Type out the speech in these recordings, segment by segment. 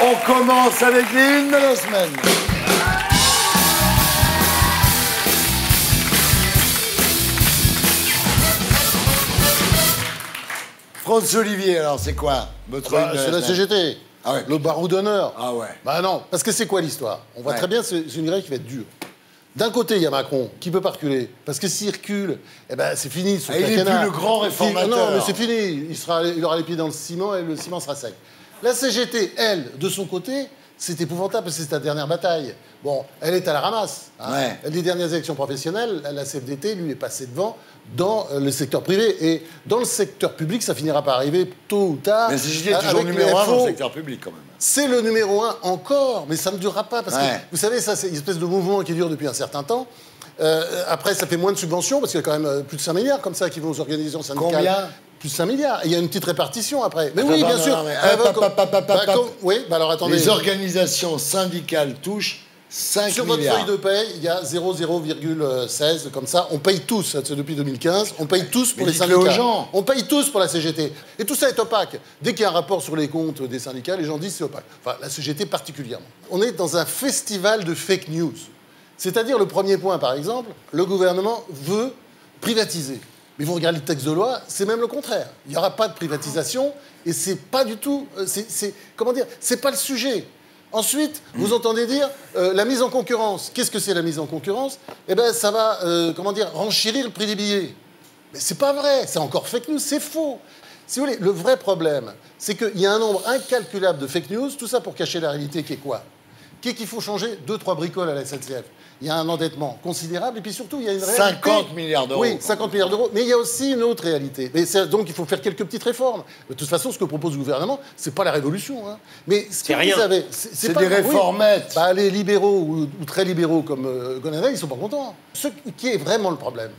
On commence avec les unes de la semaine. François Olivier, alors c'est quoi votre une de C'est la CGT. Ah ouais. Le barreau d'honneur. Ah ouais. Bah non, parce que c'est quoi l'histoire? On voit très bien, c'est une grève qui va être dure. D'un côté, il y a Macron, qui peut pas reculer. Parce que s'il recule, eh ben, c'est fini. Il n'est plus le grand réformateur. Non, mais c'est fini. Il aura les pieds dans le ciment et le ciment sera sec. La CGT, elle, de son côté, c'est épouvantable parce que c'est sa dernière bataille. Bon, elle est à la ramasse. Hein. Ouais. Les dernières élections professionnelles, la CFDT, lui, est passée devant dans le secteur privé. Et dans le secteur public, ça finira par arriver tôt ou tard. Mais la CGT est toujours numéro 1 dans le secteur public, quand même. C'est le numéro 1 encore, mais ça ne durera pas. Parce que, Ouais. vous savez, ça, c'est une espèce de mouvement qui dure depuis un certain temps. Après, ça fait moins de subventions, parce qu'il y a quand même plus de 5 milliards comme ça qui vont aux organisations syndicales. Combien? Plus de 5 milliards. Et il y a une petite répartition après. Mais Attends, oui, bien non, sûr. non, mais Oui, bah alors attendez. Les organisations syndicales touchent 5 Sur votre milliards. feuille de paye, il y a 0,16 comme ça. On paye tous, ça, c'est depuis 2015. On paye tous pour Mais les dites-le syndicats. aux gens. On paye tous pour la CGT. Et tout ça est opaque. Dès qu'il y a un rapport sur les comptes des syndicats, les gens disent c'est opaque. Enfin, la CGT particulièrement. On est dans un festival de fake news. C'est-à-dire, le premier point, par exemple, le gouvernement veut privatiser. Mais vous regardez le texte de loi, c'est même le contraire. Il n'y aura pas de privatisation et c'est pas du tout. Comment dire? C'est pas le sujet. Ensuite, vous entendez dire la mise en concurrence. Qu'est-ce que c'est la mise en concurrence? Eh bien, ça va, renchérir le prix des billets. Mais c'est pas vrai, c'est encore fake news, c'est faux. Si vous voulez, le vrai problème, c'est qu'il y a un nombre incalculable de fake news, tout ça pour cacher la réalité qui est quoi? Qui est qu'il faut changer 2-3 bricoles à la SNCF. Il y a un endettement considérable et puis surtout, il y a une réalité. 50 milliards d'euros. Oui, 50 milliards d'euros. Mais il y a aussi une autre réalité. Donc, il faut faire quelques petites réformes. De toute façon, ce que propose le gouvernement, c'est pas la révolution. Hein. Mais ce que rien. vous avez, C'est des réformettes. Bah, les libéraux ou très libéraux comme Gonadel, ils sont pas contents. Ce qui est vraiment le problème,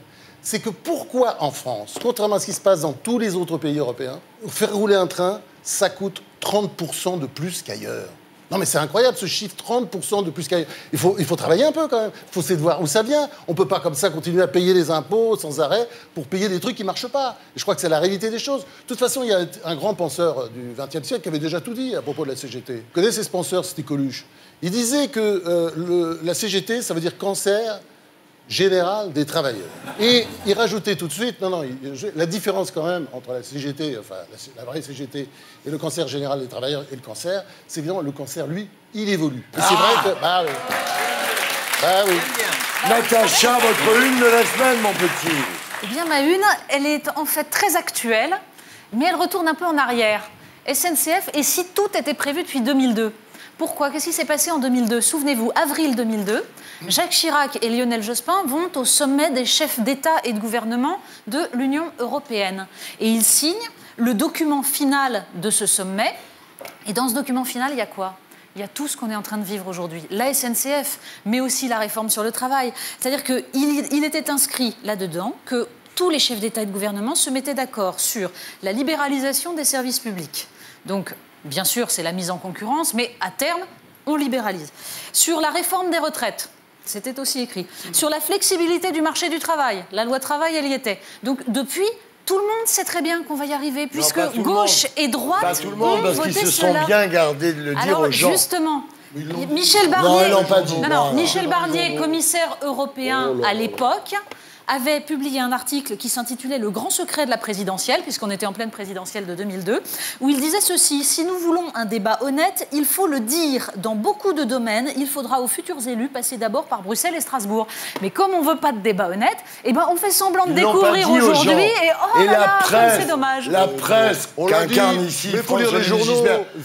c'est que pourquoi en France, contrairement à ce qui se passe dans tous les autres pays européens, faire rouler un train, ça coûte 30% de plus qu'ailleurs. Non mais c'est incroyable ce chiffre, 30% de plus qu'ailleurs. Il faut travailler un peu quand même, il faut essayer de voir où ça vient. On ne peut pas comme ça continuer à payer les impôts sans arrêt pour payer des trucs qui ne marchent pas. Et je crois que c'est la réalité des choses. De toute façon, il y a un grand penseur du XXe siècle qui avait déjà tout dit à propos de la CGT. Vous connaissez ce penseur, c'était Coluche. Il disait que la CGT, ça veut dire cancer général des travailleurs. Et il rajoutait tout de suite, la différence quand même entre la CGT, enfin la vraie CGT, et le cancer général des travailleurs et le cancer, c'est évidemment le cancer, lui, il évolue. Et c'est vrai que... Bah oui. Natacha, votre une de la semaine, mon petit. Eh bien, ma une, elle est en fait très actuelle, mais elle retourne un peu en arrière. SNCF, et si tout était prévu depuis 2002 ? Pourquoi? Qu'est-ce qui s'est passé en 2002? Souvenez-vous, avril 2002, Jacques Chirac et Lionel Jospin vont au sommet des chefs d'État et de gouvernement de l'Union européenne. Et ils signent le document final de ce sommet. Et dans ce document final, il y a quoi? Il y a tout ce qu'on est en train de vivre aujourd'hui. La SNCF, mais aussi la réforme sur le travail. C'est-à-dire qu'il était inscrit là-dedans que tous les chefs d'État et de gouvernement se mettaient d'accord sur la libéralisation des services publics. Donc, bien sûr, c'est la mise en concurrence, mais à terme, on libéralise. Sur la réforme des retraites, c'était aussi écrit. Sur la flexibilité du marché du travail, la loi travail, elle y était. Donc, depuis, tout le monde sait très bien qu'on va y arriver, puisque gauche et droite pas tout le monde, ont parce voté qu'ils se sont cela. bien gardés de le dire aux gens. Justement, Michel Barnier, Non, ils l'ont pas dit. Michel Barnier, commissaire européen à l'époque, avait publié un article qui s'intitulait « Le grand secret de la présidentielle », puisqu'on était en pleine présidentielle de 2002, où il disait ceci: « Si nous voulons un débat honnête, il faut le dire. Dans beaucoup de domaines, il faudra aux futurs élus passer d'abord par Bruxelles et Strasbourg. Mais comme on ne veut pas de débat honnête, eh ben on fait semblant de découvrir aujourd'hui et oh là là, comme c'est dommage. » La presse qu'incarne ici, mais il faut lire les journaux.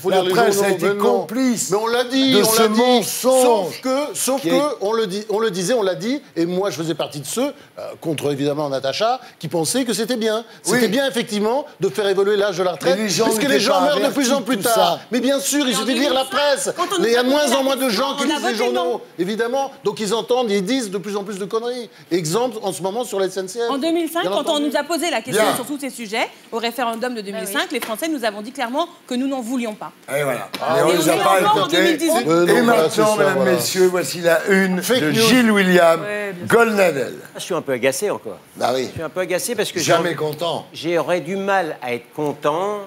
La presse a été complice. Mais on l'a dit, de ce mensonge. Sauf que on le disait, on l'a dit, et moi je faisais partie de ceux, contre évidemment Natacha, qui pensaient que c'était bien. C'était bien effectivement de faire évoluer l'âge de la retraite, parce que les gens meurent de plus en plus tard. Mais bien sûr, il suffit de lire la presse. Mais il y a de moins en moins de gens qui lisent les journaux, évidemment. Donc ils entendent, ils disent de plus en plus de conneries. Exemple en ce moment sur la SNCF. En 2005, quand on nous a posé la question sur tous ces sujets, au référendum de 2005, les Français nous avons dit clairement que nous n'en voulions pas. Et voilà. Et on on les a est pas encore en écoutés. 2018. Et maintenant, mesdames, messieurs, voici la une de Gilles William Goldnadel. Je suis un peu agacé encore. Bah oui. Je suis un peu agacé parce que Jamais content. j'aurais du mal à être content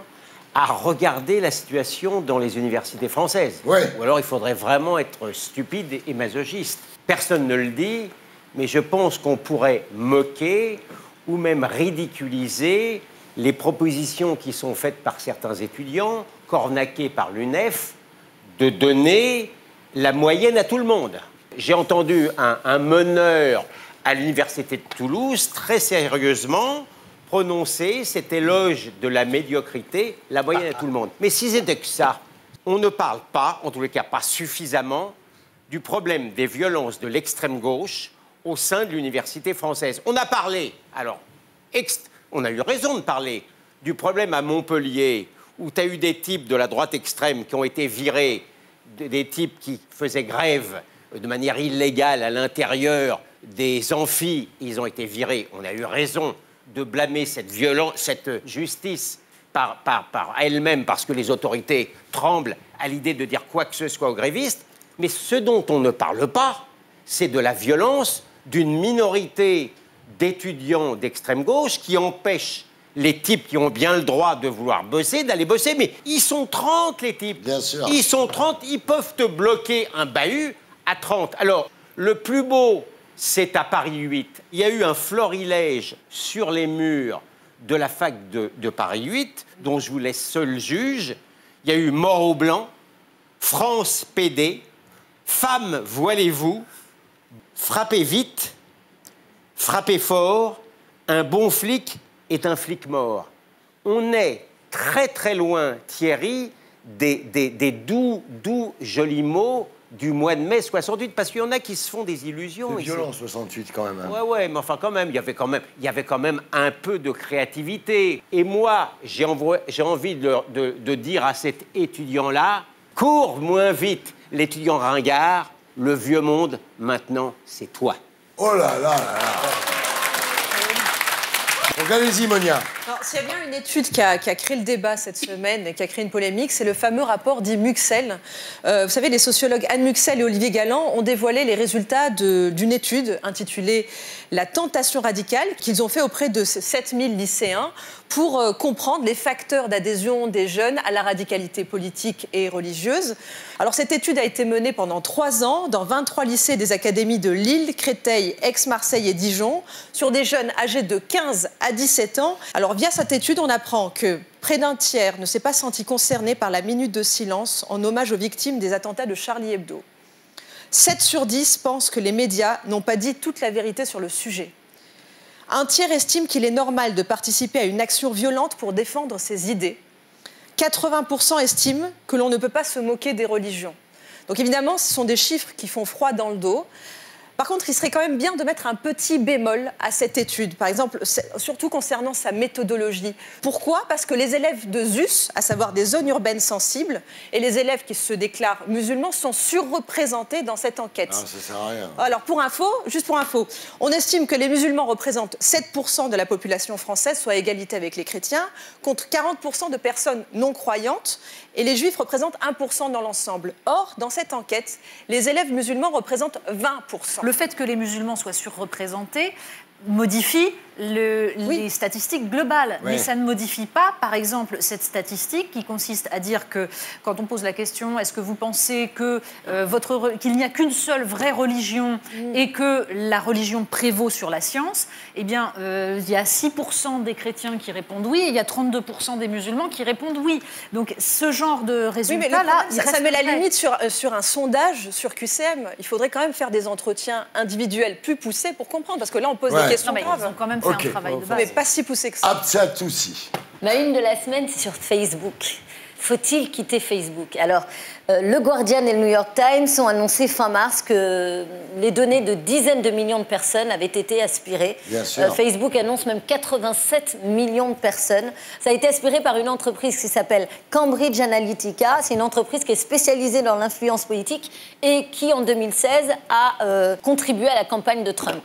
à regarder la situation dans les universités françaises. Ouais. Ou alors il faudrait vraiment être stupide et masochiste. Personne ne le dit, mais je pense qu'on pourrait moquer ou même ridiculiser les propositions qui sont faites par certains étudiants, cornaqués par l'UNEF, de donner la moyenne à tout le monde. J'ai entendu un meneur à l'université de Toulouse très sérieusement prononcer cet éloge de la médiocrité, la moyenne à tout le monde. Mais si c'était que ça, on ne parle pas, en tous les cas pas suffisamment, du problème des violences de l'extrême gauche au sein de l'université française. On a parlé, alors, on a eu raison de parler du problème à Montpellier, où tu as eu des types de la droite extrême qui ont été virés, des types qui faisaient grève de manière illégale à l'intérieur des amphis, ils ont été virés. On a eu raison de blâmer cette violence, cette justice par elle-même, parce que les autorités tremblent à l'idée de dire quoi que ce soit aux grévistes. Mais ce dont on ne parle pas, c'est de la violence d'une minorité d'étudiants d'extrême gauche qui empêchent les types qui ont bien le droit de vouloir bosser, d'aller bosser. Mais ils sont 30, les types. Bien sûr. Ils sont 30, ils peuvent te bloquer un bahut à 30. Alors, le plus beau, c'est à Paris 8. Il y a eu un florilège sur les murs de la fac de Paris 8, dont je vous laisse seul juge. Il y a eu mort au blanc, France PD, femmes voilez-vous, frappez vite, frappez fort, un bon flic est un flic mort. On est très très loin, Thierry, des doux jolis mots du mois de mai 68, parce qu'il y en a qui se font des illusions. C'est violent, 68, quand même. Hein. Ouais, mais enfin, quand même, il y avait quand même un peu de créativité. Et moi, j'ai envie de dire à cet étudiant-là, cours moins vite, l'étudiant ringard, le vieux monde, maintenant, c'est toi. Oh là là là là. Donc allez-y, Monia. S'il y a bien une étude qui a créé le débat cette semaine et qui a créé une polémique, c'est le fameux rapport dit Muxel. Vous savez, les sociologues Anne Muxel et Olivier Galland ont dévoilé les résultats d'une étude intitulée « La tentation radicale » qu'ils ont fait auprès de 7000 lycéens pour comprendre les facteurs d'adhésion des jeunes à la radicalité politique et religieuse. Alors, cette étude a été menée pendant 3 ans dans 23 lycées des académies de Lille, Créteil, Aix-Marseille et Dijon, sur des jeunes âgés de 15 à 17 ans. Alors, via cette étude, on apprend que près d'un tiers ne s'est pas senti concerné par la minute de silence en hommage aux victimes des attentats de Charlie Hebdo. 7 sur 10 pensent que les médias n'ont pas dit toute la vérité sur le sujet. Un tiers estime qu'il est normal de participer à une action violente pour défendre ses idées. 80% estiment que l'on ne peut pas se moquer des religions. Donc évidemment, ce sont des chiffres qui font froid dans le dos. Par contre, il serait quand même bien de mettre un petit bémol à cette étude, par exemple, surtout concernant sa méthodologie. Pourquoi ? Parce que les élèves de ZUS, à savoir des zones urbaines sensibles, et les élèves qui se déclarent musulmans sont surreprésentés dans cette enquête. Ah, ça sert à rien. Alors, juste pour info, on estime que les musulmans représentent 7% de la population française, soit à égalité avec les chrétiens, contre 40% de personnes non croyantes, et les juifs représentent 1% dans l'ensemble. Or, dans cette enquête, les élèves musulmans représentent 20%. Le fait que les musulmans soient surreprésentés modifie les statistiques globales. Oui. Mais ça ne modifie pas, par exemple, cette statistique qui consiste à dire que, quand on pose la question, est-ce que vous pensez que, qu'il n'y a qu'une seule vraie religion et que la religion prévaut sur la science, eh bien, il y a 6% des chrétiens qui répondent oui et il y a 32% des musulmans qui répondent oui. Donc, ce genre de résultat-là... Oui, ça met la limite sur un sondage sur QCM. Il faudrait quand même faire des entretiens individuels plus poussés pour comprendre, parce que là, on pose des questions graves. Ils ont quand même fait un travail de base. Mais pas si poussé que ça. Absatoussi. Ma une de la semaine, c'est sur Facebook. Faut-il quitter Facebook ? Alors, le Guardian et le New York Times ont annoncé fin mars que les données de dizaines de millions de personnes avaient été aspirées. Bien sûr. Facebook annonce même 87 millions de personnes. Ça a été aspiré par une entreprise qui s'appelle Cambridge Analytica. C'est une entreprise qui est spécialisée dans l'influence politique et qui, en 2016, a contribué à la campagne de Trump.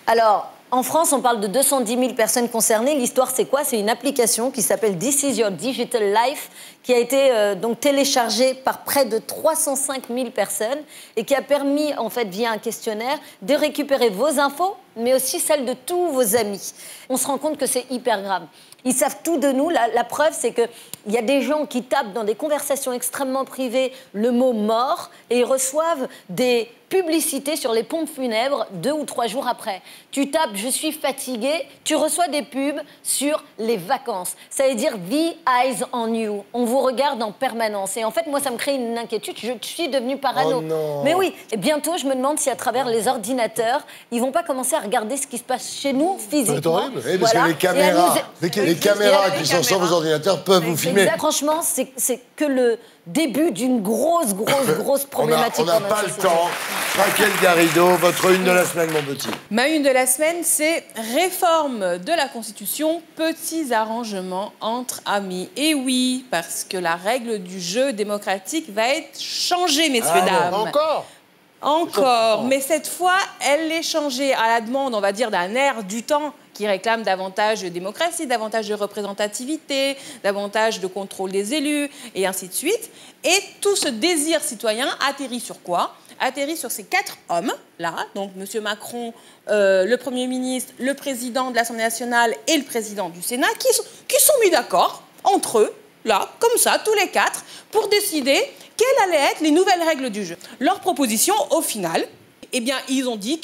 Alors, en France, on parle de 210 000 personnes concernées. L'histoire, c'est quoi ? C'est une application qui s'appelle This is your digital life, qui a été donc téléchargé par près de 305 000 personnes et qui a permis, en fait, via un questionnaire, de récupérer vos infos, mais aussi celles de tous vos amis. On se rend compte que c'est hyper grave. Ils savent tout de nous. La preuve, c'est qu'il y a des gens qui tapent dans des conversations extrêmement privées le mot « mort » et ils reçoivent des publicités sur les pompes funèbres 2 ou 3 jours après. Tu tapes « je suis fatigué », tu reçois des pubs sur les vacances. Ça veut dire « the eyes on you ». On vous regarde en permanence. Et en fait, moi, ça me crée une inquiétude. Je suis devenue parano. Oh non. Mais oui, et bientôt, je me demande si à travers les ordinateurs, ils vont pas commencer à regarder ce qui se passe chez nous physiquement. C'est horrible. Oui, parce que les caméras, les caméras qui sont sur caméras. vos ordinateurs peuvent vous filmer. Exact. Franchement, c'est que le début d'une grosse problématique. On n'a pas le temps. Raquel Garrido, votre une de la semaine, mon petit. Ma une de la semaine, c'est réforme de la Constitution, petits arrangements entre amis. Et oui, parce que la règle du jeu démocratique va être changée, messieurs, dames. Encore, mais cette fois, elle est changée à la demande, on va dire, d'un air du temps qui réclame davantage de démocratie, davantage de représentativité, davantage de contrôle des élus, et ainsi de suite. Et tout ce désir citoyen atterrit sur quoi? Atterrit sur ces 4 hommes, là, donc M. Macron, le Premier ministre, le président de l'Assemblée nationale et le président du Sénat, qui sont mis d'accord entre eux, là, comme ça, tous les 4, pour décider quelles allaient être les nouvelles règles du jeu. Leur proposition, au final, eh bien, ils ont dit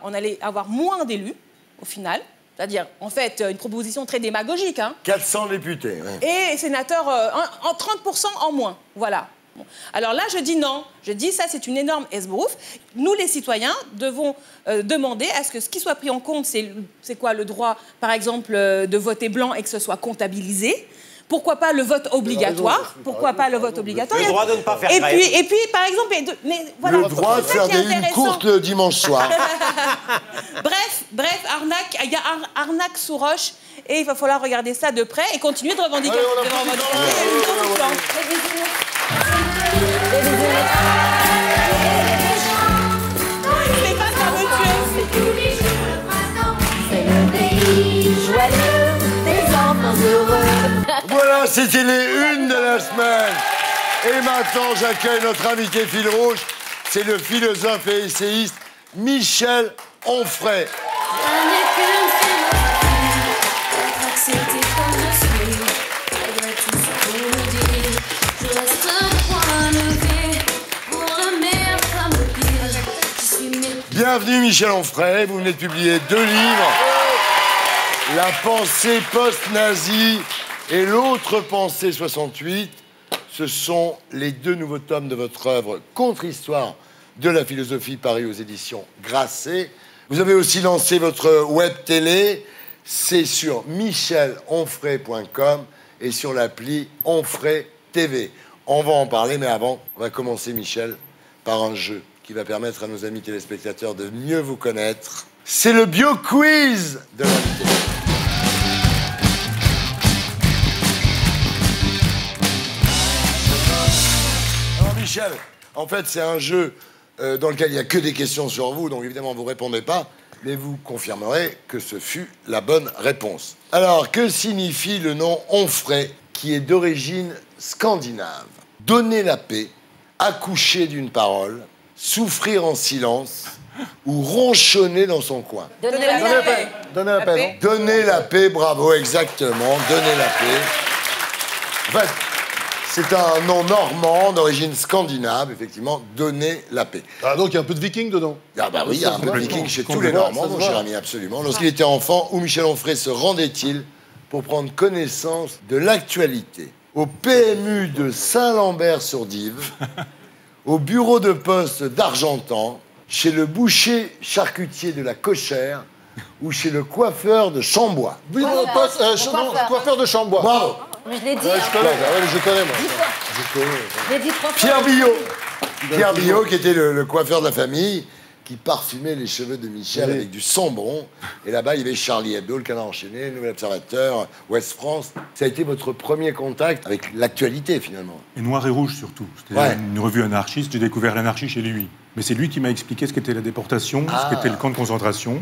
on allait avoir moins d'élus, au final. C'est-à-dire, en fait, une proposition très démagogique. Hein. 400 députés. Ouais. Et sénateurs en 30% en moins. Voilà. Bon. Alors là, je dis non. Je dis ça, c'est une énorme esbrouffe. Nous, les citoyens, devons demander à ce que ce qui soit pris en compte, c'est quoi le droit, par exemple, de voter blanc et que ce soit comptabilisé. Pourquoi pas le vote obligatoire? Pourquoi pas le vote obligatoire? Le droit de ne pas faire grève. Et puis, par exemple... voilà, le droit de faire des unes courtes le dimanche soir. Bref, arnaque, il y a arnaque sous roche et il va falloir regarder ça de près et continuer de revendiquer. C'est pas ça, monsieur. C'est le pays joyeux des enfants heureux. Voilà, c'était les unes de la semaine. Et maintenant, j'accueille notre invité fil rouge. C'est le philosophe et essayiste Michel Onfray. Bienvenue Michel Onfray, vous venez de publier 2 livres. La pensée post-nazie et l'autre pensée 68. Ce sont les 2 nouveaux tomes de votre œuvre Contre-histoire de la philosophie, paru aux éditions Grasset. Vous avez aussi lancé votre web télé. C'est sur michelonfray.com et sur l'appli Onfray TV. On va en parler, mais avant, on va commencer, Michel, par un jeu qui va permettre à nos amis téléspectateurs de mieux vous connaître. C'est le bio-quiz de l'invité. Alors, Michel, en fait, c'est un jeu dans lequel il n'y a que des questions sur vous, donc évidemment, vous ne répondez pas, mais vous confirmerez que ce fut la bonne réponse. Alors, que signifie le nom Onfray, qui est d'origine scandinave? Donner la paix, accoucher d'une parole, souffrir en silence ou ronchonner dans son coin. Donner la paix. Donner la paix, non? Donner la paix, bravo, exactement, donner la paix. En fait, c'est un nom normand d'origine scandinave, effectivement, donner la paix. Ah, donc il y a un peu de viking dedans. Ah bah oui, il y a un peu de viking chez tous les Normands, mon cher ami, absolument. Lorsqu'il était enfant, où Michel Onfray se rendait-il pour prendre connaissance de l'actualité? Au PMU de Saint-Lambert-sur-Dive, au bureau de poste d'Argentan, chez le boucher charcutier de la Cochère ou chez le coiffeur de Chambois. Bureau de poste, coiffeur de Chambois. Bravo. Mais je l'ai dit. Ouais, je connais, moi. Je l'ai dit 3 fois. Pierre Billot. Pierre Billot, qui était le coiffeur de la famille, qui parfumait les cheveux de Michel avec du Sambron. Et là-bas, il y avait Charlie Hebdo, le Canard enchaîné, le Nouvel Observateur, Ouest France. Ça a été votre premier contact avec l'actualité, finalement. Et Noir et Rouge, surtout. C'était une revue anarchiste. J'ai découvert l'anarchie chez lui. Mais c'est lui qui m'a expliqué ce qu'était la déportation, ce qu'était le camp de concentration.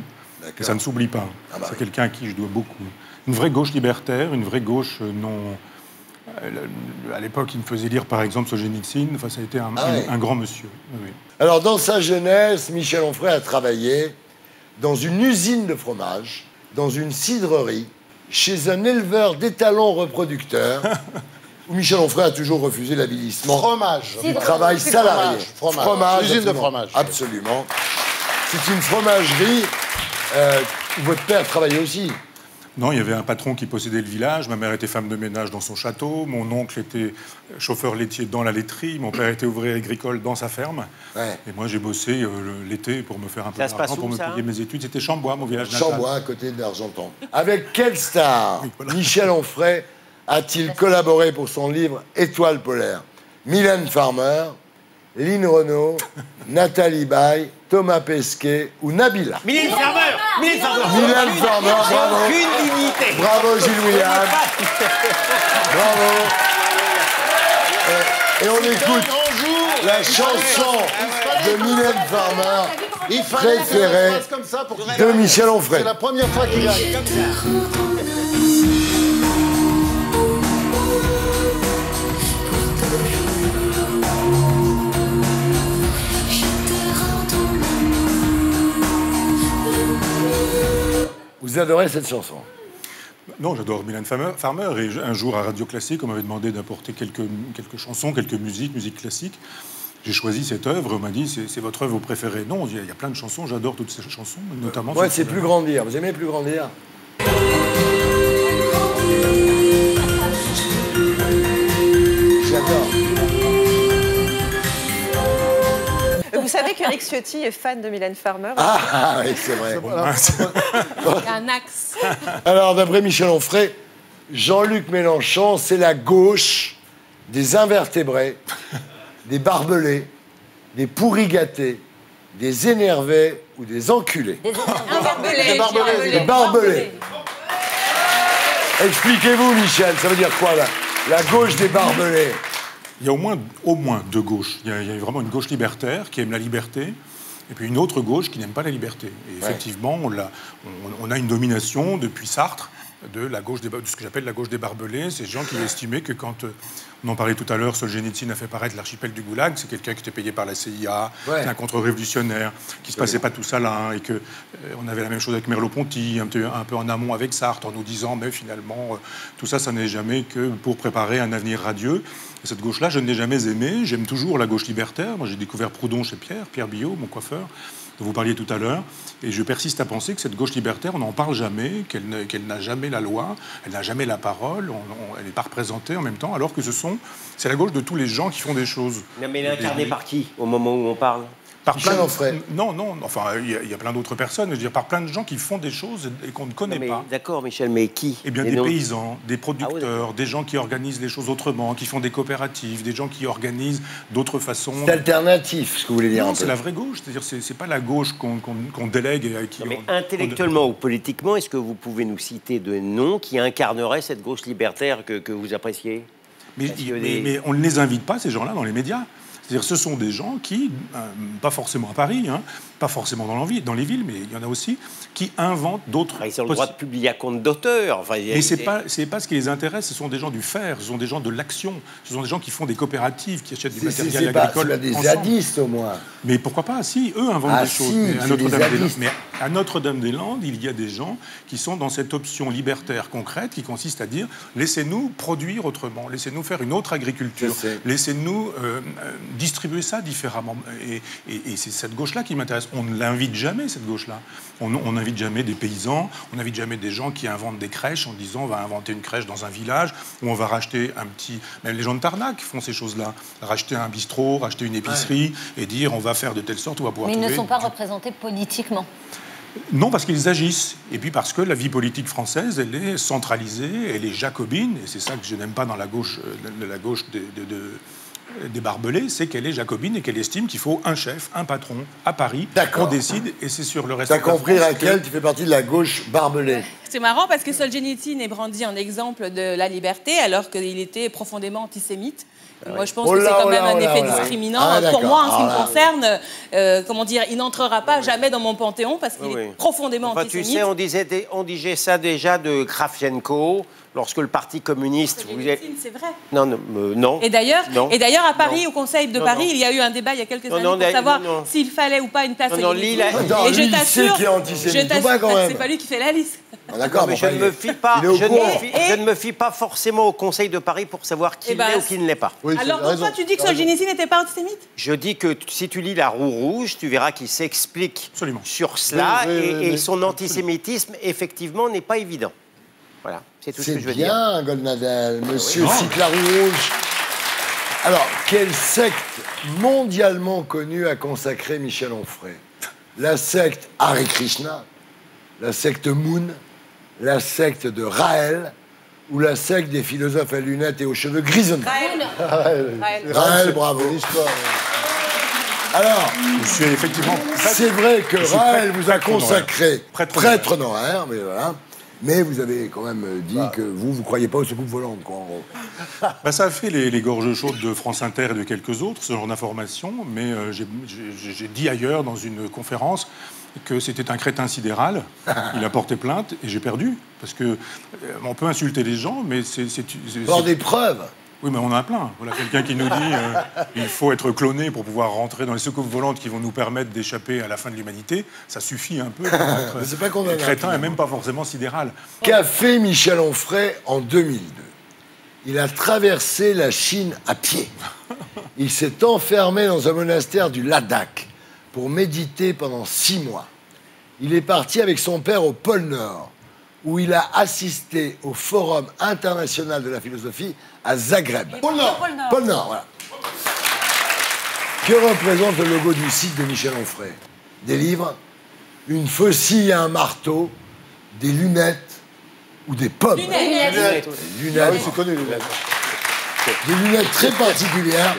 Et ça ne s'oublie pas. C'est quelqu'un à qui je dois beaucoup. Une vraie gauche libertaire, une vraie gauche non À l'époque, il me faisait lire, par exemple, Solzhenitsyn. Enfin, ça a été un grand monsieur. Oui. Alors, dans sa jeunesse, Michel Onfray a travaillé dans une usine de fromage, dans une cidrerie, chez un éleveur d'étalons reproducteurs, où Michel Onfray a toujours refusé l'avilissement. Fromage. Du travail salarié. Fromage. Usine de absolument. fromage. Absolument. C'est une fromagerie où votre père travaillait aussi. Non, il y avait un patron qui possédait le village. Ma mère était femme de ménage dans son château. Mon oncle était chauffeur laitier dans la laiterie. Mon père était ouvrier agricole dans sa ferme. Ouais. Et moi, j'ai bossé l'été pour me faire un peu d'argent, pour me payer mes études. C'était Chambois, mon village natal. Chambois, à côté d'Argentan. Avec quelle star Michel Onfray a-t-il collaboré pour son livre Étoile polaire? Mylène Farmer, Lynn Renaud, Nathalie Baye, Thomas Pesquet ou Nabila? Mylène Farmer. Mylène Farmer, bravo. Aucune dignité. Bravo Gilles William. Bravo. Et on écoute la chanson de Mylène Farmer préférée de Michel Onfray. C'est la première fois qu'il gagne. Vous adorez cette chanson? Non, j'adore Mylène Farmer. Et un jour, à Radio Classique, on m'avait demandé d'apporter quelques chansons, quelques musique classique. J'ai choisi cette œuvre. On m'a dit, c'est votre œuvre préférée. Non, il y a plein de chansons. J'adore toutes ces chansons, notamment... Ouais, c'est Plus grandir. Vous aimez Plus grandir? J'adore. Vous savez qu'Eric Ciotti est fan de Mylène Farmer. Ah oui, c'est vrai. Il y a un axe. Alors, d'après Michel Onfray, Jean-Luc Mélenchon, c'est la gauche des invertébrés, des barbelés, des pourris gâtés, des énervés ou des enculés. Des barbelés. Expliquez-vous, Michel, ça veut dire quoi, là? La gauche des barbelés? Il y a au moins deux gauches. Il y a vraiment une gauche libertaire qui aime la liberté, et puis une autre gauche qui n'aime pas la liberté. Et effectivement, on a une domination depuis Sartre de la gauche de ce que j'appelle la gauche des barbelés. Ces gens qui estimaient que quand, on en parlait tout à l'heure, Solzhenitsyn a fait paraître l'archipel du Goulag, c'est quelqu'un qui était payé par la CIA, un contre-révolutionnaire, qui se passait pas tout ça là, hein, et que on avait la même chose avec Merleau-Ponty, un peu en amont avec Sartre, en nous disant, mais finalement, tout ça, ça n'est jamais que pour préparer un avenir radieux. Et cette gauche-là, je ne l'ai jamais aimée. J'aime toujours la gauche libertaire. Moi, j'ai découvert Proudhon chez Pierre Billot, mon coiffeur, dont vous parliez tout à l'heure. Et je persiste à penser que cette gauche libertaire, on n'en parle jamais, qu'elle n'a jamais la loi, elle n'a jamais la parole, elle n'est pas représentée en même temps, alors que c'est la gauche de tous les gens qui font des choses. Non, mais elle est incarnée par qui, au moment où on parle? Par plein non, enfin, il y a plein d'autres personnes, je veux dire, par plein de gens qui font des choses et qu'on ne connaît pas. D'accord, Michel, mais qui? Eh bien, des paysans, des producteurs, des gens qui organisent les choses autrement, qui font des coopératives, des gens qui organisent d'autres façons. C'est alternatif, ce que vous voulez dire. Non, c'est la vraie gauche, c'est-à-dire c'est pas la gauche qu'on délègue et qui... Non, mais intellectuellement ou politiquement, est-ce que vous pouvez nous citer des noms qui incarneraient cette gauche libertaire que vous appréciez? Mais on ne les invite pas, ces gens-là, dans les médias. C'est-à-dire, ce sont des gens qui, pas forcément à Paris, hein, pas forcément dans les villes, mais il y en a aussi, qui inventent d'autres... Ils ont le droit de publier à compte d'auteur. Enfin, mais c'est pas ce qui les intéresse, ce sont des gens du faire, ce sont des gens de l'action, ce sont des gens qui font des coopératives, qui achètent du matériel agricole. C'est des zadistes, au moins. Mais pourquoi pas? Si, eux inventent des choses. Mais à Notre-Dame-des-Landes, il y a des gens qui sont dans cette option libertaire concrète qui consiste à dire, laissez-nous produire autrement, laissez-nous faire une autre agriculture, laissez-nous distribuer ça différemment. Et c'est cette gauche-là qui m'intéresse. On ne l'invite jamais, cette gauche-là. On n'invite jamais des paysans, on n'invite jamais des gens qui inventent des crèches en disant on va inventer une crèche dans un village ou on va racheter un petit... Même les gens de Tarnac font ces choses-là. Racheter un bistrot, racheter une épicerie et dire on va faire de telle sorte où on va pouvoir... Mais ils ne sont pas représentés politiquement. Non, parce qu'ils agissent. Et puis parce que la vie politique française, elle est centralisée, elle est jacobine. Et c'est ça que je n'aime pas dans la gauche des barbelés, c'est qu'elle est jacobine et qu'elle estime qu'il faut un chef, un patron à Paris. On décide et c'est sur le reste. T'as compris, Raquel, tu fais partie de la gauche barbelée. c'est marrant parce que Solzhenitsyn est brandi en exemple de la liberté alors qu'il était profondément antisémite. Moi, je pense que c'est quand même un effet discriminant. Pour moi, en ce qui me concerne, comment dire, il n'entrera pas jamais dans mon panthéon parce qu'il est profondément antisémite. Tu sais, on disait ça déjà de Kravchenko. Lorsque le Parti communiste... C'est vrai. Non. Et d'ailleurs, à Paris, au Conseil de Paris, il y a eu un débat il y a quelques années pour savoir s'il fallait ou pas une place à l'Élysée. Et je t'assure, c'est pas lui qui fait la liste. D'accord, mais je ne me fie pas forcément au Conseil de Paris pour savoir qui l'est ou qui ne l'est pas. Oui, alors pourquoi tu dis que Solzhenitsyn n'était pas antisémite? Je dis que si tu lis La Roue Rouge, tu verras qu'il s'explique sur cela et son antisémitisme, effectivement, n'est pas évident. Voilà, c'est tout ce que je veux dire. C'est bien, Goldnadel, monsieur cite La Roue Rouge. Alors, quelle secte mondialement connue a consacré Michel Onfray? La secte Hare Krishna, la secte Moon, la secte de Raël ou la secte des philosophes à lunettes et aux cheveux grisonnants? Raël, bravo. Alors, c'est vrai que Raël vous a consacré prêtre honoraire, mais voilà. Mais vous avez quand même dit que vous ne croyez pas aux soucoupes volantes, quoi, en gros. Ça a fait les gorges chaudes de France Inter et de quelques autres, ce genre d'informations, mais j'ai dit ailleurs, dans une conférence, que c'était un crétin sidéral. Il a porté plainte et j'ai perdu. Parce que on peut insulter les gens, mais c'est... Pour des preuves. Oui, mais on en a plein. Voilà quelqu'un qui nous dit il faut être cloné pour pouvoir rentrer dans les soucoupes volantes qui vont nous permettre d'échapper à la fin de l'humanité. Ça suffit un peu. C'est pas condamnable. Crétin et même pas forcément sidéral. Qu'a fait Michel Onfray en 2002? Il a traversé la Chine à pied. Il s'est enfermé dans un monastère du Ladakh pour méditer pendant 6 mois. Il est parti avec son père au pôle Nord, où il a assisté au Forum international de la philosophie à Zagreb. Pôle Nord, voilà. Que représente le logo du site de Michel Onfray? Des livres, une faucille et un marteau, des lunettes ou des pommes. Lunettes. Ah oui, c'est connu, les lunettes. Des lunettes très particulières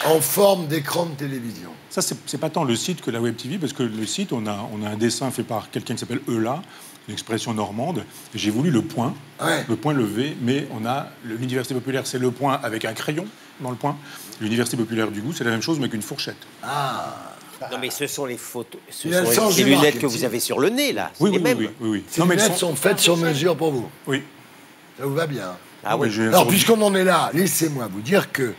en forme d'écran de télévision. Ça, c'est pas tant le site que la Web TV, parce que le site, on a un dessin fait par quelqu'un qui s'appelle Eula, une expression normande. J'ai voulu le point levé, mais on a l'université populaire, c'est le point avec un crayon dans le point. L'université populaire du goût, c'est la même chose, mais avec une fourchette. Non, mais ce sont les photos, les lunettes que vous avez sur le nez, là. Oui. Ces lunettes sont faites sur mesure pour vous. Oui. Ça vous va bien. Ah oui. Alors, puisqu'on en est là, laissez-moi vous dire que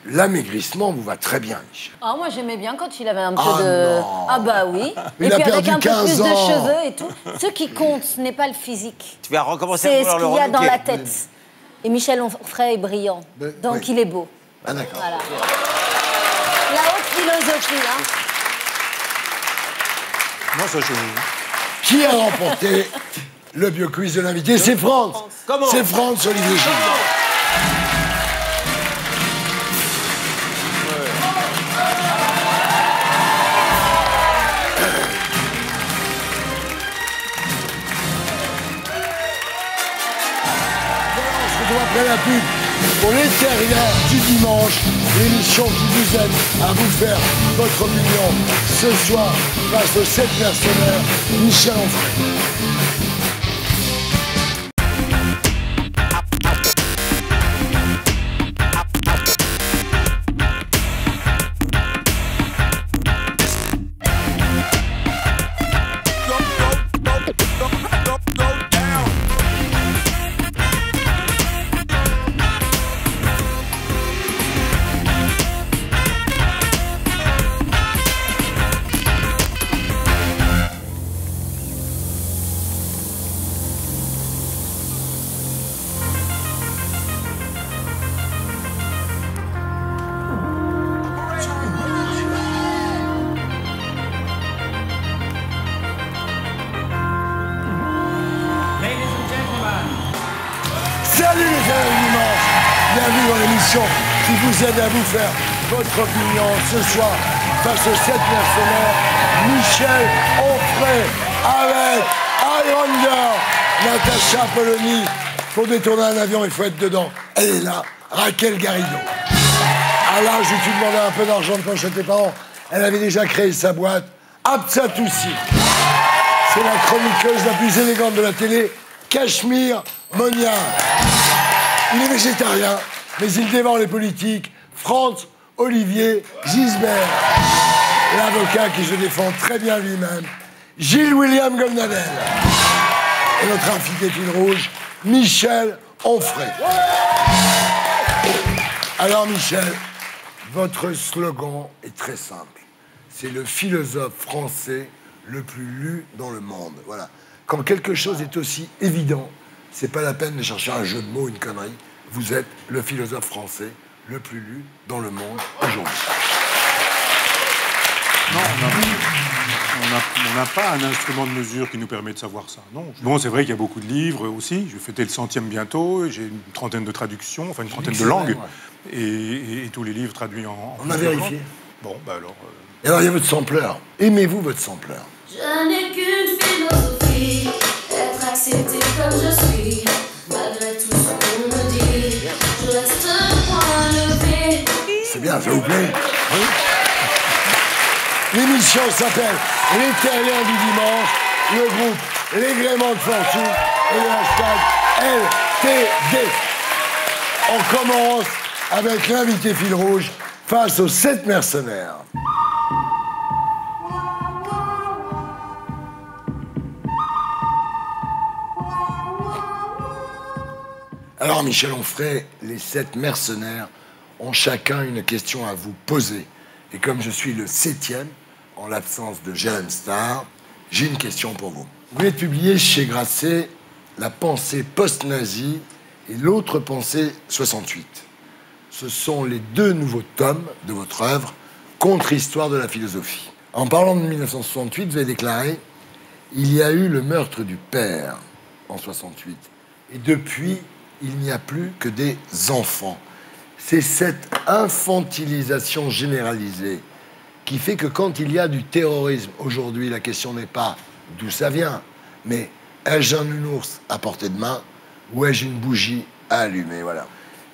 l'amaigrissement vous va très bien, Michel. Ah, moi, j'aimais bien quand il avait un peu de... Non. Ah bah oui. Il et a puis avec perdu un peu 15 plus ans. de cheveux et tout. Ce qui compte, ce n'est pas le physique. Tu vas recommencer à C'est vouloir ce le qu'il y a dans relooker. la tête. Et Michel Onfray est brillant. Donc il est beau. Ah d'accord. Voilà. La haute philosophie, hein. Non, ça, Qui a remporté le bioquiz de l'invité? C'est France. Comment? C'est France, Olivier Gilles. Après la pub, pour les terriens du dimanche, l'émission qui vous aide à vous faire votre opinion ce soir face aux 7 mercenaires, Michel Onfray. Salut les amis du dimanche. Bienvenue dans l'émission qui vous aide à vous faire votre opinion ce soir face aux 7 mercenaires. Michel Onfray avec Highlander, Natacha Polony. Pour détourner un avion, il faut être dedans. Elle est là, Raquel Garrido. À l'âge où tu demandais un peu d'argent de poche à tes parents, elle avait déjà créé sa boîte. Absatoussi. C'est la chroniqueuse la plus élégante de la télé Cachemire Monien. Il est végétarien, mais il dévore les politiques. Franz Olivier Gisbert. L'avocat qui se défend très bien lui-même. Gilles William Goldnadel. Et notre invité fil rouge, Michel Onfray. Alors Michel, votre slogan est très simple. C'est le philosophe français le plus lu dans le monde. Voilà. Quand quelque chose est aussi évident, c'est pas la peine de chercher un jeu de mots, une connerie. Vous êtes le philosophe français le plus lu dans le monde aujourd'hui. Non, on n'a pas un instrument de mesure qui nous permet de savoir ça. Non. Bon, c'est vrai qu'il y a beaucoup de livres aussi. Je vais fêter le 100e bientôt. J'ai une trentaine de traductions, enfin une trentaine de langues. Ouais. Et tous les livres traduits en on a vérifié. Bon, bah alors... Et alors, il y a votre sampleur. Aimez-vous votre sampleur? Je n'ai qu'une philosophie, être accepté comme je suis, malgré tout ce qu'on me dit. Je reste point levé. C'est bien, ça vous plaît? Oui. L'émission s'appelle Les Terriens du dimanche, le groupe Les Gréments de Fortune et le hashtag LTD. On commence avec l'invité fil rouge face aux 7 mercenaires. Alors, Michel Onfray, les 7 mercenaires ont chacun une question à vous poser. Et comme je suis le 7e, en l'absence de Jérém Starr, j'ai une question pour vous. Vous venez de publier chez Grasset La pensée post-nazie et L'autre pensée 68. Ce sont les 2 nouveaux tomes de votre œuvre, Contre-histoire de la philosophie. En parlant de 1968, vous avez déclaré « Il y a eu le meurtre du père en 68. Et depuis, il n'y a plus que des enfants. » C'est cette infantilisation généralisée qui fait que quand il y a du terrorisme aujourd'hui, la question n'est pas d'où ça vient, mais ai-je un nounours à portée de main ou ai-je une bougie à allumer? Voilà.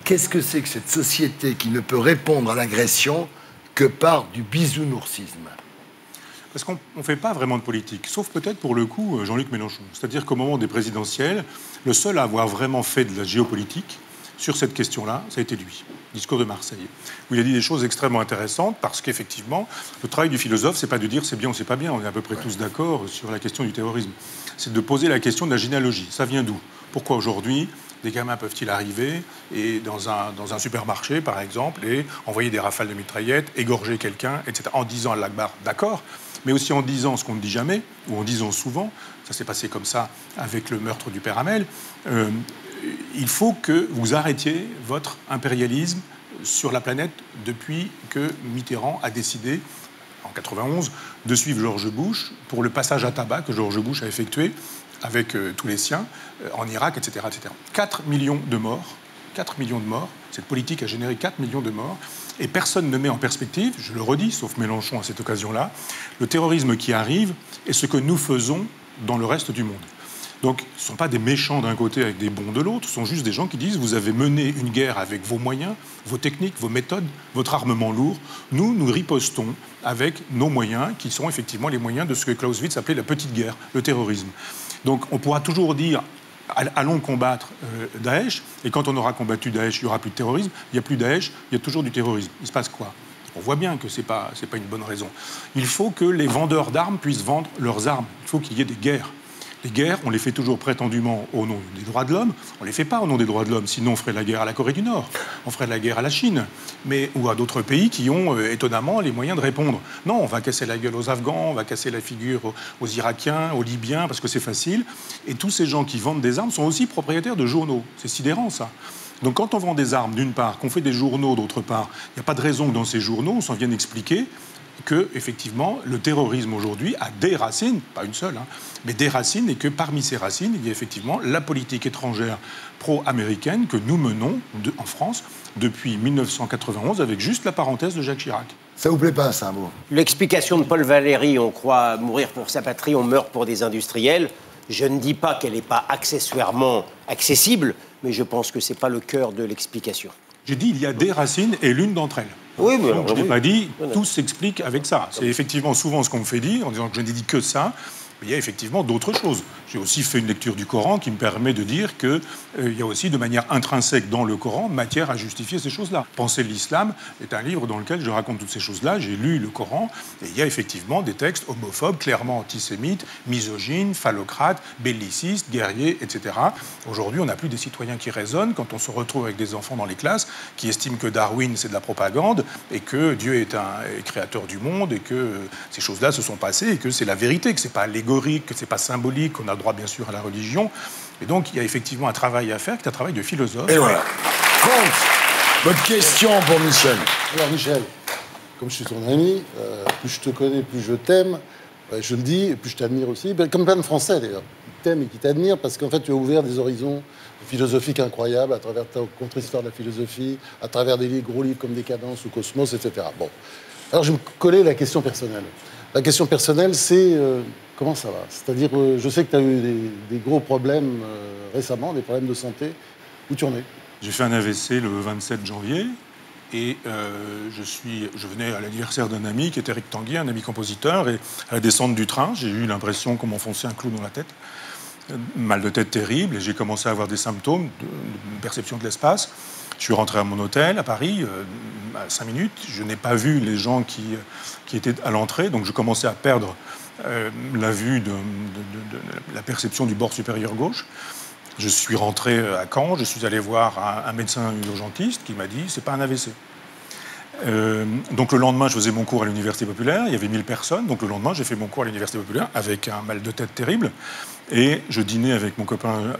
Qu'est-ce que c'est que cette société qui ne peut répondre à l'agression que par du bisounoursisme? Parce qu'on ne fait pas vraiment de politique, sauf peut-être pour le coup Jean-Luc Mélenchon. C'est-à-dire qu'au moment des présidentielles, le seul à avoir vraiment fait de la géopolitique sur cette question-là, ça a été lui, discours de Marseille, où il a dit des choses extrêmement intéressantes, parce qu'effectivement, le travail du philosophe, c'est pas de dire c'est bien ou c'est pas bien, on est à peu près tous d'accord sur la question du terrorisme. C'est de poser la question de la généalogie. Ça vient d'où? Pourquoi aujourd'hui des gamins peuvent-ils arriver et dans un supermarché, par exemple, et envoyer des rafales de mitraillettes, égorger quelqu'un, etc., en disant Allah Akbar, d'accord, mais aussi en disant ce qu'on ne dit jamais, ou en disant souvent, ça s'est passé comme ça avec le meurtre du père Hamel, il faut que vous arrêtiez votre impérialisme sur la planète depuis que Mitterrand a décidé, en 91, de suivre George Bush pour le passage à tabac que George Bush a effectué avec tous les siens en Irak, etc., etc. 4 millions de morts. 4 millions de morts. Cette politique a généré 4 millions de morts. Et personne ne met en perspective, je le redis, sauf Mélenchon à cette occasion-là, le terrorisme qui arrive et ce que nous faisons dans le reste du monde. Donc, ce ne sont pas des méchants d'un côté avec des bons de l'autre, ce sont juste des gens qui disent « Vous avez mené une guerre avec vos moyens, vos techniques, vos méthodes, votre armement lourd. Nous, nous ripostons avec nos moyens, qui sont effectivement les moyens de ce que Clausewitz appelait la petite guerre, le terrorisme. » Donc, on pourra toujours dire « Allons combattre Daesh », et quand on aura combattu Daesh, il n'y aura plus de terrorisme. Il n'y a plus Daesh, il y a toujours du terrorisme. Il se passe quoi? On voit bien que ce n'est pas une bonne raison. Il faut que les vendeurs d'armes puissent vendre leurs armes. Il faut qu'il y ait des guerres. Les guerres, on les fait toujours prétendument au nom des droits de l'homme. On ne les fait pas au nom des droits de l'homme. Sinon, on ferait la guerre à la Corée du Nord. On ferait la guerre à la Chine. Ou à d'autres pays qui ont, étonnamment, les moyens de répondre. Non, on va casser la gueule aux Afghans, on va casser la figure aux Irakiens, aux Libyens, parce que c'est facile. Et tous ces gens qui vendent des armes sont aussi propriétaires de journaux. C'est sidérant, ça. Donc quand on vend des armes, d'une part, qu'on fait des journaux, d'autre part, il n'y a pas de raison que dans ces journaux, on s'en vienne expliquer que, effectivement, le terrorisme aujourd'hui a des racines, pas une seule, mais des racines, et que parmi ces racines, il y a effectivement la politique étrangère pro-américaine que nous menons en France depuis 1991, avec juste la parenthèse de Jacques Chirac. Ça vous plaît pas, ça, vous? L'explication de Paul Valéry, on croit mourir pour sa patrie, on meurt pour des industriels. Je ne dis pas qu'elle n'est pas accessoirement accessible, mais je pense que ce n'est pas le cœur de l'explication. J'ai dit il y a des racines et l'une d'entre elles. Oui, mais donc, je n'ai pas dit tout s'explique avec ça. C'est effectivement souvent ce qu'on me fait dire, en disant que je n'ai dit que ça. Mais il y a effectivement d'autres choses. J'ai aussi fait une lecture du Coran qui me permet de dire qu'il y a aussi de manière intrinsèque dans le Coran matière à justifier ces choses-là. Penser l'islam est un livre dans lequel je raconte toutes ces choses-là. J'ai lu le Coran et il y a effectivement des textes homophobes, clairement antisémites, misogynes, phallocrates, bellicistes, guerriers, etc. Aujourd'hui, on n'a plus des citoyens qui raisonnent quand on se retrouve avec des enfants dans les classes qui estiment que Darwin, c'est de la propagande et que Dieu est créateur du monde et que ces choses-là se sont passées et que c'est la vérité, que c'est pas allégorique, que c'est pas symbolique, qu'on a le droit bien sûr à la religion. Et donc il y a effectivement un travail à faire, qui est un travail de philosophe. Et voilà. Franck, votre question pour Michel. Alors Michel, comme je suis ton ami, plus je te connais, plus je t'aime, je le dis, et plus je t'admire aussi, comme plein de Français d'ailleurs, qui t'aiment et qui t'admirent, parce qu'en fait tu as ouvert des horizons philosophiques incroyables à travers ta contre-histoire de la philosophie, à travers des gros livres comme Décadence ou Cosmos, etc. Bon. Alors je vais me coller la question personnelle. La question personnelle, c'est comment ça va? C'est-à-dire, je sais que tu as eu des gros problèmes récemment, des problèmes de santé. Où tu en es? J'ai fait un AVC le 27 janvier et je venais à l'anniversaire d'un ami qui était Eric Tanguy, un ami compositeur, et à la descente du train, j'ai eu l'impression qu'on m'enfonçait un clou dans la tête. Mal de tête terrible, et j'ai commencé à avoir des symptômes de perception de l'espace. Je suis rentré à mon hôtel à Paris, à 5 minutes. Je n'ai pas vu les gens qui étaient à l'entrée, donc je commençais à perdre la vue de la perception du bord supérieur gauche. Je suis rentré à Caen, je suis allé voir un médecin urgentiste qui m'a dit « c'est pas un AVC ». Donc le lendemain, je faisais mon cours à l'Université populaire, il y avait 1000 personnes, donc le lendemain, j'ai fait mon cours à l'Université populaire avec un mal de tête terrible, et je dînais avec mon copain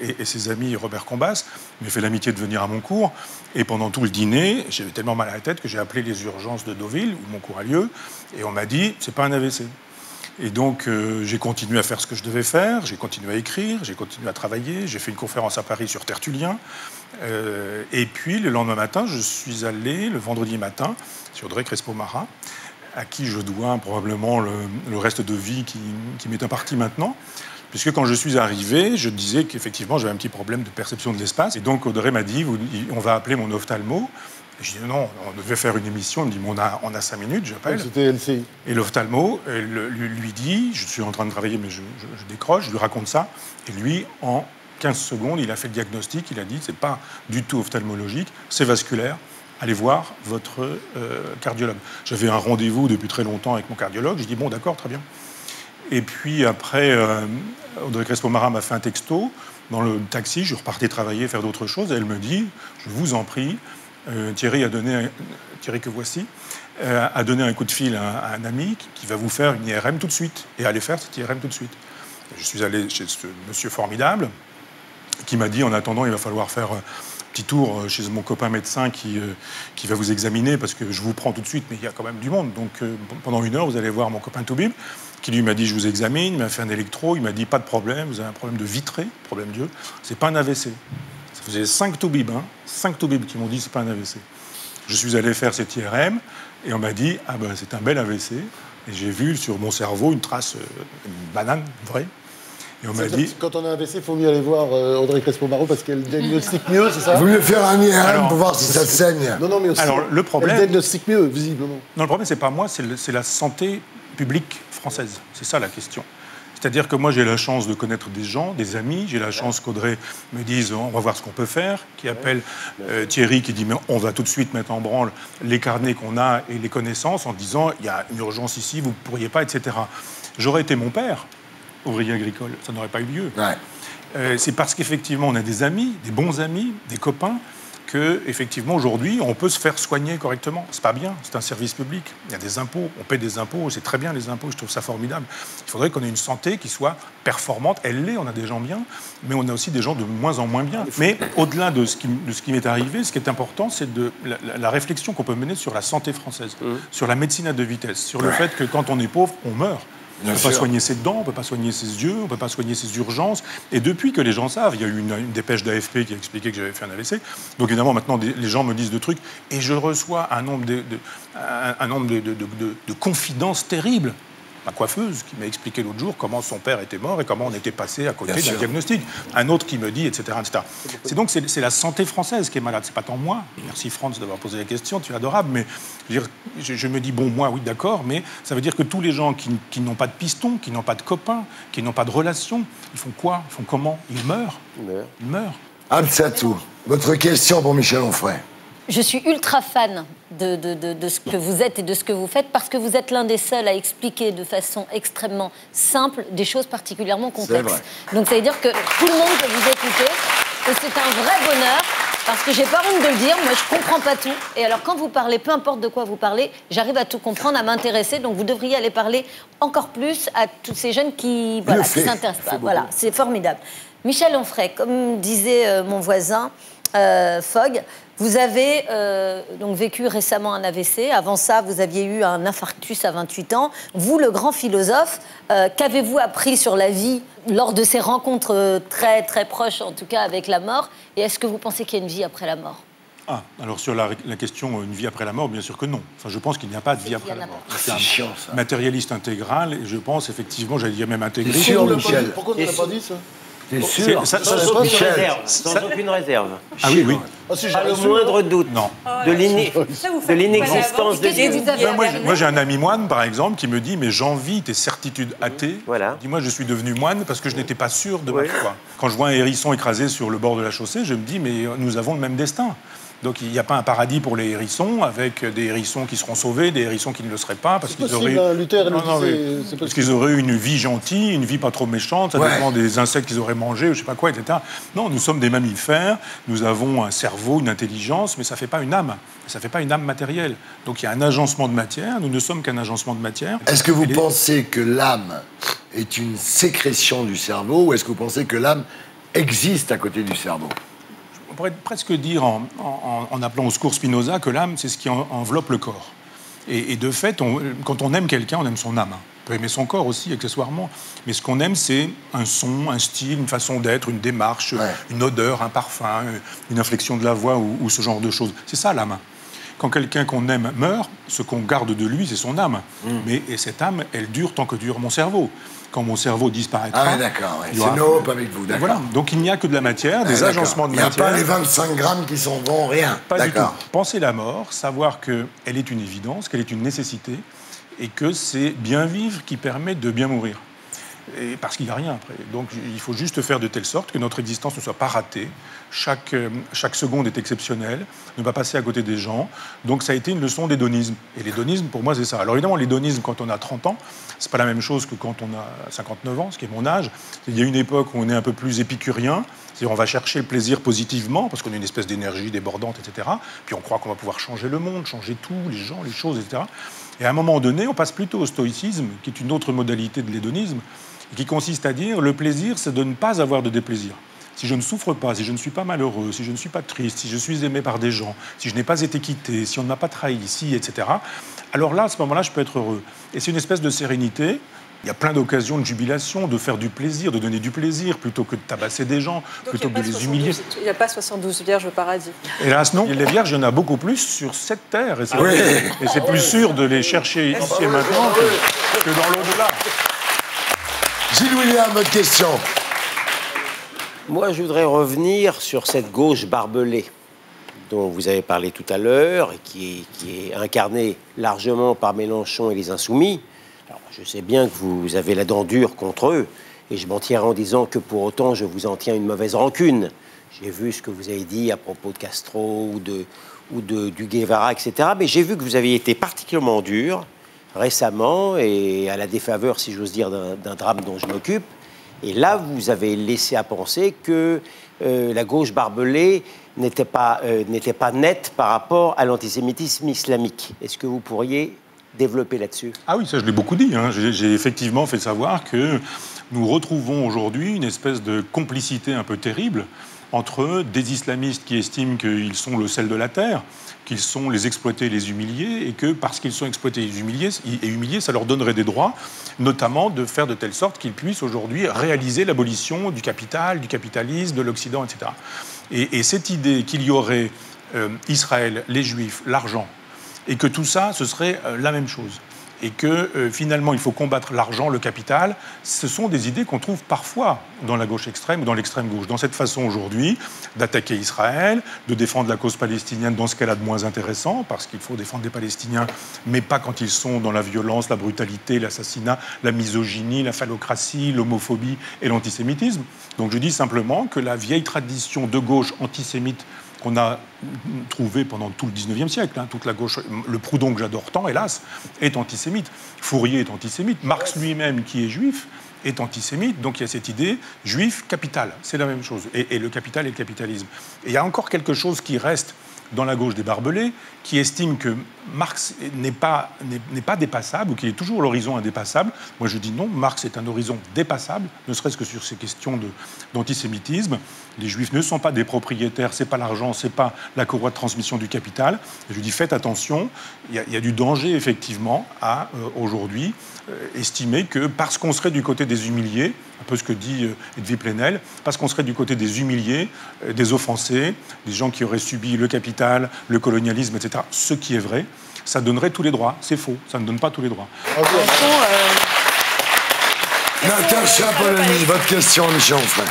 et ses amis, Robert Combas, il m'a fait l'amitié de venir à mon cours, et pendant tout le dîner, j'avais tellement mal à la tête que j'ai appelé les urgences de Deauville, où mon cours a lieu, et on m'a dit, c'est pas un AVC. Et donc, j'ai continué à faire ce que je devais faire, j'ai continué à écrire, j'ai continué à travailler, j'ai fait une conférence à Paris sur Tertullien. Et puis, le lendemain matin, je suis allé, le vendredi matin, sur Audrey Crespo-Mara, à qui je dois probablement le reste de vie qui m'est imparti maintenant. Puisque quand je suis arrivé, je disais qu'effectivement, j'avais un petit problème de perception de l'espace. Et donc, Audrey m'a dit, on va appeler mon ophtalmo. Je dis non, on devait faire une émission. Il me dit, on a 5 minutes, j'appelle. C'était LCI. Et l'ophtalmo lui dit, je suis en train de travailler, mais je décroche, je lui raconte ça. Et lui, en 15 secondes, il a fait le diagnostic, il a dit, c'est pas du tout ophtalmologique, c'est vasculaire. Allez voir votre cardiologue. J'avais un rendez-vous depuis très longtemps avec mon cardiologue. Je dis, bon, d'accord, très bien. Et puis après, Audrey Crespo-Mara m'a fait un texto. Dans le taxi, je repartais travailler, faire d'autres choses. Et elle me dit, je vous en prie, Thierry que voici, a donné un coup de fil à un ami qui va vous faire une IRM tout de suite. Et allez faire cette IRM tout de suite. Je suis allé chez ce monsieur formidable qui m'a dit, en attendant, il va falloir faire un petit tour chez mon copain médecin qui va vous examiner parce que je vous prends tout de suite, mais il y a quand même du monde. Donc pendant 1 heure, vous allez voir mon copain Toubib qui lui m'a dit, je vous examine, il m'a fait un électro, il m'a dit, pas de problème, vous avez un problème de vitré, problème Dieu, c'est pas un AVC. Ça faisait 5 Toubib, 5 Toubib qui m'ont dit, c'est pas un AVC. Je suis allé faire cette IRM et on m'a dit, ah ben c'est un bel AVC. Et j'ai vu sur mon cerveau une trace, une banane vraie. Et on m'a dit... Quand on a un AVC, il faut mieux aller voir Audrey Crespo-Mara parce qu'elle diagnostique mieux, c'est ça? Vous voulez faire un IRM pour voir si ça saigne? Non, mais aussi, alors, le problème... elle diagnostique mieux, visiblement. Non, le problème, c'est pas moi, c'est la santé publique française. C'est ça la question. C'est-à-dire que moi, j'ai la chance de connaître des gens, des amis. J'ai la chance qu'Audrey me dise, on va voir ce qu'on peut faire, qui appelle Thierry, qui dit, mais on va tout de suite mettre en branle les carnets qu'on a et les connaissances en disant, il y a une urgence ici, vous ne pourriez pas, etc. J'aurais été mon père, ouvrier agricole, ça n'aurait pas eu lieu. Ouais. C'est parce qu'effectivement, on a des amis, des bons amis, des copains, que effectivement aujourd'hui, on peut se faire soigner correctement. C'est pas bien, c'est un service public. Il y a des impôts, on paie des impôts, c'est très bien les impôts, je trouve ça formidable. Il faudrait qu'on ait une santé qui soit performante. Elle l'est, on a des gens bien, mais on a aussi des gens de moins en moins bien. Mais au-delà de ce qui m'est arrivé, ce qui est important, c'est la réflexion qu'on peut mener sur la santé française, sur la médecine à 2 vitesses, sur le fait que quand on est pauvre, on meurt. On ne peut pas soigner ses dents, on ne peut pas soigner ses yeux, on ne peut pas soigner ses urgences. Et depuis que les gens savent, il y a eu une dépêche d'AFP qui a expliqué que j'avais fait un AVC. Donc évidemment, maintenant, les gens me disent de trucs. Et je reçois un nombre de confidences terribles. ma coiffeuse, qui m'a expliqué l'autre jour comment son père était mort et comment on était passé à côté Bien d'un sûr. diagnostic. Un autre qui me dit, etc. etc. C'est la santé française qui est malade, c'est pas tant moi. Merci Franz d'avoir posé la question, tu es adorable, mais je me dis, bon, moi, oui, d'accord, mais ça veut dire que tous les gens qui n'ont pas de piston, qui n'ont pas de copains, qui n'ont pas de relations, ils font quoi? Ils font comment? Ils meurent. Ils meurent. Absatou, votre question pour Michel Onfray. Je suis ultra fan de ce que vous êtes et de ce que vous faites parce que vous êtes l'un des seuls à expliquer de façon extrêmement simple des choses particulièrement complexes. vrai. Donc ça veut dire que tout le monde peut vous écouter et c'est un vrai bonheur parce que j'ai pas honte de le dire, moi je comprends pas tout. Et alors quand vous parlez, peu importe de quoi vous parlez, j'arrive à tout comprendre, à m'intéresser. Donc vous devriez aller parler encore plus à tous ces jeunes qui s'intéressent pas. Voilà, c'est formidable. Michel Onfray, comme disait mon voisin Fogg, vous avez donc vécu récemment un AVC. Avant ça, vous aviez eu un infarctus à 28 ans. Vous, le grand philosophe, qu'avez-vous appris sur la vie lors de ces rencontres très, très proches, en tout cas, avec la mort? Et est-ce que vous pensez qu'il y a une vie après la mort? Ah, alors sur la question une vie après la mort, bien sûr que non. Enfin, je pense qu'il n'y a pas de vie après la mort. C'est chiant, ça. Matérialiste intégral, et je pense effectivement, j'allais dire même intégré. T'es sûr, Michel? Pourquoi on ne l'a pas dit, ça? T'es sûr? Sans aucune réserve. Sans aucune réserve. Ah oui, oui. Ah, si, Pas j'aurais le su. moindre doute Non. de l'inexistence de Dieu. Moi, j'ai un ami moine, par exemple, qui me dit « Mais j'envie tes certitudes athées. » Voilà. Dis-moi, je suis devenu moine parce que je n'étais pas sûr de ma Oui. foi. Quand je vois un hérisson écrasé sur le bord de la chaussée, je me dis « Mais nous avons le même destin. » Donc il n'y a pas un paradis pour les hérissons, avec des hérissons qui seront sauvés, des hérissons qui ne le seraient pas, parce qu'ils auraient... Possible, hein, Luther, il Non, non, dit, mais- c'est parce possible. qu'ils auraient eu une vie gentille, une vie pas trop méchante, ça Ouais. dépend des insectes qu'ils auraient mangés, ou je sais pas quoi, etc. Non, nous sommes des mammifères, nous avons un cerveau, une intelligence, mais ça fait pas une âme. Ça fait pas une âme matérielle. Donc il y a un agencement de matière, nous ne sommes qu'un agencement de matière. Est-ce que vous Et les- pensez que l'âme est une sécrétion du cerveau ou est-ce que vous pensez que l'âme existe à côté du cerveau? On pourrait presque dire, en appelant au secours Spinoza, que l'âme, c'est ce qui enveloppe le corps. Et de fait, quand on aime quelqu'un, on aime son âme. On peut aimer son corps aussi, accessoirement. Mais ce qu'on aime, c'est un son, un style, une façon d'être, une démarche, Ouais. une odeur, un parfum, une inflexion de la voix ou ce genre de choses. C'est ça, l'âme. Quand quelqu'un qu'on aime meurt, ce qu'on garde de lui, c'est son âme. Et cette âme, elle dure tant que dure mon cerveau. Quand mon cerveau disparaîtra... Ah, d'accord, ouais. il y aura- C'est no hope avec vous, d'accord. Voilà. Donc il n'y a que de la matière, des Ah, d'accord. agencements de Il n'y a matière. pas les 25 grammes qui s'en vont, rien. Pas du tout. D'accord. Penser la mort, savoir qu'elle est une évidence, qu'elle est une nécessité, et que c'est bien vivre qui permet de bien mourir. Et parce qu'il n'y a rien après. Donc il faut juste faire de telle sorte que notre existence ne soit pas ratée. Chaque seconde est exceptionnelle, ne pas passer à côté des gens. Donc ça a été une leçon d'hédonisme. Et l'hédonisme, pour moi, c'est ça. Alors évidemment, l'hédonisme, quand on a 30 ans, c'est pas la même chose que quand on a 59 ans, ce qui est mon âge. Il y a une époque où on est un peu plus épicurien, c'est-à-dire on va chercher le plaisir positivement, parce qu'on a une espèce d'énergie débordante, etc. Puis on croit qu'on va pouvoir changer le monde, changer tout, les gens, les choses, etc. Et à un moment donné, on passe plutôt au stoïcisme, qui est une autre modalité de l'hédonisme, et qui consiste à dire le plaisir, c'est de ne pas avoir de déplaisir. Si je ne souffre pas, si je ne suis pas malheureux, si je ne suis pas triste, si je suis aimé par des gens, si je n'ai pas été quitté, si on ne m'a pas trahi, si, etc., alors là, à ce moment-là, je peux être heureux. Et c'est une espèce de sérénité. Il y a plein d'occasions de jubilation, de faire du plaisir, de donner du plaisir, plutôt que de tabasser des gens, plutôt que de les humilier. Il n'y a pas 72 vierges au paradis. Hélas, non. Les vierges, il y en a beaucoup plus sur cette terre. Et c'est Oui. et c'est plus sûr de les chercher ici et maintenant que dans l'au-delà. Gilles William, votre question. Moi, je voudrais revenir sur cette gauche barbelée dont vous avez parlé tout à l'heure, et qui est incarnée largement par Mélenchon et les Insoumis. Alors, je sais bien que vous avez la dent dure contre eux, et je m'en tiens en disant que pour autant, je vous en tiens une mauvaise rancune. J'ai vu ce que vous avez dit à propos de Castro ou du Guevara, etc. Mais j'ai vu que vous aviez été particulièrement dur récemment, et à la défaveur, si j'ose dire, d'un drame dont je m'occupe. Et là, vous avez laissé à penser que la gauche barbelée n'était pas nette par rapport à l'antisémitisme islamique. Est-ce que vous pourriez développer là-dessus? Ah oui, ça je l'ai beaucoup dit. Hein. J'ai effectivement fait savoir que nous retrouvons aujourd'hui une espèce de complicité un peu terrible entre des islamistes qui estiment qu'ils sont le sel de la terre, qu'ils sont les exploités et les humiliés, et que parce qu'ils sont exploités et humiliés, ça leur donnerait des droits, notamment de faire de telle sorte qu'ils puissent aujourd'hui réaliser l'abolition du capital, du capitalisme, de l'Occident, etc. Et cette idée qu'il y aurait Israël, les Juifs, l'argent, et que tout ça, ce serait la même chose. et que finalement il faut combattre l'argent, le capital. Ce sont des idées qu'on trouve parfois dans la gauche extrême ou dans l'extrême gauche. Dans cette façon aujourd'hui d'attaquer Israël, de défendre la cause palestinienne dans ce qu'elle a de moins intéressant, parce qu'il faut défendre des Palestiniens, mais pas quand ils sont dans la violence, la brutalité, l'assassinat, la misogynie, la phallocratie, l'homophobie et l'antisémitisme. Donc je dis simplement que la vieille tradition de gauche antisémite qu'on a trouvé pendant tout le 19e siècle. Toute la gauche, le Proudhon que j'adore tant, hélas, est antisémite. Fourier est antisémite. Marx lui-même, qui est juif, est antisémite. Donc il y a cette idée, juif, capital. C'est la même chose. Et le capital et le capitalisme. Et il y a encore quelque chose qui reste dans la gauche des barbelés, qui estime que Marx n'est pas dépassable, ou qu'il est toujours l'horizon indépassable. Moi, je dis non, Marx est un horizon dépassable, ne serait-ce que sur ces questions d'antisémitisme. Les Juifs ne sont pas des propriétaires, c'est pas l'argent, c'est pas la courroie de transmission du capital. Et je dis, faites attention, il y a du danger, effectivement, à aujourd'hui estimer que parce qu'on serait du côté des humiliés, un peu ce que dit Edwy Plenel, parce qu'on serait du côté des humiliés, des offensés, des gens qui auraient subi le capital, le colonialisme, etc., ce qui est vrai, ça donnerait tous les droits. C'est faux, ça ne donne pas tous les droits. Natacha Polony, votre question, Michel Onfray.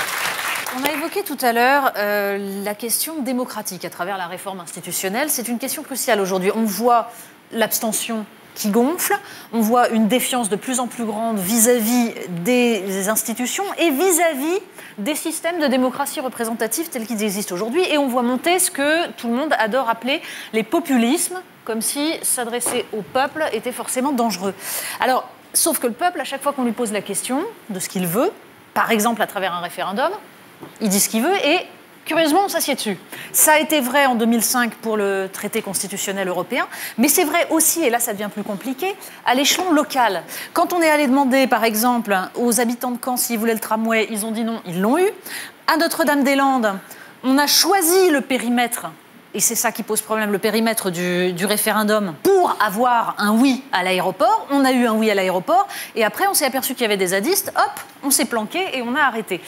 On a évoqué tout à l'heure la question démocratique à travers la réforme institutionnelle. C'est une question cruciale aujourd'hui. On voit l'abstention qui gonfle, on voit une défiance de plus en plus grande vis-à-vis des institutions et vis-à-vis des systèmes de démocratie représentative tels qu'ils existent aujourd'hui. Et on voit monter ce que tout le monde adore appeler les populismes, comme si s'adresser au peuple était forcément dangereux. Alors, sauf que le peuple, à chaque fois qu'on lui pose la question de ce qu'il veut, par exemple à travers un référendum, il dit ce qu'il veut et, curieusement, on s'assied dessus. Ça a été vrai en 2005 pour le traité constitutionnel européen, mais c'est vrai aussi, et là ça devient plus compliqué, à l'échelon local. Quand on est allé demander, par exemple, aux habitants de Caen s'ils voulaient le tramway, ils ont dit non, ils l'ont eu. À Notre-Dame-des-Landes, on a choisi le périmètre, et c'est ça qui pose problème, le périmètre du référendum, pour avoir un oui à l'aéroport. On a eu un oui à l'aéroport, et après on s'est aperçu qu'il y avait des zadistes, hop, on s'est planqué et on a arrêté.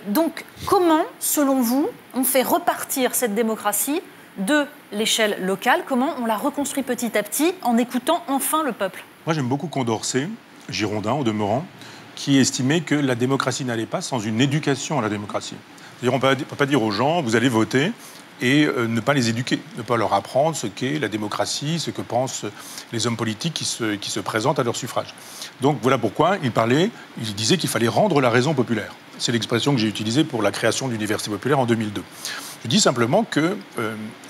Donc comment, selon vous, on fait repartir cette démocratie de l'échelle locale? Comment on la reconstruit petit à petit en écoutant enfin le peuple? Moi j'aime beaucoup Condorcet, girondin au demeurant, qui estimait que la démocratie n'allait pas sans une éducation à la démocratie. C'est-à-dire on ne peut pas dire aux gens, vous allez voter, et ne pas les éduquer, ne pas leur apprendre ce qu'est la démocratie, ce que pensent les hommes politiques qui se présentent à leur suffrage. Donc voilà pourquoi il disait qu'il fallait rendre la raison populaire. C'est l'expression que j'ai utilisée pour la création de l'université populaire en 2002. Je dis simplement que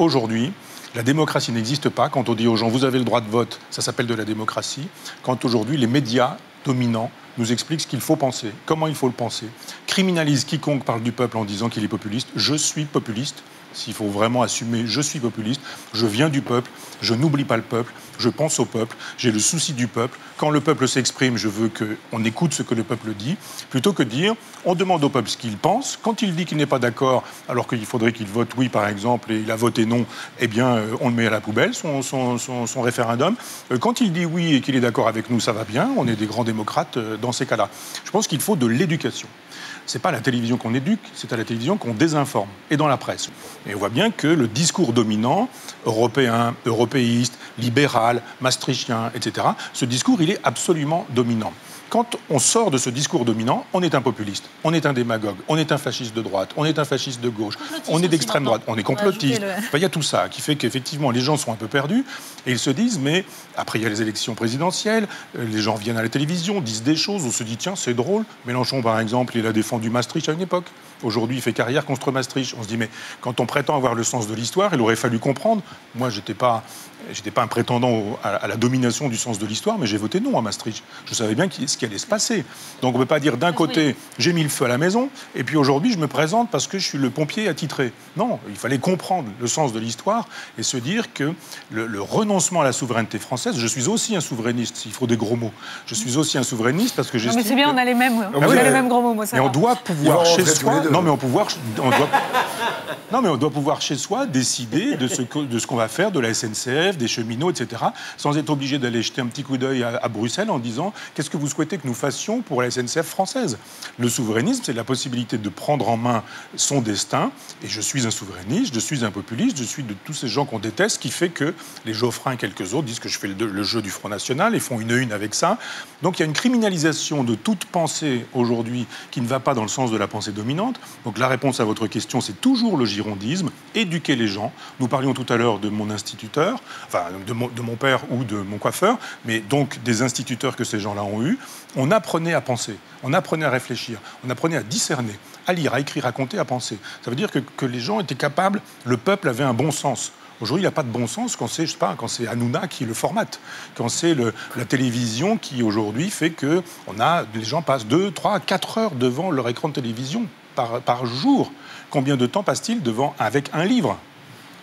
aujourd'hui, la démocratie n'existe pas. Quand on dit aux gens, vous avez le droit de vote, ça s'appelle de la démocratie. Quand aujourd'hui, les médias dominants nous expliquent ce qu'il faut penser, comment il faut le penser, criminalisent quiconque parle du peuple en disant qu'il est populiste. Je suis populiste. S'il faut vraiment assumer, je suis populiste, je viens du peuple, je n'oublie pas le peuple, je pense au peuple, j'ai le souci du peuple. Quand le peuple s'exprime, je veux qu'on écoute ce que le peuple dit, plutôt que de dire, on demande au peuple ce qu'il pense. Quand il dit qu'il n'est pas d'accord, alors qu'il faudrait qu'il vote oui, par exemple, et il a voté non, eh bien, on le met à la poubelle, son référendum. Quand il dit oui et qu'il est d'accord avec nous, ça va bien, on est des grands démocrates dans ces cas-là. Je pense qu'il faut de l'éducation. Ce n'est pas à la télévision qu'on éduque, c'est à la télévision qu'on désinforme, et dans la presse. Et on voit bien que le discours dominant, européen, européiste, libéral, maastrichtien, etc., ce discours, il est absolument dominant. Quand on sort de ce discours dominant, on est un populiste, on est un démagogue, on est un fasciste de droite, on est un fasciste de gauche, on est d'extrême droite, on est complotiste. Enfin, il y a tout ça qui fait qu'effectivement les gens sont un peu perdus et ils se disent, mais après il y a les élections présidentielles, les gens viennent à la télévision, disent des choses, on se dit tiens c'est drôle. Mélenchon par exemple, il a défendu Maastricht à une époque. Aujourd'hui, il fait carrière contre Maastricht. On se dit, mais quand on prétend avoir le sens de l'histoire, il aurait fallu comprendre. Moi, j'étais pas un prétendant à la domination du sens de l'histoire, mais j'ai voté non à Maastricht. Je savais bien ce qui allait se passer. Donc, on ne peut pas dire d'un côté, j'ai mis le feu à la maison, et puis aujourd'hui, je me présente parce que je suis le pompier attitré. Non, il fallait comprendre le sens de l'histoire et se dire que le renoncement à la souveraineté française, je suis aussi un souverainiste, s'il faut des gros mots. Je suis aussi un souverainiste parce que j'estime. Non, mais c'est bien, on a les mêmes. On a les mêmes gros mots, moi, ça. Mais on doit pouvoir chez soi. Non, mais on doit pouvoir chez soi décider de ce qu'on va faire de la SNCF, des cheminots, etc. sans être obligé d'aller jeter un petit coup d'œil à Bruxelles en disant qu'est-ce que vous souhaitez que nous fassions pour la SNCF française. Le souverainisme, c'est la possibilité de prendre en main son destin, et je suis un souverainiste, je suis un populiste, je suis de tous ces gens qu'on déteste, qui fait que les Geoffrin et quelques autres disent que je fais le jeu du Front National et font une avec ça. Donc il y a une criminalisation de toute pensée aujourd'hui qui ne va pas dans le sens de la pensée dominante. Donc la réponse à votre question, c'est toujours le girondisme, éduquer les gens. Nous parlions tout à l'heure de mon instituteur, enfin de mon père ou de mon coiffeur, mais donc des instituteurs que ces gens-là ont eus. On apprenait à penser, on apprenait à réfléchir, on apprenait à discerner, à lire, à écrire, à compter, à penser. Ça veut dire que les gens étaient capables, le peuple avait un bon sens. Aujourd'hui, il n'y a pas de bon sens quand c'est, je sais pas, quand c'est Hanouna qui le formate, quand c'est la télévision qui aujourd'hui fait que les gens passent 2, 3, 4 heures devant leur écran de télévision par jour. Combien de temps passe-t-il avec un livre?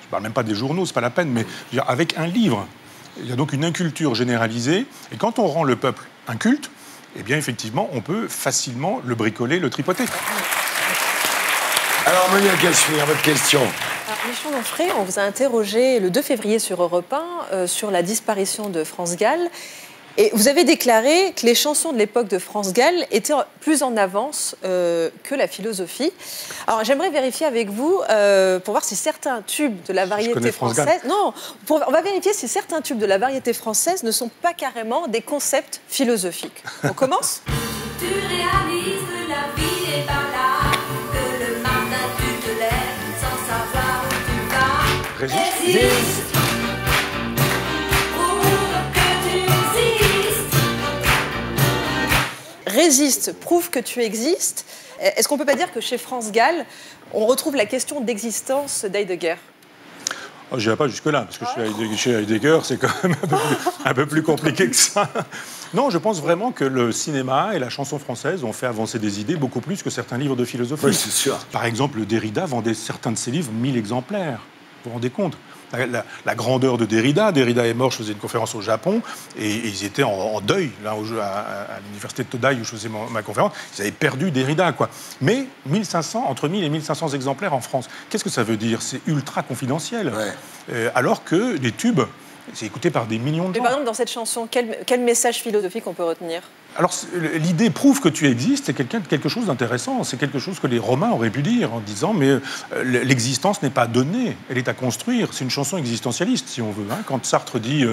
Je ne parle même pas des journaux, c'est pas la peine, mais je veux dire, avec un livre. Il y a donc une inculture généralisée, et quand on rend le peuple inculte, eh bien effectivement, on peut facilement le bricoler, le tripoter. Alors, Monia Cachemire, votre question. Michel Onfray, on vous a interrogé le 2 février sur Europe 1 sur la disparition de France Gall. Et vous avez déclaré que les chansons de l'époque de France Gall étaient plus en avance que la philosophie. Alors j'aimerais vérifier avec vous pour voir si certains tubes de la variété française... Non, on va vérifier si certains tubes de la variété française ne sont pas carrément des concepts philosophiques. On commence? Tu réalises que la vie n'est pas là, que le matin tu te lèves sans savoir où tu vas. Résiste. Résiste, prouve que tu existes. Est-ce qu'on ne peut pas dire que chez France Gall, on retrouve la question d'existence d'Heidegger? Je n'irai pas jusque-là, parce que chez Heidegger, c'est quand même un peu plus compliqué que ça. Non, je pense vraiment que le cinéma et la chanson française ont fait avancer des idées beaucoup plus que certains livres de philosophie. Oui, c'est sûr. Par exemple, Derrida vendait certains de ses livres 1000 exemplaires. Vous vous rendez compte? La grandeur de Derrida. Derrida est mort, je faisais une conférence au Japon, et ils étaient en deuil, là, à l'université de Todai, où je faisais ma conférence. Ils avaient perdu Derrida, quoi. Mais 1500, entre 1000 et 1500 exemplaires en France. Qu'est-ce que ça veut dire? C'est ultra confidentiel. Ouais. Alors que les tubes, c'est écouté par des millions de gens. Et par exemple, dans cette chanson, quel message philosophique on peut retenir? Alors, l'idée prouve que tu existes, c'est quelque chose d'intéressant. C'est quelque chose que les Romains auraient pu dire en disant mais l'existence n'est pas donnée, elle est à construire. C'est une chanson existentialiste, si on veut. Hein. Quand Sartre dit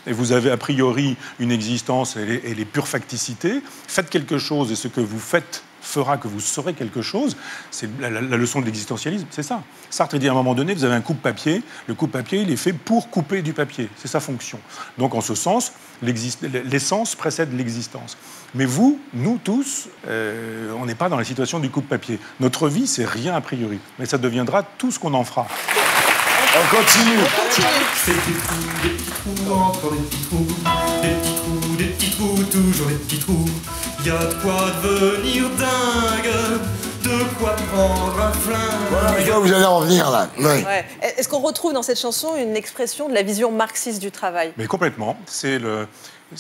vous avez a priori une existence, elle est pure facticité, faites quelque chose et ce que vous faites fera que vous serez quelque chose. C'est la leçon de l'existentialisme, c'est ça. Sartre dit à un moment donné, vous avez un coupe-papier. Le coupe-papier, il est fait pour couper du papier. C'est sa fonction. Donc, en ce sens, l'essence précède l'existence. Mais vous, nous tous, on n'est pas dans la situation du coupe-papier. Notre vie, c'est rien a priori. Mais ça deviendra tout ce qu'on en fera. On continue. C'est des petits trous, encore des petits trous, des petits trous, des petits trous, toujours des petits trous. Y a de quoi devenir dingue, de quoi prendre un flingue. Voilà, je vois où vous allez en venir là. Oui. Ouais. Est-ce qu'on retrouve dans cette chanson une expression de la vision marxiste du travail? Mais complètement. C'est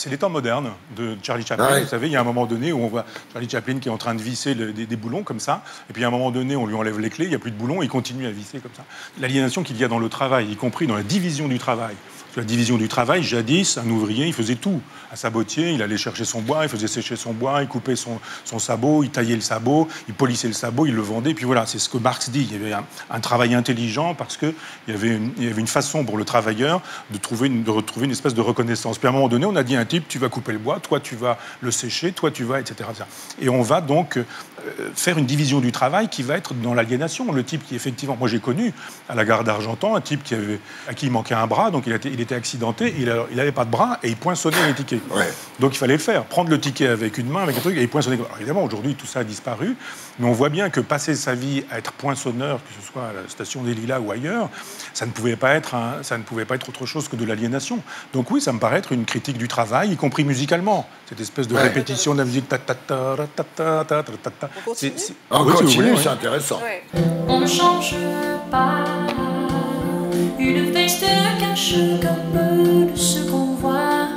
les temps modernes de Charlie Chaplin. Ouais. Vous savez, il y a un moment donné où on voit Charlie Chaplin qui est en train de visser des boulons comme ça, et puis à un moment donné, on lui enlève les clés, il n'y a plus de boulons, et il continue à visser comme ça. L'aliénation qu'il y a dans le travail, y compris dans la division du travail. La division du travail, jadis, un ouvrier, il faisait tout. Un sabotier, il allait chercher son bois, il faisait sécher son bois, il coupait son sabot, il taillait le sabot, il polissait le sabot, il le vendait. Puis voilà, c'est ce que Marx dit. Il y avait un travail intelligent parce qu'il y avait une façon pour le travailleur de retrouver une espèce de reconnaissance. Puis à un moment donné, on a dit à un type, tu vas couper le bois, toi tu vas le sécher, toi tu vas, etc. Et on va donc faire une division du travail qui va être dans l'aliénation. Le type qui, effectivement, moi j'ai connu à la gare d'Argentan un type à qui il manquait un bras, donc il était accidenté, il n'avait pas de bras et il poinçonnait les tickets. Ouais. Donc il fallait le faire, prendre le ticket avec une main, avec un truc, et il poinçonnait. Alors évidemment, aujourd'hui, tout ça a disparu, mais on voit bien que passer sa vie à être poinçonneur, que ce soit à la station des Lilas ou ailleurs, ça ne pouvait pas être autre chose que de l'aliénation. Donc oui, ça me paraît être une critique du travail, y compris musicalement. Cette espèce de répétition de la musique. On continue, c'est intéressant. Ouais. On ne change pas. Une veste cache comme de ce qu'on voit.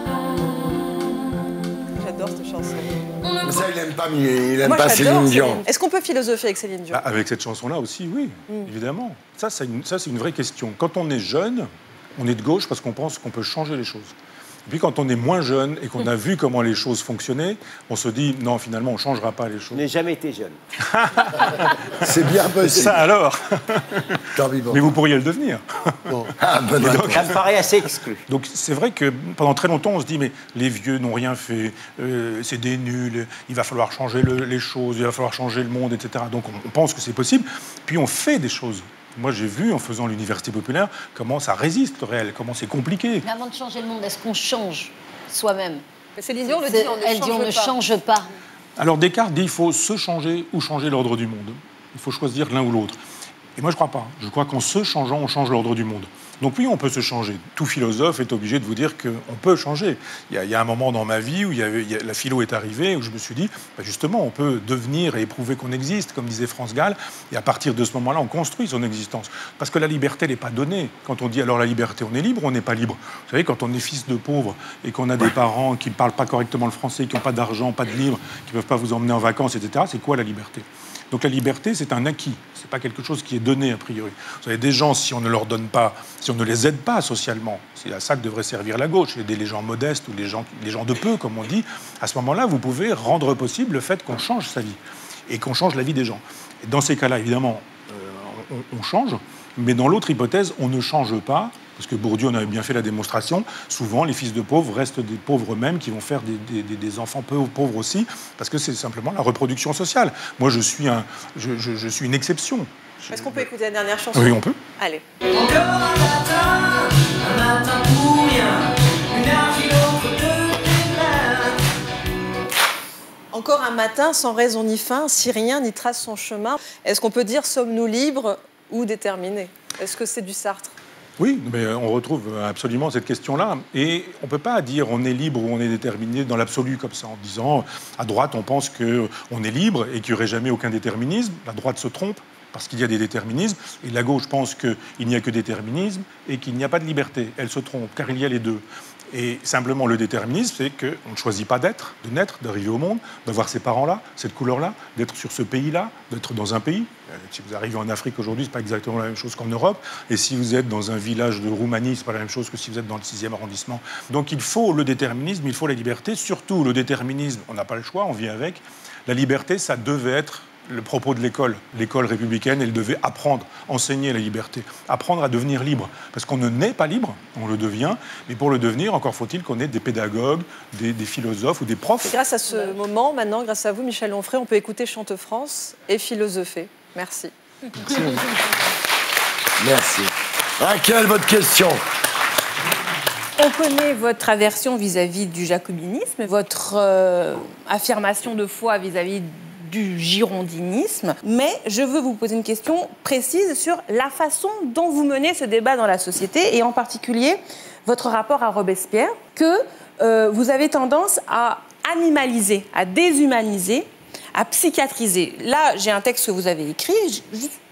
J'adore cette chanson. Mais ça, il n'aime pas, Céline Dion. Est-ce qu'on peut philosopher avec Céline Dion? Avec cette chanson-là aussi, oui, évidemment. Ça, c'est une vraie question. Quand on est jeune, on est de gauche parce qu'on pense qu'on peut changer les choses. Et puis quand on est moins jeune et qu'on a vu comment les choses fonctionnaient, on se dit non, finalement, on ne changera pas les Je choses. n'ai jamais été jeune. C'est bien possible. Ça alors. Jean-Vivant. Mais vous pourriez le devenir. Bon. Ah, bonne réponse. Ça me paraît assez exclu. Donc c'est vrai que pendant très longtemps, on se dit mais les vieux n'ont rien fait, c'est des nuls, il va falloir changer les choses, il va falloir changer le monde, etc. Donc on pense que c'est possible, puis on fait des choses. Moi j'ai vu en faisant l'université populaire comment ça résiste le réel, comment c'est compliqué. Mais avant de changer le monde, est-ce qu'on change soi-même? Céline Dion le dit, Elle dit on ne change pas. Alors Descartes dit il faut se changer ou changer l'ordre du monde. Il faut choisir l'un ou l'autre. Et moi je crois pas. Je crois qu'en se changeant, on change l'ordre du monde. Donc oui, on peut se changer. Tout philosophe est obligé de vous dire qu'on peut changer. Il y a un moment dans ma vie où la philo est arrivée, où je me suis dit, bah justement, on peut devenir et éprouver qu'on existe, comme disait France Gall, et à partir de ce moment-là, on construit son existence. Parce que la liberté, elle n'est pas donnée. Quand on dit alors la liberté, on est libre, on n'est pas libre. Vous savez, quand on est fils de pauvres et qu'on a des parents qui ne parlent pas correctement le français, qui n'ont pas d'argent, pas de livres, qui ne peuvent pas vous emmener en vacances, etc., c'est quoi la liberté ? Donc la liberté, c'est un acquis. C'est pas quelque chose qui est donné a priori. Vous savez, des gens, si on ne leur donne pas, si on ne les aide pas socialement, c'est à ça que devrait servir la gauche, aider les gens modestes ou les gens de peu, comme on dit. À ce moment-là, vous pouvez rendre possible le fait qu'on change sa vie et qu'on change la vie des gens. Et dans ces cas-là, évidemment, on change, mais dans l'autre hypothèse, on ne change pas. Parce que Bourdieu en avait bien fait la démonstration, souvent les fils de pauvres restent des pauvres eux-mêmes qui vont faire des enfants pauvres aussi, parce que c'est simplement la reproduction sociale. Moi, je suis une exception. Est-ce qu'on peut écouter la dernière chanson? Oui, on peut. Allez. Encore un matin pour rien, une argile entre deux tes mains. Encore un matin sans raison ni fin, si rien n'y trace son chemin. Est-ce qu'on peut dire sommes-nous libres ou déterminés? Est-ce que c'est du Sartre? Oui, mais on retrouve absolument cette question-là. Et on ne peut pas dire on est libre ou on est déterminé dans l'absolu comme ça, en disant à droite on pense qu'on est libre et qu'il n'y aurait jamais aucun déterminisme. La droite se trompe parce qu'il y a des déterminismes. Et la gauche pense qu'il n'y a que déterminisme et qu'il n'y a pas de liberté. Elle se trompe car il y a les deux. Et simplement, le déterminisme, c'est qu'on ne choisit pas de naître, d'arriver au monde, d'avoir ces parents-là, cette couleur-là, d'être sur ce pays-là, d'être dans un pays. Si vous arrivez en Afrique aujourd'hui, ce n'est pas exactement la même chose qu'en Europe. Et si vous êtes dans un village de Roumanie, ce n'est pas la même chose que si vous êtes dans le 6e arrondissement. Donc il faut le déterminisme, il faut la liberté. Surtout, le déterminisme, on n'a pas le choix, on vit avec. La liberté, ça devait être le propos de l'école. L'école républicaine, elle devait apprendre, enseigner la liberté, apprendre à devenir libre. Parce qu'on ne naît pas libre, on le devient, mais pour le devenir, encore faut-il qu'on ait des pédagogues, des philosophes ou des profs. Et grâce à ce moment, maintenant, grâce à vous, Michel Onfray, on peut écouter Chante France et philosopher. Merci. Merci. Merci. Raquel, votre question. On connaît votre aversion vis-à-vis du jacobinisme, votre affirmation de foi vis-à-vis du girondinisme, mais je veux vous poser une question précise sur la façon dont vous menez ce débat dans la société, et en particulier votre rapport à Robespierre, que vous avez tendance à animaliser, à déshumaniser, à psychiatriser. Là, j'ai un texte que vous avez écrit,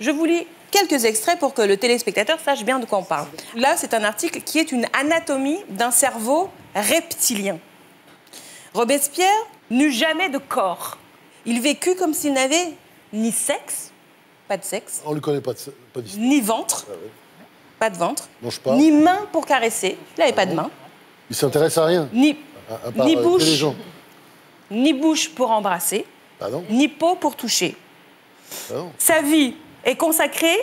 je vous lis quelques extraits pour que le téléspectateur sache bien de quoi on parle. Là, c'est un article qui est une anatomie d'un cerveau reptilien. Robespierre n'eut jamais de corps. Il vécut comme s'il n'avait ni sexe, pas de sexe. On ne le connaît pas d'ici. Ni ventre, Ah oui. pas de ventre. Mange pas. Ni main pour caresser. Il n'avait pas de main. Il s'intéresse à rien. Ni, À part, ni tuer bouche. les gens. Ni bouche pour embrasser. Pardon. Ni peau pour toucher. Pardon. Sa vie est consacrée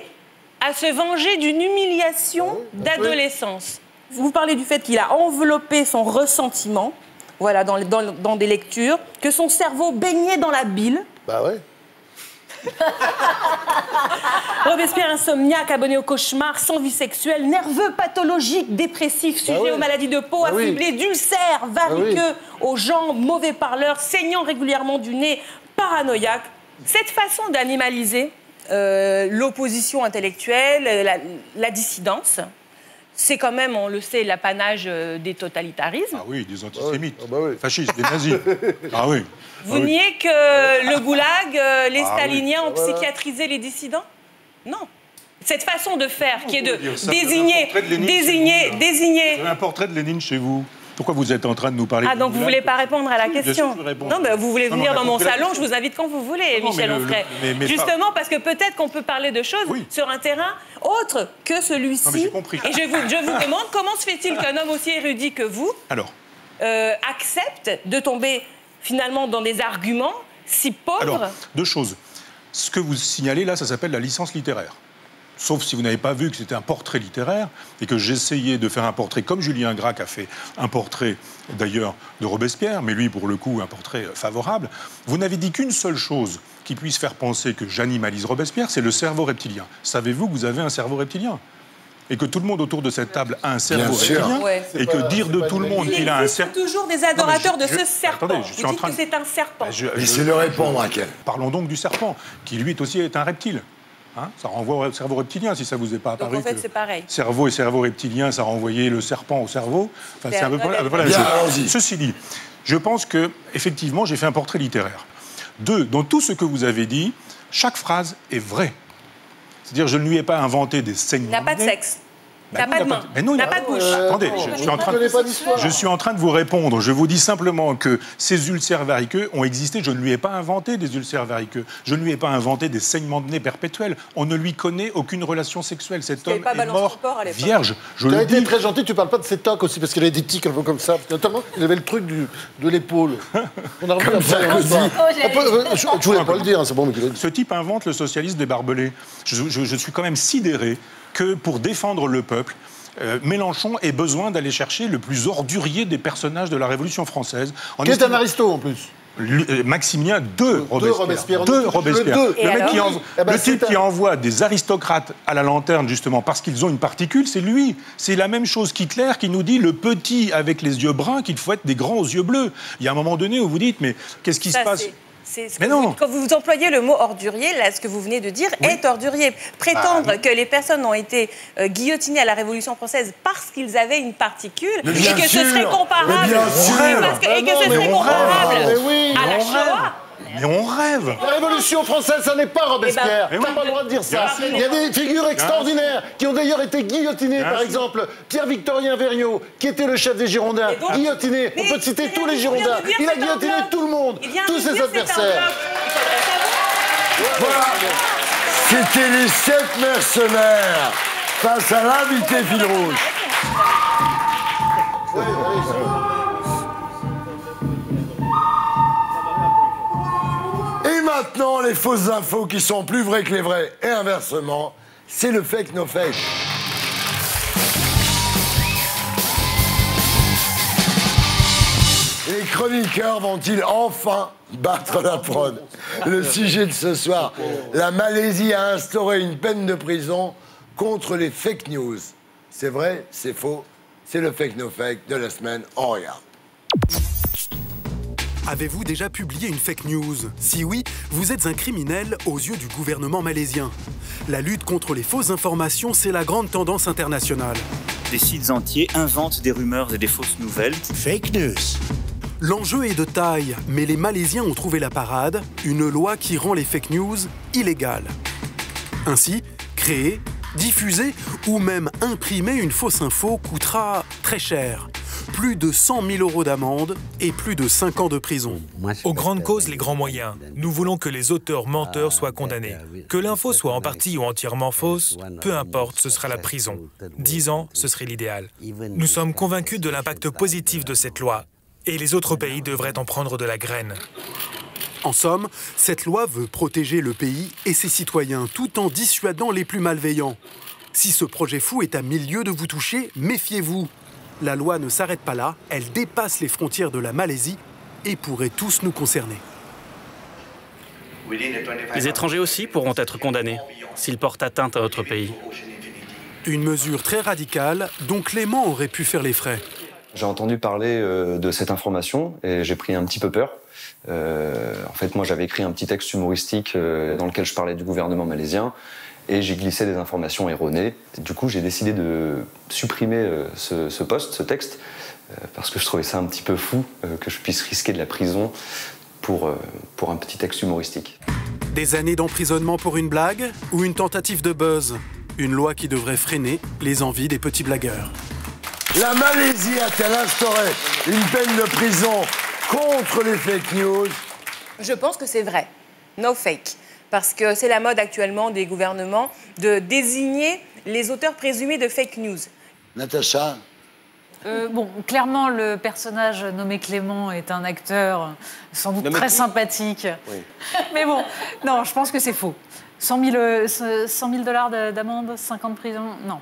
à se venger d'une humiliation d'adolescence. Vous parlez du fait qu'il a enveloppé son ressentiment, voilà, dans des lectures, que son cerveau baignait dans la bile. Bah ouais. Robespierre insomniaque, abonné au cauchemar, sans vie sexuelle, nerveux, pathologique, dépressif, sujet oui. aux maladies de peau, oui. affublé d'ulcères, variqueux, aux jambes, mauvais parleur, saignant régulièrement du nez, paranoïaque. Cette façon d'animaliser l'opposition intellectuelle, la dissidence, c'est quand même, on le sait, l'apanage des totalitarismes. Ah oui, des antisémites, Ah bah oui. fascistes, des nazis. Ah oui. Vous niez que le goulag, les Ah staliniens ont Voilà. psychiatrisé les dissidents? Non. Cette façon de faire, qui est de dire ça, désigner, vous avez un portrait de Lénine désigner... Vous avez un portrait de Lénine chez vous. Pourquoi vous êtes en train de nous parler Ah, de donc vous Goulag? voulez pas répondre à la Bien sûr question? que je réponds. Non, mais vous voulez Non, venir on a dans mon compris la salon, je question. vous invite quand vous voulez, Non, Michel mais Onfray. mais Justement, parce que peut-être qu'on peut parler de choses Oui. sur un terrain autre que Non, mais celui-ci. j'ai compris. Et je vous demande, comment se fait-il qu'un homme aussi érudit que vous Alors, accepte de tomber finalement dans des arguments si pauvres? Alors, deux choses. Ce que vous signalez là, ça s'appelle la licence littéraire. Sauf si vous n'avez pas vu que c'était un portrait littéraire et que j'essayais de faire un portrait comme Julien Gracq a fait un portrait d'ailleurs de Robespierre, mais lui pour le coup un portrait favorable. Vous n'avez dit qu'une seule chose qui puisse faire penser que j'animalise Robespierre, c'est le cerveau reptilien. Savez-vous que vous avez un cerveau reptilien ? Et que tout le monde autour de cette table a un cerveau reptilien, et que dire de tout le monde qu'il a un cerveau... Il y a toujours des adorateurs de ce serpent. Attendez, je suis en train que c'est un serpent. Laissez-le répondre, Raquel. Parlons donc du serpent, qui lui aussi est un reptile. Hein, ça renvoie au cerveau reptilien, si ça vous est pas apparu. Donc en fait, c'est pareil. Cerveau et cerveau reptilien, ça renvoyait le serpent au cerveau. Enfin, c'est un peu... Voilà, ceci dit, je pense que effectivement, j'ai fait un portrait littéraire. Deux, dans tout ce que vous avez dit, chaque phrase est vraie. C'est-à-dire, je ne lui ai pas inventé des saignements. Il n'a pas de sexe. Ben il n'a pas de main. Mais non, il n'a pas de bouche. Attendez, je suis en train de vous répondre. Je vous dis simplement que ces ulcères variqueux ont existé. Je ne lui ai pas inventé des ulcères variqueux. Je ne lui ai pas inventé des saignements de nez perpétuels. On ne lui connaît aucune relation sexuelle. Cet homme est mort vierge. Tu as été très gentil, tu parles pas de ses tocs aussi, parce qu'il avait des tics un peu comme ça. Notamment, il avait le truc de l'épaule. On a revu après. Je voulais pas le dire, c'est bon. Mais ce type invente le socialisme des barbelés. Je suis quand même sidéré que pour défendre le peuple, Mélenchon ait besoin d'aller chercher le plus ordurier des personnages de la Révolution française. Qui est un aristo, en plus. Maximilien de Robespierre. Le type qui envoie des aristocrates à la lanterne, justement, parce qu'ils ont une particule, c'est lui. C'est la même chose qu'Hitler qui nous dit, le petit avec les yeux bruns, qu'il faut être des grands aux yeux bleus. Il y a un moment donné où vous dites, mais qu'est-ce qui se passe ? Mais non. Quand vous employez le mot ordurier, là, ce que vous venez de dire est ordurier. Prétendre que les personnes ont été guillotinées à la Révolution française parce qu'ils avaient une particule et que ce serait comparable, à la Shoah. Mais on rêve. La Révolution française, ça n'est pas Robespierre. T'as pas le droit de dire ça. Il y a des figures extraordinaires qui ont d'ailleurs été guillotinées. Par exemple, Pierre-Victorien Vergniaud, qui était le chef des Girondins, guillotiné. On peut citer tous les Girondins. Il a guillotiné tout le monde, tous ses adversaires. Voilà. C'était les 7 mercenaires face à l'invité fil rouge. Et maintenant, les fausses infos qui sont plus vraies que les vraies. Et inversement, c'est le fake no fake. Les chroniqueurs vont-ils enfin battre la prod? Le sujet de ce soir, la Malaisie a instauré une peine de prison contre les fake news. C'est vrai, c'est faux, c'est le fake no fake de la semaine. On regarde. Avez-vous déjà publié une fake news? Si oui, vous êtes un criminel aux yeux du gouvernement malaisien. La lutte contre les fausses informations, c'est la grande tendance internationale. Des sites entiers inventent des rumeurs et des fausses nouvelles. Fake news. L'enjeu est de taille, mais les Malaisiens ont trouvé la parade, une loi qui rend les fake news illégales. Ainsi, créer, diffuser ou même imprimer une fausse info coûtera très cher. Plus de 100 000 € d'amende et plus de 5 ans de prison. Aux grandes causes, les grands moyens. Nous voulons que les auteurs menteurs soient condamnés. Que l'info soit en partie ou entièrement fausse, peu importe, ce sera la prison. 10 ans, ce serait l'idéal. Nous sommes convaincus de l'impact positif de cette loi. Et les autres pays devraient en prendre de la graine. En somme, cette loi veut protéger le pays et ses citoyens tout en dissuadant les plus malveillants. Si ce projet fou est à 1000 lieues de vous toucher, méfiez-vous. La loi ne s'arrête pas là, elle dépasse les frontières de la Malaisie et pourrait tous nous concerner. Les étrangers aussi pourront être condamnés s'ils portent atteinte à notre pays. Une mesure très radicale dont Clément aurait pu faire les frais. J'ai entendu parler de cette information et j'ai pris un petit peu peur. En fait, moi, j'avais écrit un petit texte humoristique dans lequel je parlais du gouvernement malaisien et j'ai glissé des informations erronées. Du coup, j'ai décidé de supprimer ce post, ce texte, parce que je trouvais ça un petit peu fou que je puisse risquer de la prison pour un petit texte humoristique. Des années d'emprisonnement pour une blague ou une tentative de buzz? Une loi qui devrait freiner les envies des petits blagueurs. La Malaisie a-t-elle instauré une peine de prison contre les fake news? Je pense que c'est vrai. No fake. Parce que c'est la mode actuellement des gouvernements de désigner les auteurs présumés de fake news. Natacha? Bon, clairement, le personnage nommé Clément est un acteur sans doute très sympathique. Oui. Mais bon, non, je pense que c'est faux. 100 000 dollars d'amende, 5 ans de prison, non.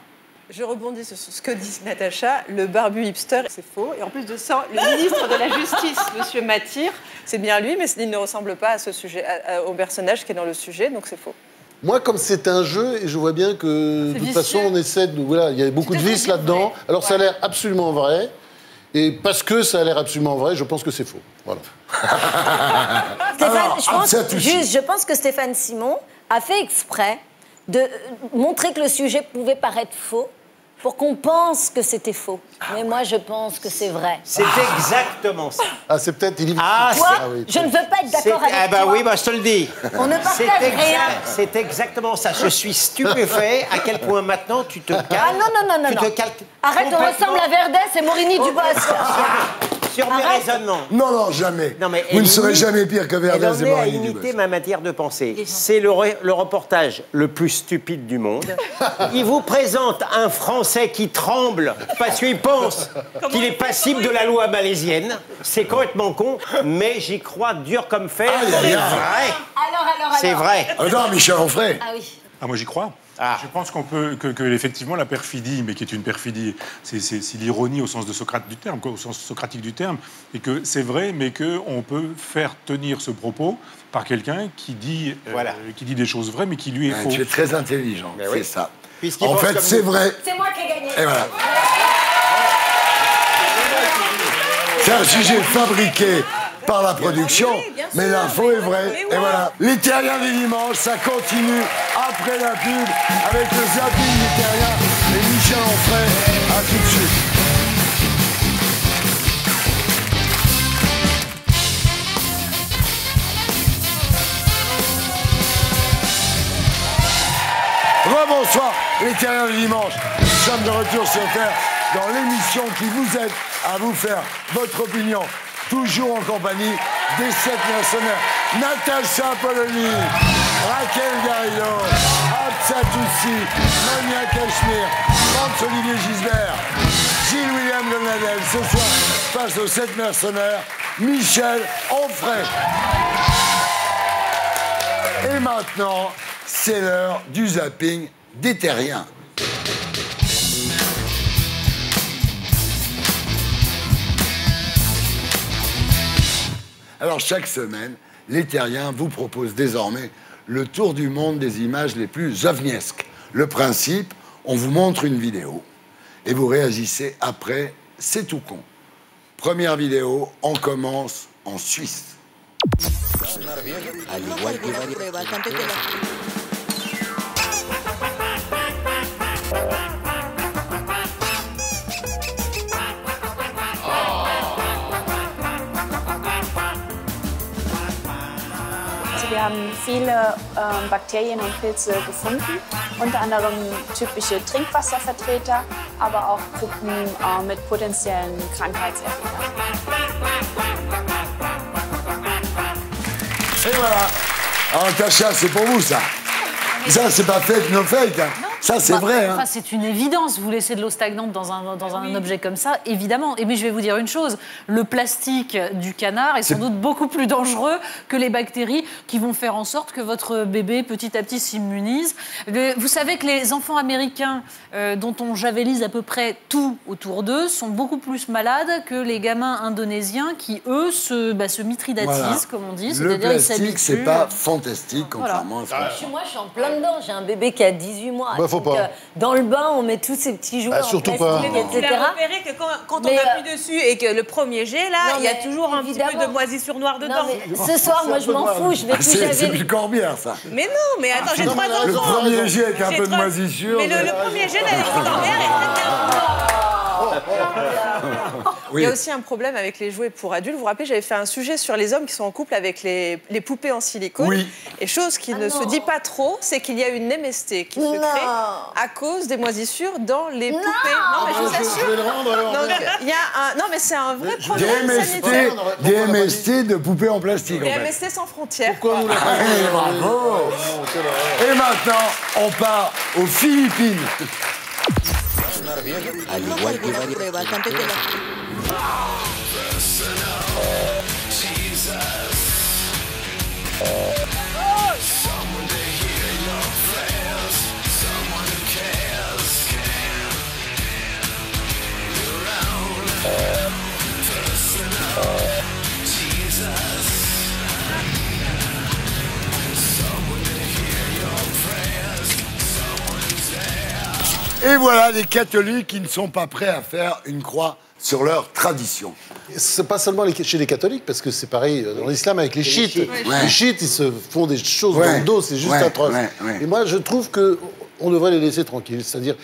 Je rebondis sur ce que dit Natacha. Le barbu hipster, c'est faux. Et en plus de ça, le ministre de la Justice, M. Mathir, c'est bien lui, mais il ne ressemble pas à ce sujet, au personnage qui est dans le sujet, donc c'est faux. Moi, comme c'est un jeu, et je vois bien que de toute façon, on essaie de... Voilà, il y a beaucoup de vices là-dedans. Alors, ça a l'air absolument vrai. Et parce que ça a l'air absolument vrai, je pense que c'est faux. Voilà. Stéphane, je pense que Stéphane Simon a fait exprès de montrer que le sujet pouvait paraître faux pour qu'on pense que c'était faux. Mais moi, je pense que c'est vrai. C'est exactement ça. Ah, c'est peut-être... Je ne veux pas être d'accord avec toi. Ah bah oui, bah, je te le dis. On ne partage rien. C'est exactement ça. Je suis stupéfait à quel point maintenant tu te calmes. Ah non. Arrête, on ressemble à Verdès et Morini Dubosc. Sur mes raisonnements. Non, jamais. Non, mais vous ne serez jamais pire que Verdès et Elle en est à Morini imiter Dubosc. ma matière de penser. C'est le reportage le plus stupide du monde. Il vous présente un Français qui tremble parce qu'il pense qu'il est passible de la loi malaisienne. C'est complètement con, mais j'y crois dur comme fer. C'est vrai. Alors. C'est vrai. Non, Michel Onfray. Ah oui. Ah, moi, j'y crois. Je pense qu'on peut que effectivement la perfidie, mais qui est une perfidie, c'est l'ironie au sens de Socrate du terme, au sens socratique du terme, et que c'est vrai, mais que on peut faire tenir ce propos par quelqu'un qui dit des choses vraies, mais qui lui est faux. Tu es très intelligent, c'est ça. Puisqu'il En pense fait, comme c'est nous. vrai. C'est moi qui ai gagné. Et voilà. C'est un sujet fabriqué par la production, mais l'info est vraie. Et voilà. Les terriens du dimanche, ça continue après la pub avec le zapping des terriens et Michel Onfray. À tout de suite. Rebonsoir, les terriens du dimanche. Nous sommes de retour sur Terre dans l'émission qui vous aide à vous faire votre opinion. Toujours en compagnie des 7 mercenaires. Natacha Polony, Raquel Garrido, Absa Toussi, Monia Cachemire, Franz-Olivier Gisbert, Gilles-William Gonadel. Ce soir, face aux 7 mercenaires, Michel Onfray. Et maintenant, c'est l'heure du zapping des terriens. Alors, chaque semaine, les terriens vous proposent désormais le tour du monde des images les plus ovniesques. Le principe, on vous montre une vidéo et vous réagissez après, c'est tout con. Première vidéo, on commence en Suisse. Wir haben viele Bakterien und Pilze gefunden, unter anderem typische Trinkwasservertreter, aber auch Puppen mit potenziellen Krankheitserregern. Et voilà. Alors, Natacha, c'est pour vous, ça. Ça, c'est pas fake, no fake. Hein. Ça, c'est vrai. Hein. C'est une évidence. Vous laissez de l'eau stagnante dans un objet comme ça, évidemment. Mais je vais vous dire une chose. Le plastique du canard est sans doute beaucoup plus dangereux que les bactéries qui vont faire en sorte que votre bébé, petit à petit, s'immunise. Vous savez que les enfants américains, dont on javélise à peu près tout autour d'eux, sont beaucoup plus malades que les gamins indonésiens qui, eux, se mitridatisent, comme on dit. Le plastique, c'est pas fantastique, contrairement à ça. Moi, je suis en plein dedans. J'ai un bébé qui a 18 mois. Faut pas. Dans le bain, on met tous ces petits jouets en surtout plastique, pas. etc. Tu as repéré que quand on appuie dessus et que le premier jet, là, il y a toujours un petit peu de moisissure noire dedans. Non, mais ce soir, moi, je m'en fous. Je vais tout C'est javeler. plus Corbière, ça. Mais non, mais attends, j'ai 3 enfants. Le premier jet avec un peu de moisissure. Mais le premier jet d'Alexis Corbière est Il y a aussi un problème avec les jouets pour adultes. Vous vous rappelez, j'avais fait un sujet sur les hommes qui sont en couple avec les poupées en silicone. Oui. Et chose qui ne se dit pas trop, c'est qu'il y a une MST qui se crée à cause des moisissures dans les poupées. Non, mais je vous assure. Je vais le rendre alors. Donc, il y a non, mais c'est un vrai problème sanitaire. Des MST de poupées en plastique, Des en fait. MST sans frontières. Pourquoi nous Bravo. Et maintenant, on part aux Philippines. al igual que varios... Bastante tela. Et voilà des catholiques qui ne sont pas prêts à faire une croix sur leur tradition. C'est pas seulement chez les catholiques, parce que c'est pareil dans l'islam avec les chiites. Ouais. Les chiites, ils se font des choses dans le dos, c'est juste atroce. Et moi, je trouve qu'on devrait les laisser tranquilles. C'est-à-dire,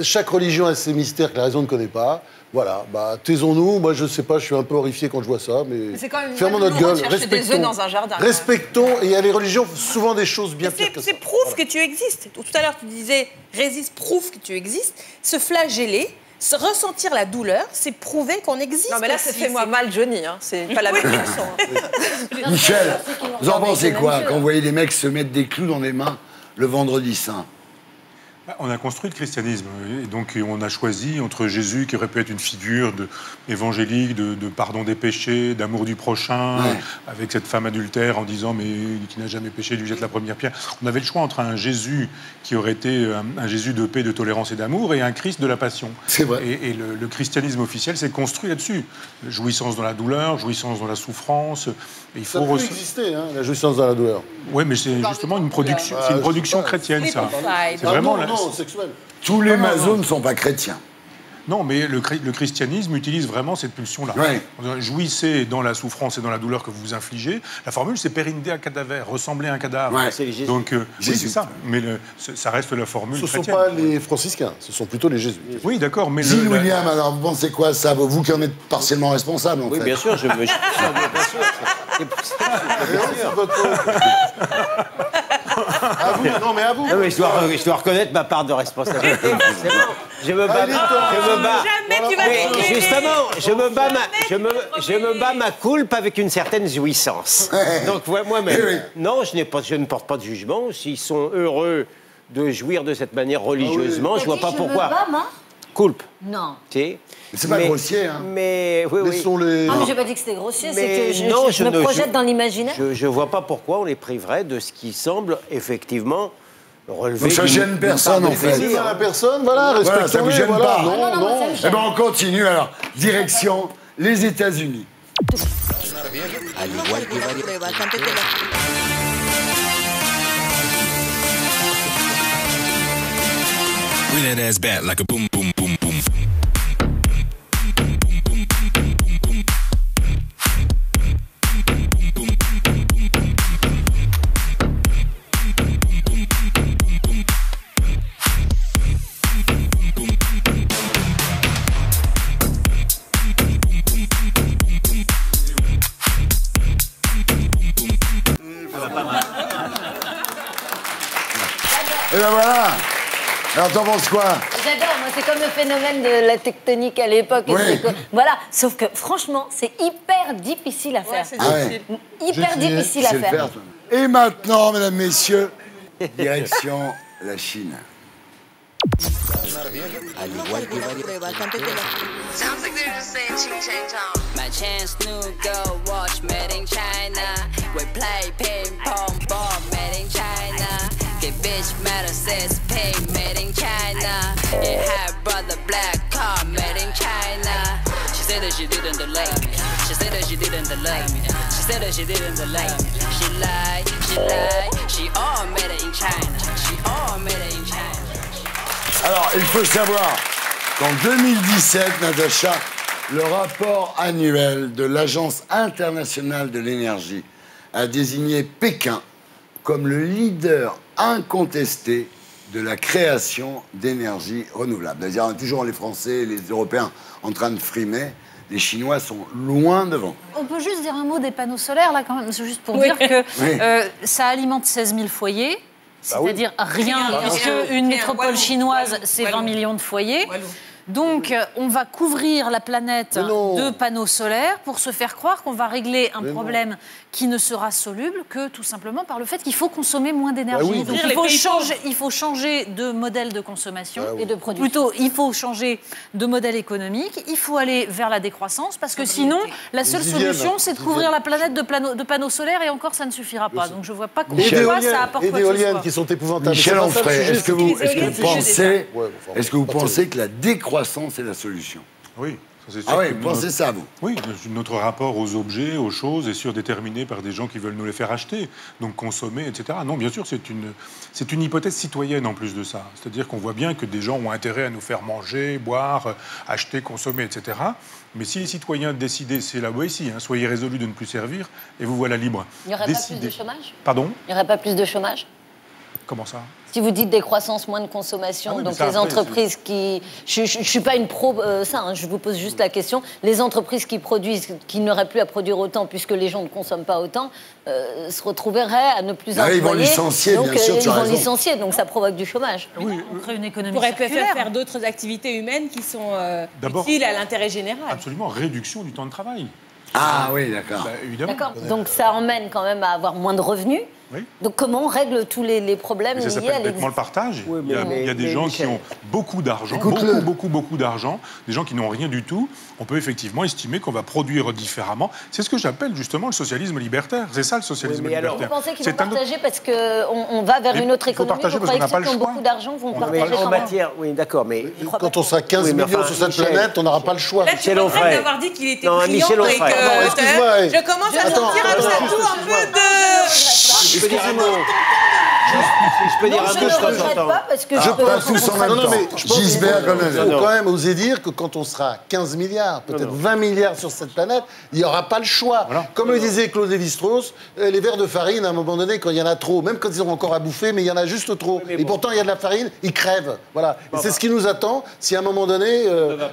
chaque religion a ses mystères que la raison ne connaît pas. Voilà, bah, taisons-nous. Moi, je sais pas, je suis un peu horrifié quand je vois ça, mais c'est quand même fermons notre gueule. Des œufs dans un jardin. Respectons, et il y a les religions, souvent des choses bien pires que ça. C'est prouve que tu existes. Tout à l'heure, tu disais, résiste, prouve que tu existes. Se flageller, se ressentir la douleur, c'est prouver qu'on existe. Non, mais là, c'est fais-moi mal, Johnny. Hein. C'est pas la même chanson. Michel, vous en pensez quoi quand vous voyez des mecs se mettre des clous dans les mains le vendredi saint? On a construit le christianisme, et donc on a choisi entre Jésus, qui aurait pu être une figure évangélique, de pardon des péchés, d'amour du prochain, avec cette femme adultère en disant mais qui n'a jamais péché, lui jette la première pierre. On avait le choix entre un Jésus qui aurait été un Jésus de paix, de tolérance et d'amour, et un Christ de la passion. C'est vrai. Et le christianisme officiel s'est construit là-dessus. Jouissance dans la douleur, jouissance dans la souffrance. Et il faut ça peut exister, hein, la jouissance dans la douleur. Oui, mais c'est justement une production, c'est une production chrétienne, ça. C'est vraiment sexuel. Tous les masos ne sont pas chrétiens. Non, mais le christianisme utilise vraiment cette pulsion-là. Ouais. Jouissez dans la souffrance et dans la douleur que vous vous infligez. La formule, c'est perinde a cadaver, ressembler à un cadavre. Ouais. C'est les jésuites. Donc, oui, c'est ça. Mais ça reste la formule Ce ne sont chrétienne. pas les franciscains, ce sont plutôt les jésuites. Oui, d'accord, mais... Gilles William, alors vous pensez quoi ça? Vous qui en êtes partiellement responsable, en fait. Oui, bien sûr, bien sûr. À vous, non mais à vous. Non, mais je dois reconnaître ma part de responsabilité. Je me bats. Jamais tu vas Mais justement, je me bats ma coulpe avec une certaine jouissance. Donc moi-même, non, je ne porte pas de jugement. S'ils sont heureux de jouir de cette manière religieusement, je vois pas pourquoi. Je me bats, moi Coulpe. Non. C'est pas grossier, hein. Mais oui, oui. Ah, mais j'ai pas dit que c'était grossier, c'est que je me projette dans l'imaginaire. Je vois pas pourquoi on les priverait de ce qui semble effectivement relever. Donc ça gêne personne, en fait. Ça la personne, voilà, respectons-les. Ça vous gêne pas. Non. Eh ben on continue alors. Direction les États-Unis. Al igual que varios... Bastante tela. Bring that ass back like a boom, boom, boom, boom. Et ben voilà. Alors t'en penses quoi? J'adore, moi c'est comme le phénomène de la tectonique à l'époque. Oui. Voilà, sauf que franchement, c'est hyper difficile à faire. Hyper difficile à faire. Et maintenant, mesdames, messieurs, direction la Chine. Al igual que varios... Bastante tela. Sounds like they're just saying ching chang chong. My chance to go watch made in China. We play ping pong ball made in China. Get bitch metal says pay made in China. It had brother black car made in China. She said that she didn't love me. She said that she didn't love me. She said that she didn't love me. She lied, she all made it in China. She all made it in China. Alors, il faut savoir qu'en 2017, Natacha, le rapport annuel de l'Agence internationale de l'énergie a désigné Pékin comme le leader incontesté de la création d'énergie renouvelable. C'est-à-dire, on a toujours les Français et les Européens en train de frimer. Les Chinois sont loin devant. On peut juste dire un mot des panneaux solaires, là, quand même, c'est juste pour dire que ça alimente 16 000 foyers. C'est-à-dire rien, parce qu'une métropole chinoise, c'est 20 millions de foyers. Donc, on va couvrir la planète de panneaux solaires pour se faire croire qu'on va régler un problème qui ne sera soluble que tout simplement par le fait qu'il faut consommer moins d'énergie. Donc, il faut changer de modèle de consommation et de production. Plutôt, il faut changer de modèle économique. Il faut aller vers la décroissance parce que sinon, la seule solution, c'est de couvrir la planète de panneaux solaires et encore, ça ne suffira pas. Donc, je ne vois pas comment ça apporte quoi que ce soit. Et d'éoliennes qui sont épouvantables. Michel Onfray, est-ce que vous pensez que la décroissance est la solution? Oui. C'est sûr ah oui, que vous pensez ça, vous? Oui, notre rapport aux objets, aux choses est surdéterminé par des gens qui veulent nous les faire acheter, donc consommer, etc. Non, bien sûr, c'est une hypothèse citoyenne en plus de ça. C'est-à-dire qu'on voit bien que des gens ont intérêt à nous faire manger, boire, acheter, consommer, etc. Mais si les citoyens décidaient, c'est la Boétie, soyez résolus de ne plus servir, et vous voilà libres. Il n'y aurait pas plus de chômage? Pardon? Il n'y aurait pas plus de chômage? Comment ça? Si vous dites décroissance, moins de consommation, donc les entreprises qui... Je ne suis pas une pro, je vous pose juste la question. Les entreprises qui produisent, qui n'auraient plus à produire autant puisque les gens ne consomment pas autant, se retrouveraient à ne plus employer. Ils vont licencier, donc, bien sûr, ils vont licencier, donc ça provoque du chômage. Oui, on crée une économie On pourrait circulaire. faire d'autres activités humaines qui sont utiles à l'intérêt général. Absolument, réduction du temps de travail. Ah oui, d'accord. Évidemment. D'accord. Donc ça emmène quand même à avoir moins de revenus. Oui. Donc comment on règle tous les problèmes liés à s'appelle bêtement le partage. Oui, il y a des gens qui ont beaucoup d'argent, beaucoup d'argent, des gens qui n'ont rien du tout. On peut effectivement estimer qu'on va produire différemment. C'est ce que j'appelle justement le socialisme libertaire. C'est ça le socialisme libertaire. Vous pensez qu'ils vont partager parce qu'on va vers une autre économie? Partager parce qu'on n'a pas le choix. Qui ont beaucoup d'argent vont partager en matière, oui, d'accord, mais quand on sera 15 millions sur cette planète, on n'aura pas le choix. Là, tu me regrette d'avoir dit qu'il était brillant et que je commence à sentir un peu de... Je peux dire un mot. Je peux dire un mot, je ne regrette pas parce que je pas tous en même temps. Je pense qu'il faut quand même oser dire que quand on sera 15 milliards, peut-être 20 milliards sur cette planète, il n'y aura pas le choix. Comme le disait Claude Lévi-Strauss, les verres de farine, à un moment donné, quand il y en a trop, même quand ils ont encore à bouffer, mais il y en a juste trop, et pourtant il y a de la farine, ils crèvent. Voilà. Et c'est ce qui nous attend si à un moment donné,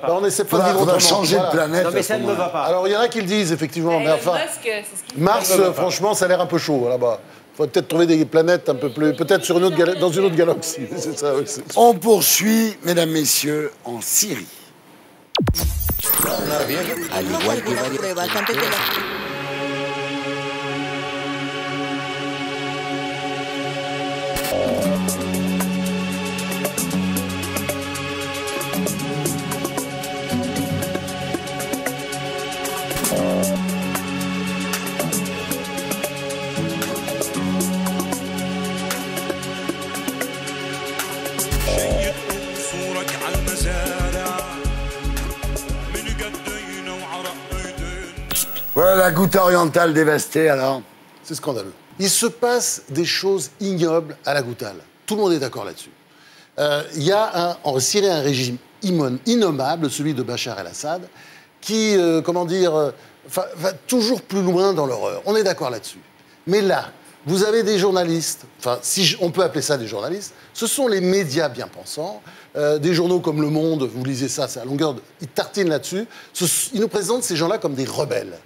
on essaie pas de vivre autrement. On va changer de planète. Non, mais ça ne me va pas. Alors il y en a qui le disent, effectivement, mais enfin... Mars, franchement, ça a l'air un peu chaud là-bas. Il faut peut-être trouver des planètes un peu plus... Peut-être sur dans une autre galaxie. C'est ça, oui, on poursuit, mesdames, messieurs, en Syrie. Voilà la Ghouta orientale dévastée, alors. C'est scandaleux. Il se passe des choses ignobles à la Ghouta. Tout le monde est d'accord là-dessus. Il y a en Syrie un régime innommable, celui de Bachar el-Assad, qui, va toujours plus loin dans l'horreur. On est d'accord là-dessus. Mais là, vous avez des journalistes, si on peut appeler ça des journalistes, ce sont les médias bien pensants, des journaux comme Le Monde, vous lisez ça, c'est à longueur, ils tartinent là-dessus, ils nous présentent ces gens-là comme des rebelles.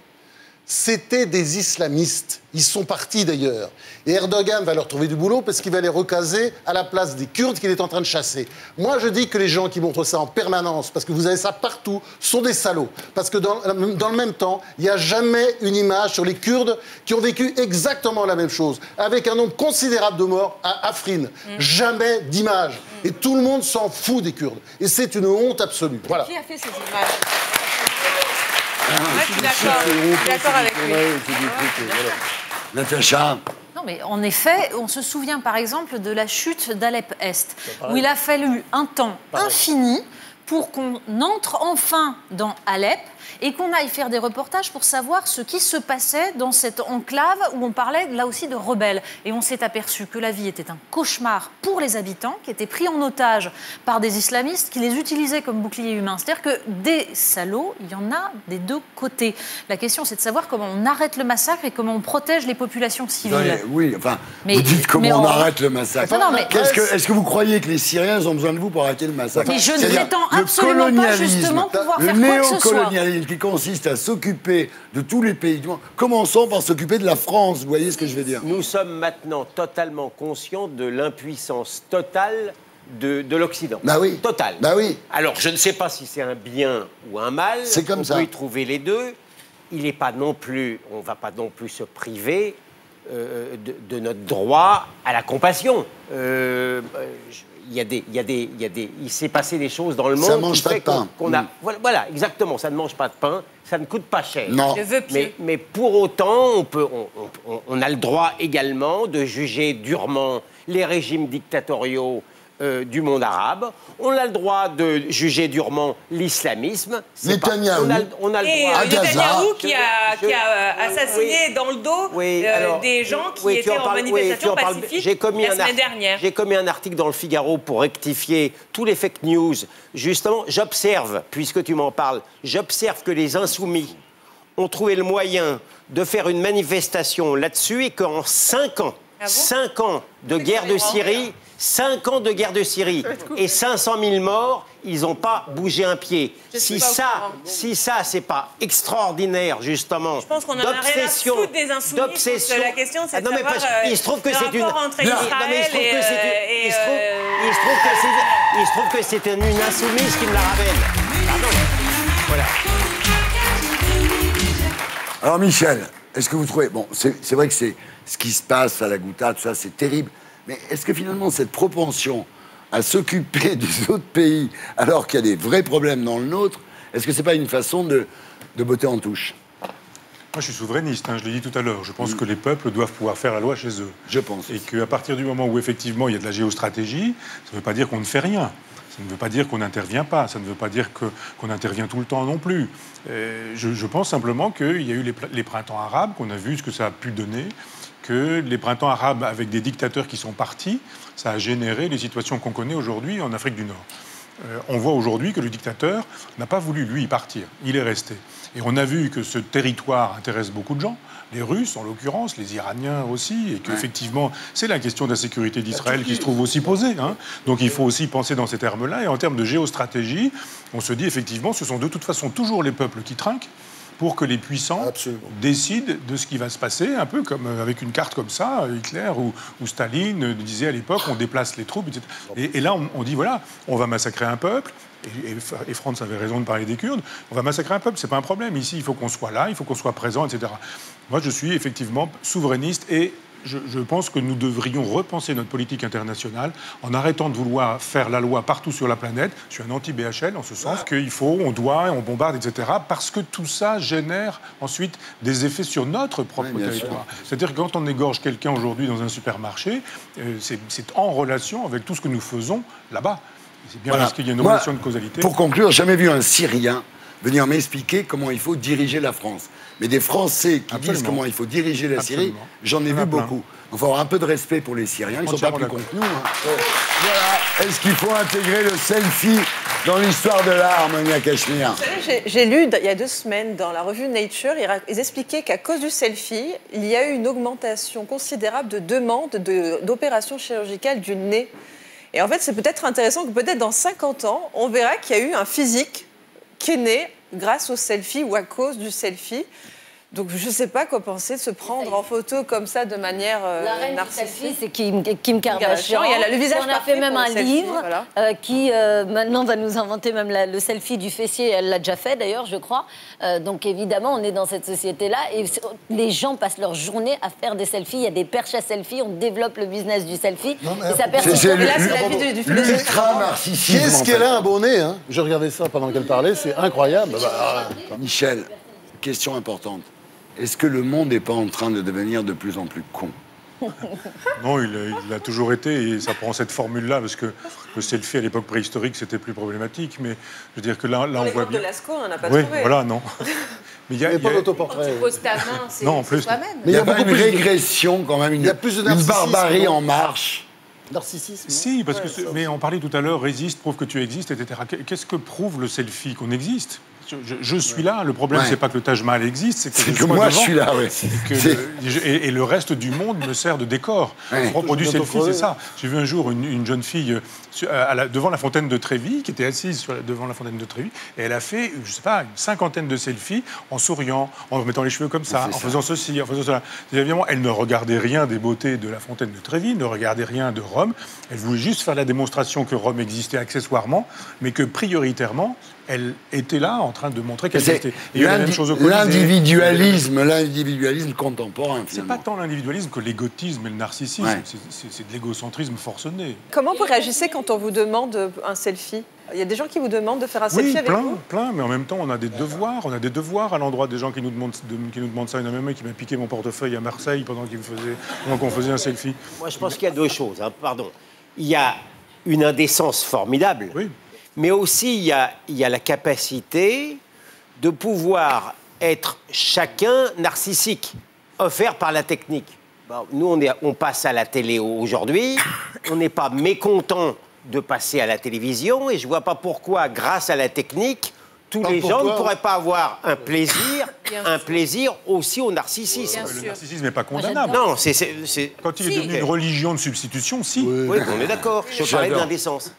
C'était des islamistes. Ils sont partis d'ailleurs. Et Erdogan va leur trouver du boulot parce qu'il va les recaser à la place des Kurdes qu'il est en train de chasser. Moi, je dis que les gens qui montrent ça en permanence, parce que vous avez ça partout, sont des salauds. Parce que dans le même temps, il n'y a jamais une image sur les Kurdes qui ont vécu exactement la même chose, avec un nombre considérable de morts à Afrin. Jamais d'image. Et tout le monde s'en fout des Kurdes. Et c'est une honte absolue. Voilà. Qui a fait ces images? Je suis d'accord avec lui. Natacha. Non, mais en effet, on se souvient par exemple de la chute d'Alep-Est, où il a fallu un temps infini pour qu'on entre enfin dans Alep et qu'on aille faire des reportages pour savoir ce qui se passait dans cette enclave où on parlait là aussi de rebelles. Et on s'est aperçu que la vie était un cauchemar pour les habitants, qui étaient pris en otage par des islamistes qui les utilisaient comme boucliers humains. C'est-à-dire que des salauds, il y en a des deux côtés. La question, c'est de savoir comment on arrête le massacre et comment on protège les populations civiles. Oui, vous dites comment on arrête le massacre. Est-ce que vous croyez que les Syriens ont besoin de vous pour arrêter le massacre? Mais je ne prétends absolument pas justement pouvoir faire quoi que ce soit. Le néocolonialisme qui consiste à s'occuper de tous les pays du monde. Commençons par s'occuper de la France, vous voyez ce que je veux dire? Nous sommes maintenant totalement conscients de l'impuissance totale de l'Occident. Bah oui. Total. Bah oui. Alors, je ne sais pas si c'est un bien ou un mal. C'est comme ça. On peut y trouver les deux. Il n'est pas non plus, on ne va pas non plus se priver de notre droit à la compassion. Il s'est passé des choses dans le monde. Ça ne mange pas de pain. Voilà, exactement. Ça ne mange pas de pain. Ça ne coûte pas cher. Non. Mais pour autant, on a le droit également de juger durement les régimes dictatoriaux du monde arabe. On a le droit de juger durement l'islamisme. Netanyahou. On a le Et droit. Netanyahou qui a assassiné dans le dos des gens qui étaient en manifestation pacifique la semaine dernière. J'ai commis un article dans le Figaro pour rectifier tous les fake news. Justement, j'observe, puisque tu m'en parles, j'observe que les insoumis ont trouvé le moyen de faire une manifestation là-dessus et qu'en 5 ans, 5 ans de guerre de Syrie, 5 ans de guerre de Syrie et 500 000 morts, ils n'ont pas bougé un pied. Si ça, c'est pas extraordinaire, justement, je pense qu'on en a rien à foutre des insoumis. La question, c'est de savoir il se trouve que c'est une... entre Israël il se trouve que c'est une insoumise qui me la ramène. Pardon. Voilà. Alors, Michel, est-ce que vous trouvez... Bon, c'est vrai que c'est ce qui se passe à la Ghouta, tout ça, c'est terrible. Mais est-ce que finalement, cette propension à s'occuper des autres pays alors qu'il y a des vrais problèmes dans le nôtre, est-ce que c'est pas une façon de botter en touche? Moi, je suis souverainiste, je l'ai dit tout à l'heure. Je pense que les peuples doivent pouvoir faire la loi chez eux. Je pense. Et qu'à partir du moment où, effectivement, il y a de la géostratégie, ça ne veut pas dire qu'on ne fait rien. Ça ne veut pas dire qu'on n'intervient pas. Ça ne veut pas dire qu'on intervient tout le temps non plus. Je pense simplement qu'il y a eu les printemps arabes, qu'on a vu ce que ça a pu donner, que les printemps arabes, avec des dictateurs qui sont partis, ça a généré les situations qu'on connaît aujourd'hui en Afrique du Nord. On voit aujourd'hui que le dictateur n'a pas voulu, lui, partir. Il est resté. Et on a vu que ce territoire intéresse beaucoup de gens, les Russes en l'occurrence, les Iraniens aussi, et qu'effectivement, c'est la question de la sécurité d'Israël qui se trouve aussi posée. Donc il faut aussi penser dans ces termes-là. Et en termes de géostratégie, on se dit effectivement, ce sont de toute façon toujours les peuples qui trinquent pour que les puissants décident de ce qui va se passer, un peu comme avec une carte comme ça, Hitler ou Staline disait à l'époque, on déplace les troupes, etc. Et là, on dit, voilà, on va massacrer un peuple, et Franz avait raison de parler des Kurdes, on va massacrer un peuple, c'est pas un problème. Ici, il faut qu'on soit là, il faut qu'on soit présent, etc. Moi, je suis effectivement souverainiste et je pense que nous devrions repenser notre politique internationale en arrêtant de vouloir faire la loi partout sur la planète. Je suis un anti-BHL en ce sens qu'il faut, on doit, on bombarde, etc. Parce que tout ça génère ensuite des effets sur notre propre territoire. C'est-à-dire que quand on égorge quelqu'un aujourd'hui dans un supermarché, c'est en relation avec tout ce que nous faisons là-bas. C'est bien parce qu'il y a une relation de causalité. Pour conclure, j'ai jamais vu un Syrien venir m'expliquer comment il faut diriger la France. Mais des Français qui disent comment il faut diriger la Syrie, j'en ai vu beaucoup. Il faut avoir un peu de respect pour les Syriens, ils ne sont pas plus cons que nous. Voilà. Est-ce qu'il faut intégrer le selfie dans l'histoire de l'art, Monia Cachemire? J'ai lu il y a 2 semaines dans la revue Nature, ils expliquaient qu'à cause du selfie, il y a eu une augmentation considérable de demandes d'opérations chirurgicales du nez. Et en fait, c'est peut-être intéressant que peut-être dans 50 ans, on verra qu'il y a eu un physique qui est né grâce au selfie ou à cause du selfie. Donc je ne sais pas quoi penser de se prendre en photo comme ça de manière la reine narcissique. du selfie, c'est Kim Kardashian. Il y a le visage on a fait même un livre qui maintenant va nous inventer même le selfie du fessier. Elle l'a déjà fait d'ailleurs, je crois. Donc évidemment, on est dans cette société-là et les gens passent leur journée à faire des selfies. Il y a des perches à selfie. On développe le business du selfie. Et ça persiste. Là, c'est la vie du philosophe. L'ultra-narcissisme. Qu'est-ce qu'elle a un bon nez, hein? Je regardais ça pendant qu'elle parlait, c'est incroyable. Michel, question importante. Est-ce que le monde n'est pas en train de devenir de plus en plus con? Non, il a toujours été, et ça prend cette formule-là, parce que le selfie à l'époque préhistorique, c'était plus problématique, mais je veux dire que là on voit bien... de Lascaux, on n'en a pas oui, trouvé. voilà, non. Mais il y a pas d'autoportrait. Quand tu poses ta main, c'est non, en plus, toi-même. Mais il y a pas une régression, quand même, une barbarie en marche. Narcissisme. Si, parce que mais on parlait tout à l'heure, résiste, prouve que tu existes, etc. Qu'est-ce que prouve le selfie? Qu'on existe? Je suis là. Le problème, c'est pas que le Taj Mahal existe, c'est que, moi, devant, je suis là, oui. Et le reste du monde me sert de décor. Le propre du selfie, c'est ça. J'ai vu un jour une jeune fille devant la fontaine de Trévi, qui était assise devant la fontaine de Trévi, et elle a fait, je sais pas, une 50aine de selfies en souriant, en mettant les cheveux comme ça, en faisant ceci, en faisant cela. Évidemment, elle ne regardait rien des beautés de la fontaine de Trévi, ne regardait rien de Rome. Elle voulait juste faire la démonstration que Rome existait accessoirement, mais que prioritairement, elle était là en train de montrer qu'elle existait. Et la même chose au Colisée. L'individualisme contemporain. C'est pas tant l'individualisme que l'égotisme et le narcissisme. Ouais. C'est de l'égocentrisme forcené. Comment vous réagissez quand on vous demande un selfie? Il y a des gens qui vous demandent de faire un selfie avec vous? Plein, mais en même temps, on a des devoirs. On a des devoirs à l'endroit des gens qui nous demandent ça. Il y en a même un qui m'a piqué mon portefeuille à Marseille pendant qu'on faisait un selfie. Moi, je pense qu'il y a deux choses. Pardon. Il y a une indécence formidable. Oui. Mais aussi, il y a la capacité de pouvoir être chacun narcissique, offert par la technique. Bon, nous, on passe à la télé aujourd'hui, on n'est pas mécontent de passer à la télévision, et je ne vois pas pourquoi, grâce à la technique, tous les gens ne pourraient pas avoir un plaisir aussi au narcissisme. Le narcissisme n'est pas condamnable. Non, quand il est devenu une religion de substitution, si. Oui, on est d'accord. Je parlais d'indécence.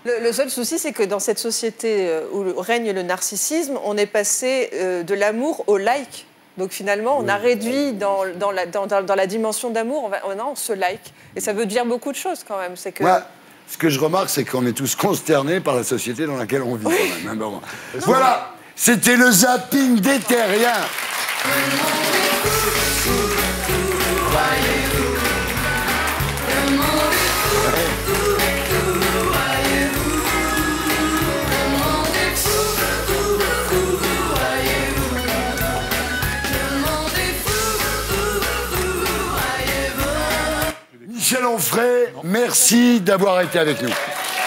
Le seul souci, c'est que dans cette société où règne le narcissisme, on est passé de l'amour au like. Donc finalement, on a réduit dans la dimension d'amour, on se like. Et ça veut dire beaucoup de choses quand même. C'est que... Ouais. Ce que je remarque, c'est qu'on est tous consternés par la société dans laquelle on vit. Quand même, hein, bon. Voilà, c'était le zapping des terriens. Michel Onfray, merci d'avoir été avec nous.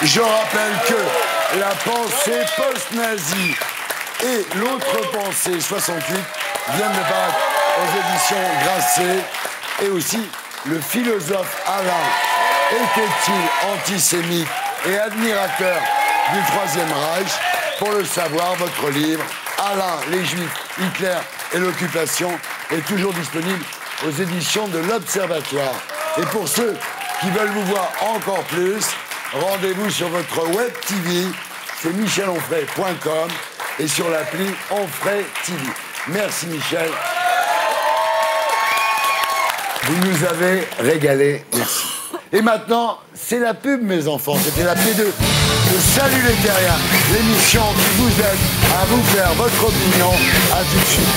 Je rappelle que la pensée post-nazie et l'autre pensée 68 viennent de paraître aux éditions Grasset. Et aussi, le philosophe Alain était-il antisémite et admirateur du Troisième Reich? Pour le savoir, votre livre, Alain, les Juifs, Hitler et l'occupation, est toujours disponible aux éditions de l'Observatoire. Et pour ceux qui veulent vous voir encore plus, rendez-vous sur votre web TV, c'est michelonfray.com et sur l'appli Onfray TV. Merci Michel. Vous nous avez régalé, merci. Et maintenant, c'est la pub, mes enfants. C'était la P2 de Salut les Terriens, l'émission qui vous aide à vous faire votre opinion. À tout de suite.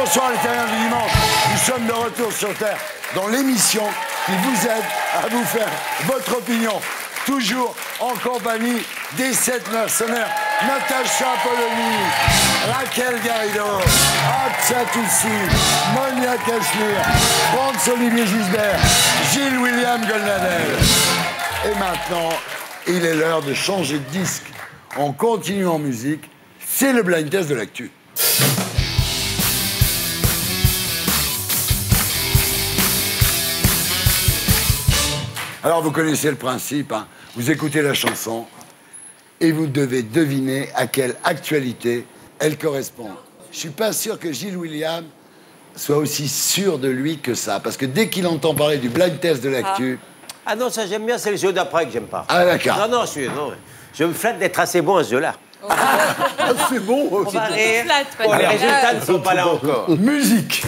Bonsoir les terriens du dimanche, nous sommes de retour sur Terre dans l'émission qui vous aide à vous faire votre opinion. Toujours en compagnie des 7 mercenaires, Natacha Polony, Raquel Garrido, Absa Toussi, Monia Cachemire, Franz-Olivier Gisbert, Gilles William Golnadel. Et maintenant, il est l'heure de changer de disque. On continue en musique, c'est le blind test de l'actu. Alors, vous connaissez le principe, hein. Vous écoutez la chanson et vous devez deviner à quelle actualité elle correspond. Je suis pas sûr que Gilles William soit aussi sûr de lui que ça, parce que dès qu'il entend parler du blind test de l'actu... Ah non, ça j'aime bien, c'est le jeu d'après que j'aime pas. Ah d'accord. Non, je me flatte d'être assez bon à ce jeu-là. C'est bon. On va rire. Les résultats ne sont pas là encore. Musique.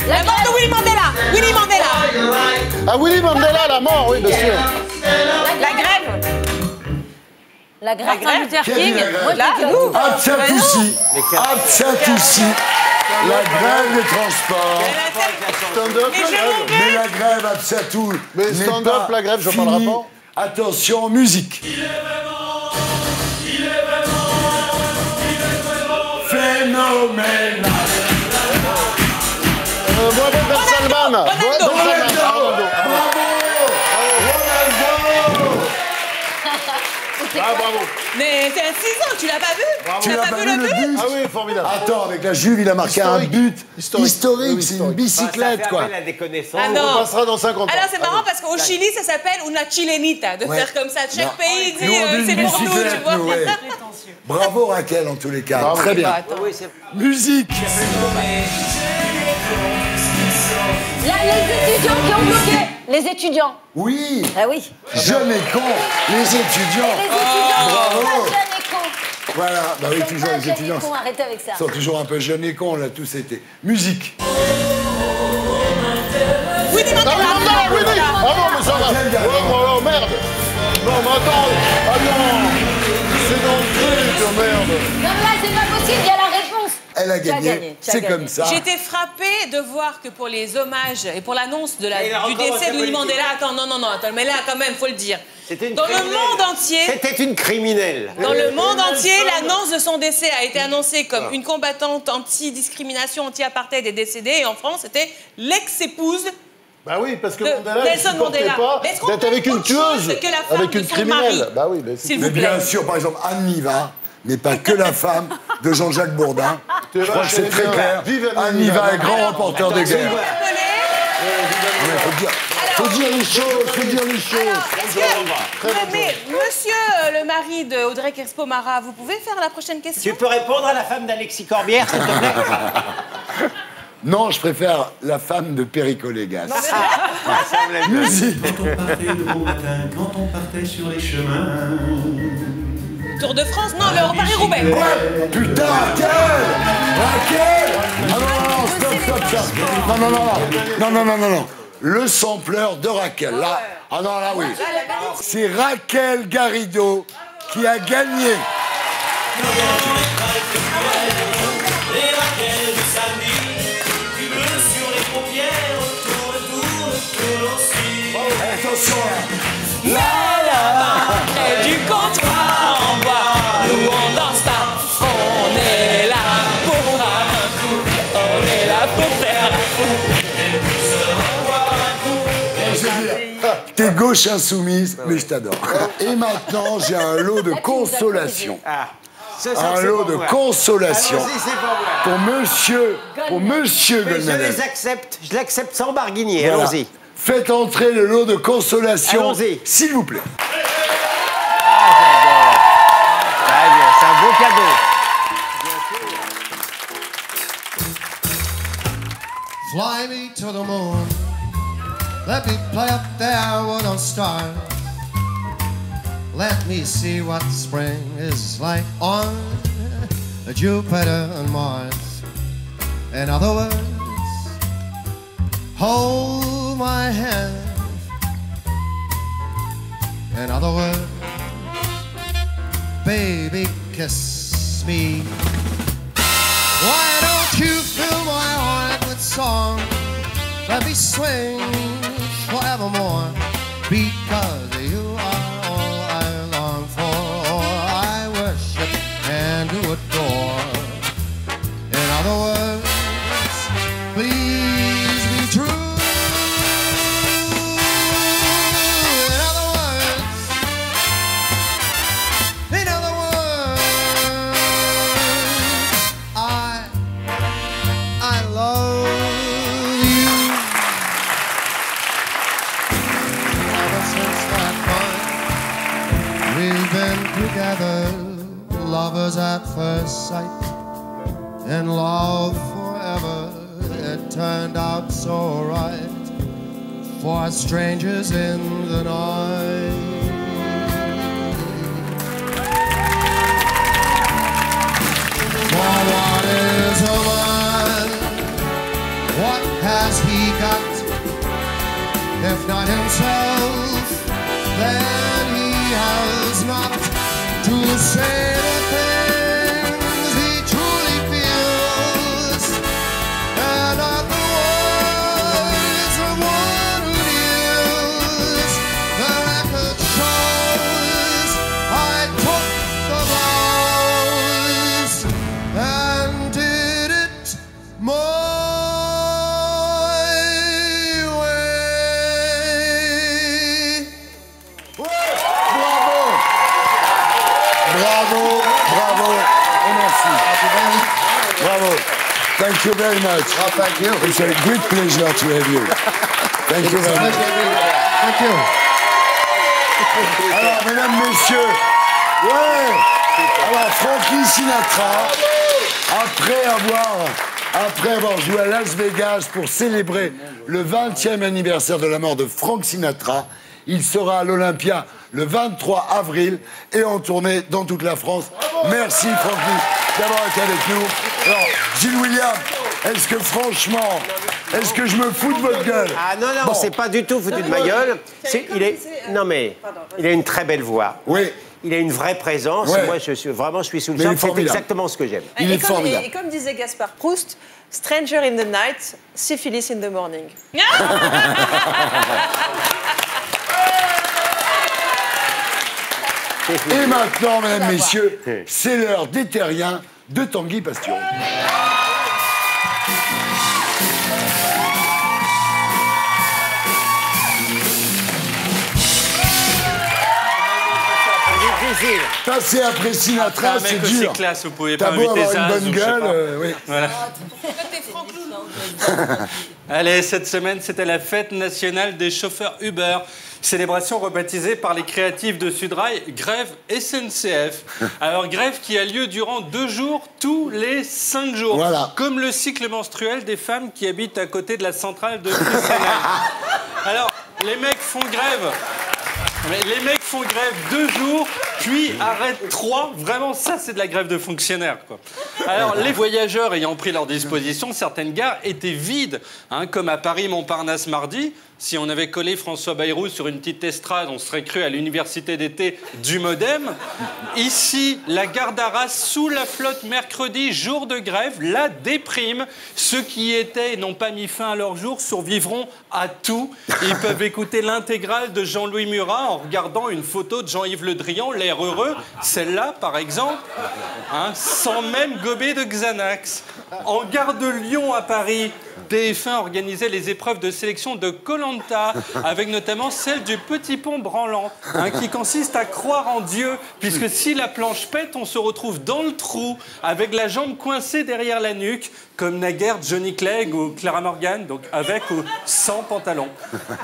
La mort de Willy Mandela. Willy Mandela. Ah, Willy Mandela, la mort, oui, bien sûr. La grève. La grève. Martin Luther King. Absa Toussi. Absa Toussi. La grève des transports. Stand-up, la grève. Mais la grève Absa Toussi. Mais stand-up, la grève, je parlerai pas. Attention, musique. Phénoménal. Bravo, Ben Salman. Ronaldo. Bravo. Ronaldo. Ah, bravo. Mais c'est à 6 ans, tu l'as pas vu? Tu Tu l'as l'as pas vu le but? Ah oui, formidable. Attends, avec la Juve, il a marqué un but historique. C'est une bicyclette, quoi. appel à des connaissances. Ah On non. passera dans 50 ans. Alors c'est marrant parce qu'au Chili, ça s'appelle una chilenita, de Ouais. faire comme ça. Chaque Non. pays dit Nous, on dit c'est une pour nous, tu bicyclette, vois. nous, ouais. Bravo Raquel, en tous les cas. Bravo. Très bien. Bah, attends. Musique. Là, les étudiants qui ont bloqué. Les étudiants. Oui. Ah oui. Jeunes et cons, les étudiants. Les étudiants Bravo. sont pas jeunes et cons. Voilà, bah oui, Ils sont toujours pas les jeunes et étudiants. cons, arrêtez avec ça. Ils sont toujours un peu jeunes et cons, on l'a tous été. Musique. Winnie Mandela. Ah non, mais ça va. Oh, merde. Non, mais attends. Ah non. C'est dans le truc, merde. Non, mais là, c'est pas possible, il y a la réponse. Elle a Tu as gagné. gagné, tu as C'est gagné. comme ça. J'ai été frappée de voir que pour les hommages et pour l'annonce de Et la du décès de recommandation Winnie politique. Mandela, attends, mais là quand même, faut le dire. C'était une Dans le criminelle. monde entier, C'était une criminelle. dans le monde entier, l'annonce de son décès a été annoncée comme une combattante anti-discrimination, anti-apartheid est décédée. Et en France, c'était l'ex-épouse Bah oui, parce que de Mandela, il Nelson supportait Mandela. pas Mais est-ce qu'on d'être peut avec une autre chose tueuse, que la femme avec de une son criminelle. mari Bah oui, mais c'est S'il Mais vous plaît. bien sûr, par exemple, Anne Niva n'est pas que la femme de Jean-Jacques Bourdin. Je crois que c'est très clair. Vive Anne Anne Niva. Niva est grand reporter de guerre. Faut dire les choses, faut dire les choses. Est-ce que, mais monsieur le mari de Audrey Crespo-Mara, vous pouvez faire la prochaine question? Tu peux répondre à la femme d'Alexis Corbière, s'il te plaît? Non, je préfère la femme de Perico Légas. Musique. Quand on partait le beau matin, quand on partait sur les chemins. Tour de France, non, le Paris-Roubaix. Quoi? Putain, Raquel! Raquel! Ah non, stop. Non. Le sampleur de Raquel, là. Ah non, là, oui. C'est Raquel Garrido qui a gagné. Les raquettes du samedi, tu me sur les paupières, tourne aussi. Attention, là. Là-bas, près du comptoir en bois, nous on danse pas, on est là pour boire un coup, on est là pour faire la fou. T'es gauche insoumise, mais je t'adore. Et maintenant, j'ai un lot de consolation. Un lot de consolation pour monsieur Mais je Golnadel. les accepte, je l'accepte sans barguigner. Voilà. Allons-y. Faites entrer le lot de consolation, Allons-y. s'il vous plaît. C'est un beau cadeau. Fly me to the moon. Let me play up there with a star. Let me see what spring is like on Jupiter and Mars. In other words, hold my hand. In other words, baby, kiss me. Why don't you fill my heart with song? Let me swing forevermore, because you are all I long for, I worship and do adore. In other words, please be true. In other words, I love you. Ever since that point, we've been together, lovers at first sight, in love forever. It turned out so right for strangers in the night. For what is a man? What has he got? If not himself, then he has not to say the things he truly feels, and not the words of one who deals. The record shows I took the vows and did it my way. Bravo! Merci. Bravo. Thank you very much. Oh, thank you. It's a great pleasure to have you. Thank you very much. Thank you. Alors, mesdames, messieurs, ouais. Alors, Frankie Sinatra, après avoir joué à Las Vegas pour célébrer le 20e anniversaire de la mort de Frank Sinatra, il sera à l'Olympia le 23 avril et en tournée dans toute la France. Merci, Frankie, d'avoir été avec nous. Alors, Gilles William, est-ce que franchement, est-ce que je me fous de votre gueule? Ah non, non, c'est pas du tout foutu de ma gueule. Non mais, il a une très belle voix. Oui. Il a une vraie présence. Ouais. Moi, je suis sous le Mais il est charme. C'est formidable. exactement ce que j'aime. Il est formidable. Et comme disait Gaspard Proust, Stranger in the night, syphilis in the morning. Et maintenant, mesdames, messieurs, c'est l'heure des terriens de Tanguy Pastion. Passer après Sinatra, Un c'est mec aussi dur. classe, vous pouvez T'as pas beau inviter avoir une Zaz bonne ou je sais gueule, pas. oui. Voilà. Allez, cette semaine, c'était la fête nationale des chauffeurs Uber. Célébration rebaptisée par les créatifs de Sudrail, grève SNCF. Alors, grève qui a lieu durant 2 jours, tous les 5 jours. Voilà. Comme le cycle menstruel des femmes qui habitent à côté de la centrale de Fessenheim. Alors, les mecs font grève. Mais les mecs font grève 2 jours, puis arrêtent 3. Vraiment, ça, c'est de la grève de fonctionnaires, quoi. Alors, les voyageurs ayant pris leur disposition, certaines gares étaient vides, hein, comme à Paris-Montparnasse mardi. Si on avait collé François Bayrou sur une petite estrade, on serait cru à l'université d'été du Modem. Ici, la gare d'Arras sous la flotte mercredi, jour de grève, la déprime. Ceux qui y étaient et n'ont pas mis fin à leur jour survivront à tout. Ils peuvent écouter l'intégrale de Jean-Louis Murat en regardant une photo de Jean-Yves Le Drian, l'air heureux. Celle-là, par exemple, hein, sans même gober de Xanax. En gare de Lyon à Paris, TF1 organisait les épreuves de sélection de Koh-Lanta, avec notamment celle du petit pont branlant, hein, qui consiste à croire en Dieu, puisque si la planche pète, on se retrouve dans le trou, avec la jambe coincée derrière la nuque, comme naguère Johnny Clegg ou Clara Morgan, donc avec ou sans pantalon.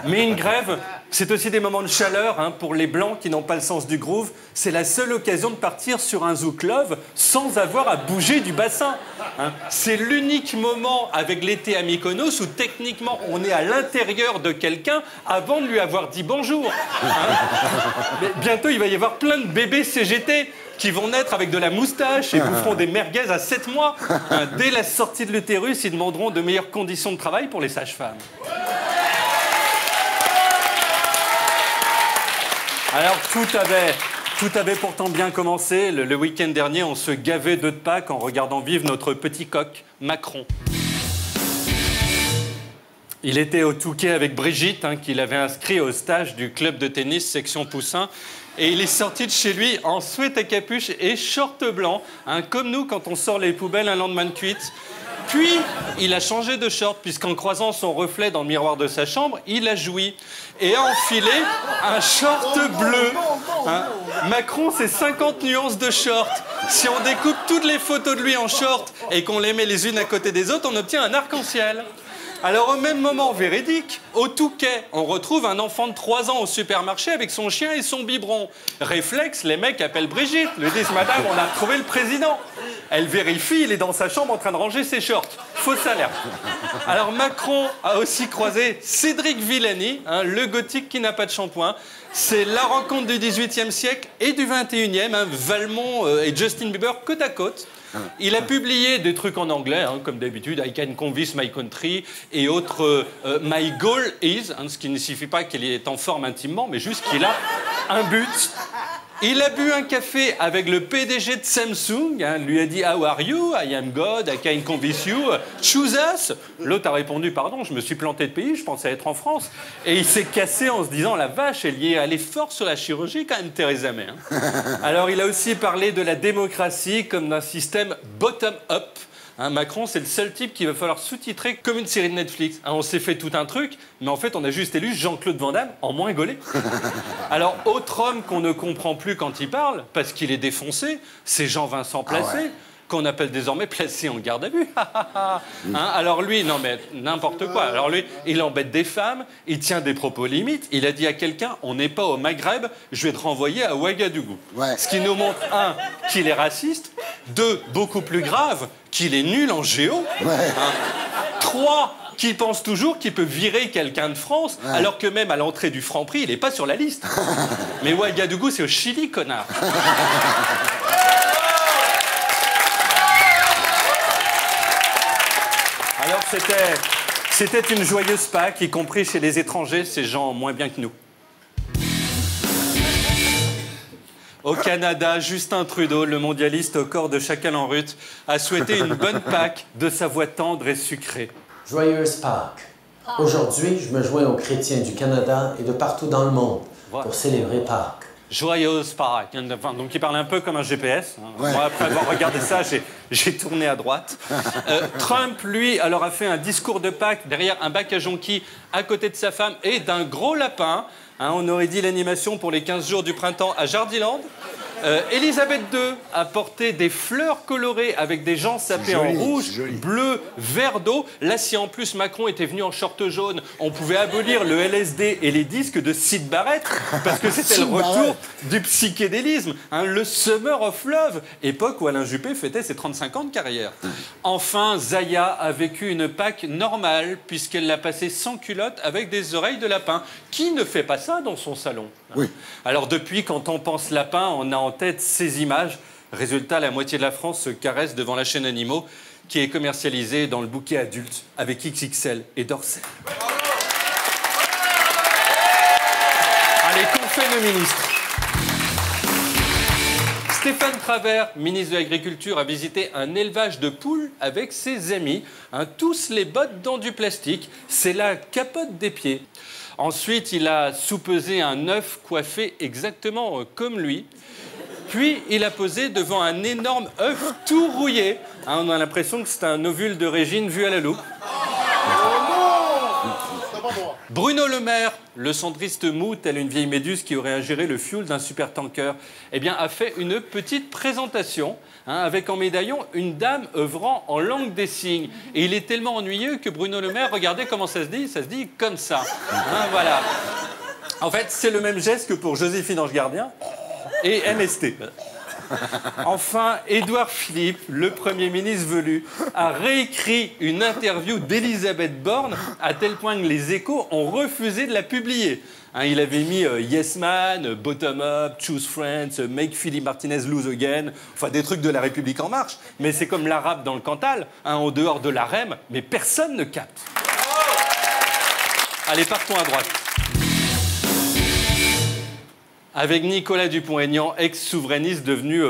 Mais une grève, c'est aussi des moments de chaleur, hein, pour les blancs qui n'ont pas le sens du groove. C'est la seule occasion de partir sur un zouk love sans avoir à bouger du bassin, hein. C'est l'unique moment avec l'été à Mykonos où techniquement on est à l'intérieur de quelqu'un avant de lui avoir dit bonjour, hein. Mais bientôt il va y avoir plein de bébés CGT qui vont naître avec de la moustache et boufferont des merguez à 7 mois. Hein, dès la sortie de l'utérus, ils demanderont de meilleures conditions de travail pour les sages-femmes. Alors, tout avait pourtant bien commencé. Le week-end dernier, on se gavait d'œufs de Pâques en regardant vivre notre petit coq, Macron. Il était au Touquet avec Brigitte, hein, qu'il avait inscrit au stage du club de tennis section Poussin. Et il est sorti de chez lui en sweat à capuche et short blanc, hein, comme nous quand on sort les poubelles un lendemain de cuite. Puis, il a changé de short, puisqu'en croisant son reflet dans le miroir de sa chambre, il a joui et a enfilé un short bleu. Hein. Macron, c'est 50 nuances de short. Si on découpe toutes les photos de lui en short et qu'on les met les unes à côté des autres, on obtient un arc-en-ciel. Alors, au même moment véridique, au Touquet, on retrouve un enfant de 3 ans au supermarché avec son chien et son biberon. Réflexe, les mecs appellent Brigitte, lui disent « Madame, on a retrouvé le président ». Elle vérifie, il est dans sa chambre en train de ranger ses shorts. Fausse alerte. Alors, Macron a aussi croisé Cédric Villani, hein, le gothique qui n'a pas de shampoing. C'est la rencontre du XVIIIe siècle et du XXIe, hein, Valmont et Justin Bieber côte à côte. Il a publié des trucs en anglais, hein, comme d'habitude, I can convince my country et autres my goal is, hein, ce qui ne signifie pas qu'il est en forme intimement, mais juste qu'il a un but. Il a bu un café avec le PDG de Samsung, hein, lui a dit « How are you? I am God, I can convince you, choose us ». L'autre a répondu « Pardon, je me suis planté de pays, je pensais être en France ». Et il s'est cassé en se disant « La vache, elle y est allée fort sur la chirurgie quand même, Theresa May. Hein ». Alors il a aussi parlé de la démocratie comme d'un système bottom-up. Hein, Macron, c'est le seul type qu'il va falloir sous-titrer comme une série de Netflix. Hein, on s'est fait tout un truc, mais en fait, on a juste élu Jean-Claude Van Damme en moins gaulé. Alors, autre homme qu'on ne comprend plus quand il parle, parce qu'il est défoncé, c'est Jean-Vincent Placé. qu'on appelle désormais placé en garde à vue. Alors lui, non mais n'importe quoi. Alors lui, il embête des femmes, il tient des propos limites. Il a dit à quelqu'un, on n'est pas au Maghreb, je vais te renvoyer à Ouagadougou. Ce qui nous montre, 1, qu'il est raciste, 2, beaucoup plus grave, qu'il est nul en géo, 3, qu'il pense toujours qu'il peut virer quelqu'un de France, alors que même à l'entrée du Franprix, il n'est pas sur la liste. Mais Ouagadougou, c'est au Chili, connard. Alors c'était une joyeuse Pâques, y compris chez les étrangers, ces gens moins bien que nous. Au Canada, Justin Trudeau, le mondialiste au corps de chacal en rut, a souhaité une bonne Pâques de sa voix tendre et sucrée. Joyeuse Pâques. Aujourd'hui, je me joins aux chrétiens du Canada et de partout dans le monde pour célébrer Pâques. Joyeuse Pâques. Donc il parle un peu comme un GPS. Moi, après avoir regardé ça, j'ai tourné à droite. Trump, lui, alors a fait un discours de Pâques derrière un bac à jonquilles à côté de sa femme et d'un gros lapin. On aurait dit l'animation pour les 15 jours du printemps à Jardiland. Elisabeth II a porté des fleurs colorées avec des gens sapés en rouge, bleu, vert d'eau. Là, si en plus Macron était venu en short jaune, on pouvait abolir le LSD et les disques de Syd Barrett, parce que c'était le retour du psychédélisme, le Summer of Love, époque où Alain Juppé fêtait ses 35 ans de carrière. Enfin, Zaya a vécu une Pâques normale, puisqu'elle l'a passée sans culotte avec des oreilles de lapin. Qui ne fait pas ça dans son salon? Alors depuis, quand on pense lapin, on a en tête ces images. Résultat, la moitié de la France se caresse devant la chaîne Animaux, qui est commercialisée dans le bouquet adulte avec XXL et Dorsey. Allez, qu'ont fait nos ministres? Stéphane Travert, ministre de l'Agriculture, a visité un élevage de poules avec ses amis. Tous les bottes dans du plastique. C'est la capote des pieds. Ensuite, il a soupesé un œuf coiffé exactement comme lui. Puis, il a posé devant un énorme œuf tout rouillé. On a l'impression que c'est un ovule de Régine vu à la loupe. Bruno Le Maire, le centriste mou, tel une vieille méduse qui aurait ingéré le fioul d'un supertanker, a fait une petite présentation avec en médaillon une dame œuvrant en langue des signes. Et il est tellement ennuyeux que Bruno Le Maire, regardez comment ça se dit comme ça. Voilà. En fait, c'est le même geste que pour Joséphine Ange Gardien et MST. Enfin, Édouard Philippe, le Premier ministre velu, a réécrit une interview d'Elisabeth Borne à tel point que les Échos ont refusé de la publier. Il avait mis Yes Man, Bottom Up, Choose Friends, Make Philippe Martinez Lose Again, enfin des trucs de La République En Marche. Mais c'est comme l'arabe dans le Cantal, en dehors de la REM, mais personne ne capte. Allez, partons à droite. Avec Nicolas Dupont-Aignan, ex-souverainiste devenu,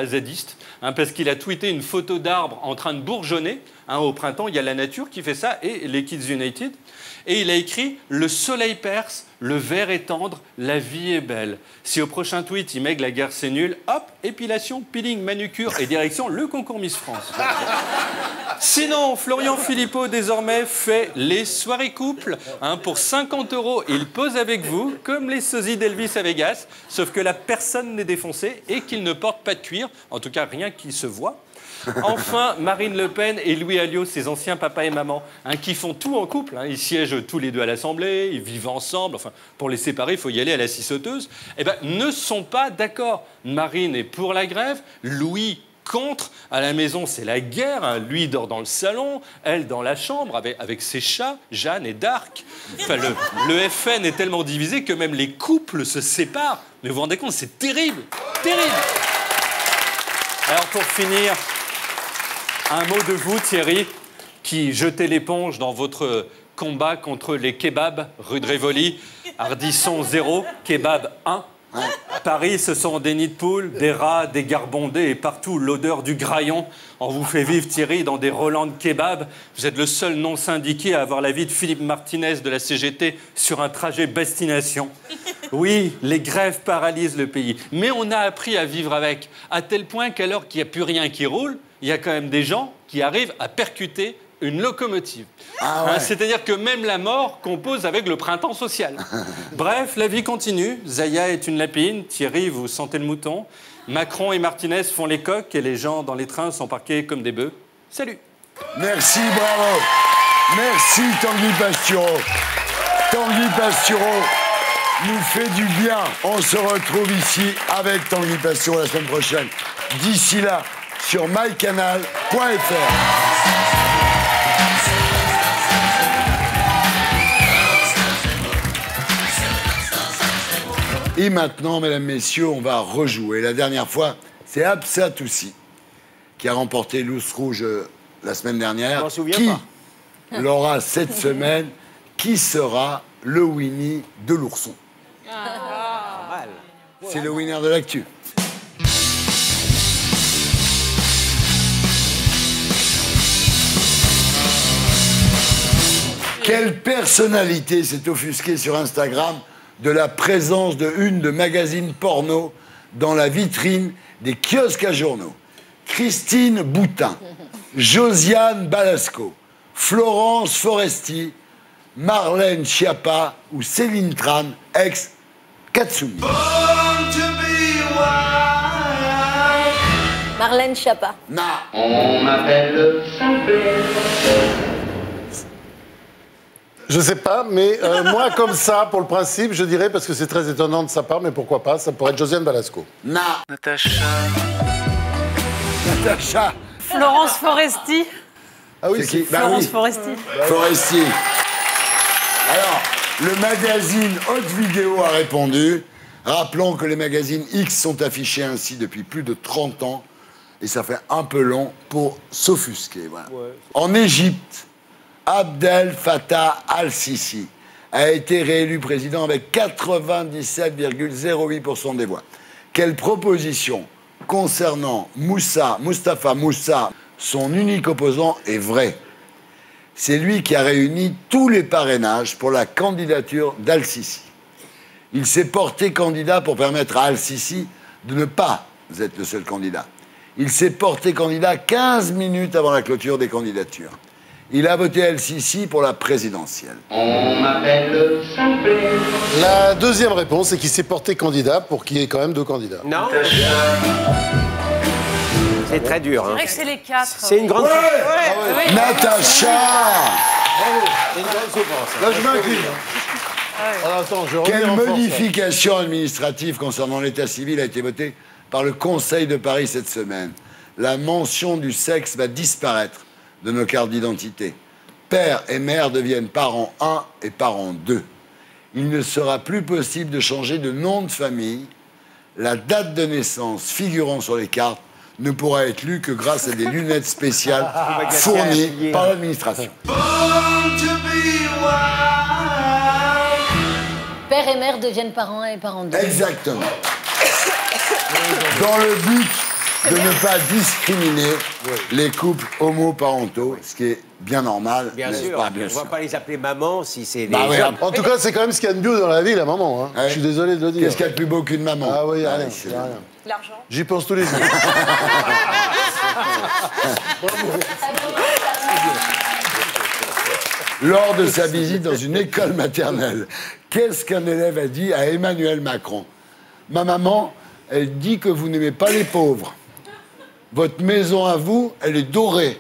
zadiste, parce qu'il a tweeté une photo d'arbre en train de bourgeonner. Au printemps, il y a la nature qui fait ça, et les Kids United. Et il a écrit « Le soleil perce, le vert est tendre, la vie est belle ». Si au prochain tweet, il met que la guerre c'est nul, hop, épilation, peeling, manucure et direction le concours Miss France. Sinon, Florian Philippot, désormais, fait les soirées couples. Pour 50 €, il pose avec vous, comme les sosies d'Elvis à Vegas, sauf que la personne n'est défoncée et qu'il ne porte pas de cuir, en tout cas rien qui se voit. Enfin, Marine Le Pen et Louis Alliot, ses anciens papa et maman, qui font tout en couple. Ils siègent tous les deux à l'Assemblée, ils vivent ensemble. Enfin, pour les séparer, il faut y aller à la scie sauteuse. Ne sont pas d'accord. Marine est pour la grève, Louis contre. À la maison, c'est la guerre. Lui dort dans le salon, elle dans la chambre avec ses chats, Jeanne et Darc. Enfin, le FN est tellement divisé que même les couples se séparent. Mais vous vous rendez compte, c'est terrible, terrible. Alors pour finir, un mot de vous, Thierry, qui jetez l'éponge dans votre combat contre les kebabs rue de Rivoli. Ardisson 0, kebab 1. Paris, ce sont des nids de poules, des rats, des garbondés et partout l'odeur du graillon. On vous fait vivre, Thierry, dans des Roland de kebab. Vous êtes le seul non syndiqué à avoir la vie de Philippe Martinez de la CGT sur un trajet destination. Oui, les grèves paralysent le pays. Mais on a appris à vivre avec, à tel point qu'alors qu'il n'y a plus rien qui roule, il y a quand même des gens qui arrivent à percuter une locomotive. Ah ouais. C'est-à-dire que même la mort compose avec le printemps social. Bref, la vie continue. Zaya est une lapine. Thierry, vous sentez le mouton. Macron et Martinez font les coqs et les gens dans les trains sont parqués comme des bœufs. Salut. Merci, bravo. Merci, Tanguy Pastureau. Tanguy Pastureau nous fait du bien. On se retrouve ici avec Tanguy Pastureau la semaine prochaine. D'ici là, sur mycanal.fr. Et maintenant, mesdames, messieurs, on va rejouer. La dernière fois, c'est Absa Toussi qui a remporté l'Ours Rouge la semaine dernière. Je m'en souviens qui pas. l'aura cette semaine? Qui sera le Winnie de l'ourson? C'est le winner de l'actu. Quelle personnalité s'est offusquée sur Instagram de la présence de une de magazines porno dans la vitrine des kiosques à journaux? Christine Boutin, Josiane Balasco, Florence Foresti, Marlène Schiappa ou Céline Tran, ex-Katsumi. Marlène Schiappa. Non. On m'appelle Je sais pas, mais moi, comme ça, pour le principe, je dirais, parce que c'est très étonnant de sa part, mais pourquoi pas, ça pourrait être Josiane Balasco. Non. Natacha. Natacha. Florence Foresti. Ah oui, C'est qui? Bah Florence oui. Foresti. Forestier. Alors, le magazine Haute Vidéo a répondu. Rappelons que les magazines X sont affichés ainsi depuis plus de 30 ans. Et ça fait un peu long pour s'offusquer. Voilà. Ouais. En Égypte, Abdel Fattah al-Sisi a été réélu président avec 97,08% des voix. Quelle proposition concernant Moustapha Moussa, son unique opposant, est vraie? C'est lui qui a réuni tous les parrainages pour la candidature d'al-Sisi. Il s'est porté candidat pour permettre à al-Sisi de ne pas être le seul candidat. Il s'est porté candidat 15 minutes avant la clôture des candidatures. Il a voté al-Sisi pour la présidentielle. On m'appelle La deuxième réponse, c'est qu'il s'est porté candidat pour qu'il y ait quand même deux candidats. Non. C'est très dur. C'est Hein. vrai que c'est les quatre. C'est une grande... Ouais. Oui. Natacha. C'est une grande souffrance. Là, je m'incline. Alors, attends, je Quelle reviens en force, modification administrative concernant l'état civil a été votée par le Conseil de Paris cette semaine? La mention du sexe va disparaître de nos cartes d'identité. Père et mère deviennent parents 1 et parents 2. Il ne sera plus possible de changer de nom de famille. La date de naissance figurant sur les cartes ne pourra être lue que grâce à des lunettes spéciales fournies par l'administration. Père et mère deviennent parents 1 et parents 2. Exactement. Dans le but de ne pas discriminer les couples homoparentaux, ce qui est bien normal. Bien n'est-ce sûr, pas, on bien ne va sûr. pas les appeler maman si c'est des Bah oui, hommes. En tout cas, c'est quand même ce qu'il y a de mieux dans la vie, la maman. Hein. Ouais. Je suis désolé de le dire. Qu'est-ce qu'il y a de plus beau qu'une maman? Ah oui, il n'y a Ouais, rien. c'est y a vrai. rien. L'argent. J'y pense tous les jours. Lors de sa visite dans une école maternelle, qu'est-ce qu'un élève a dit à Emmanuel Macron? Ma maman, elle dit que vous n'aimez pas les pauvres. Votre maison à vous, elle est dorée.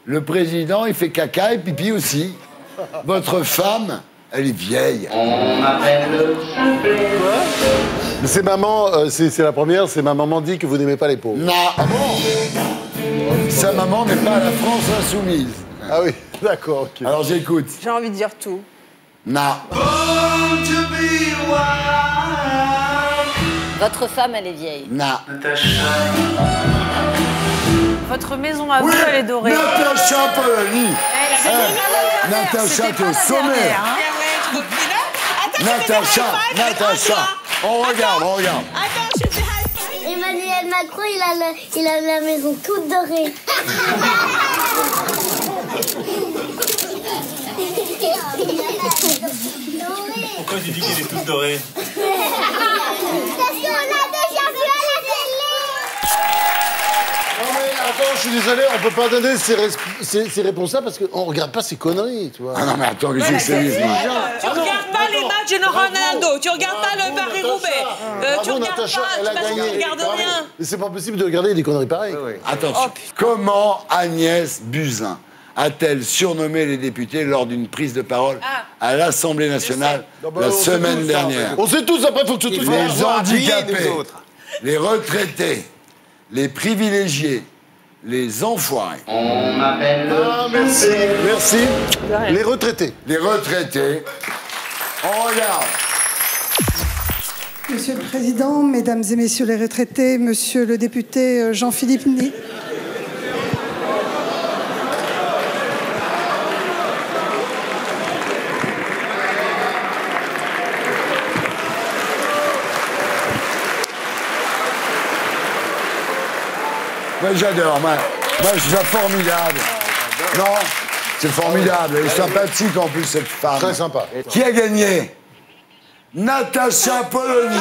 Le président, il fait caca et pipi aussi. Votre femme, elle est vieille. On m'appelle Mais c'est maman, c'est la première, c'est ma maman dit que vous n'aimez pas les pauvres. Non. Ah bon? Sa maman n'est pas la France insoumise. Ah oui, d'accord, ok. Alors j'écoute. J'ai envie de dire tout. Non. Votre femme, elle est vieille. Non. Votre maison à vous, elle est dorée. Natacha Polony. c'est Natacha, t'es au sommet. Natacha, on regarde. Emmanuel Macron, il a la maison toute dorée. Pourquoi tu dis qu'elle est toute dorée? Parce qu'on a déjà vu à la télé. Non mais Attends, je suis désolé, on peut pas donner ces réponses-là parce qu'on regarde pas ces conneries, tu vois. Ah non, mais attends, qu'est-ce que c'est Tu regardes pas les matchs de Ronaldo, tu regardes pas le Paris-Roubaix, tu regardes Natacha, pas, elle a tu gagné. regardes rien. Mais c'est pas possible de regarder des conneries pareilles. Attention. Comment Agnès Buzyn a-t-elle surnommé les députés lors d'une prise de parole à l'Assemblée nationale la semaine dernière? On sait tous, après, il faut que tu te Les handicapés, les retraités, les privilégiés, les enfoirés. On m'appelle Ah, merci, merci. Les retraités. Les retraités. On regarde. Monsieur le Président, Mesdames et Messieurs les retraités, Monsieur le député Jean-Philippe Ni. Moi, j'adore. Moi, je trouve ça formidable. Non, c'est formidable. Elle est sympathique en plus, cette femme. Très sympa. Qui a gagné? Natacha Polony.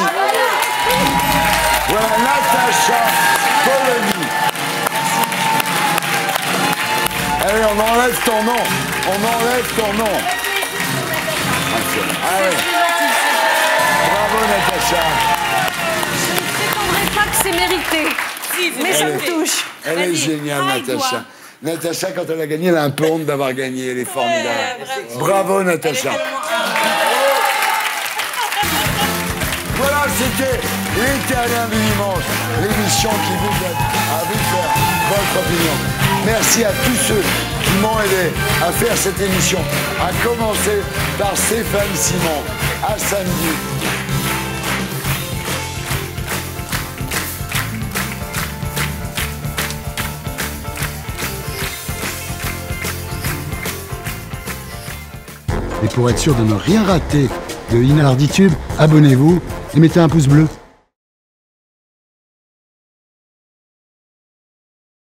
Voilà, Natacha Polony. Allez, on enlève ton nom. On enlève ton nom. Ah ouais. Bravo, Natacha. Je ne prétendrai pas que c'est mérité. Mais ça me touche. Elle est géniale, Natacha. Natacha, quand elle a gagné, elle a un peu honte d'avoir gagné. Elle est formidable. Bravo, Natacha. Voilà, c'était Les Terriens du Dimanche, l'émission qui vous aide à vous faire votre opinion. Merci à tous ceux qui m'ont aidé à faire cette émission, à commencer par Stéphane Simon. À samedi. Et pour être sûr de ne rien rater de Inarditube, abonnez-vous et mettez un pouce bleu.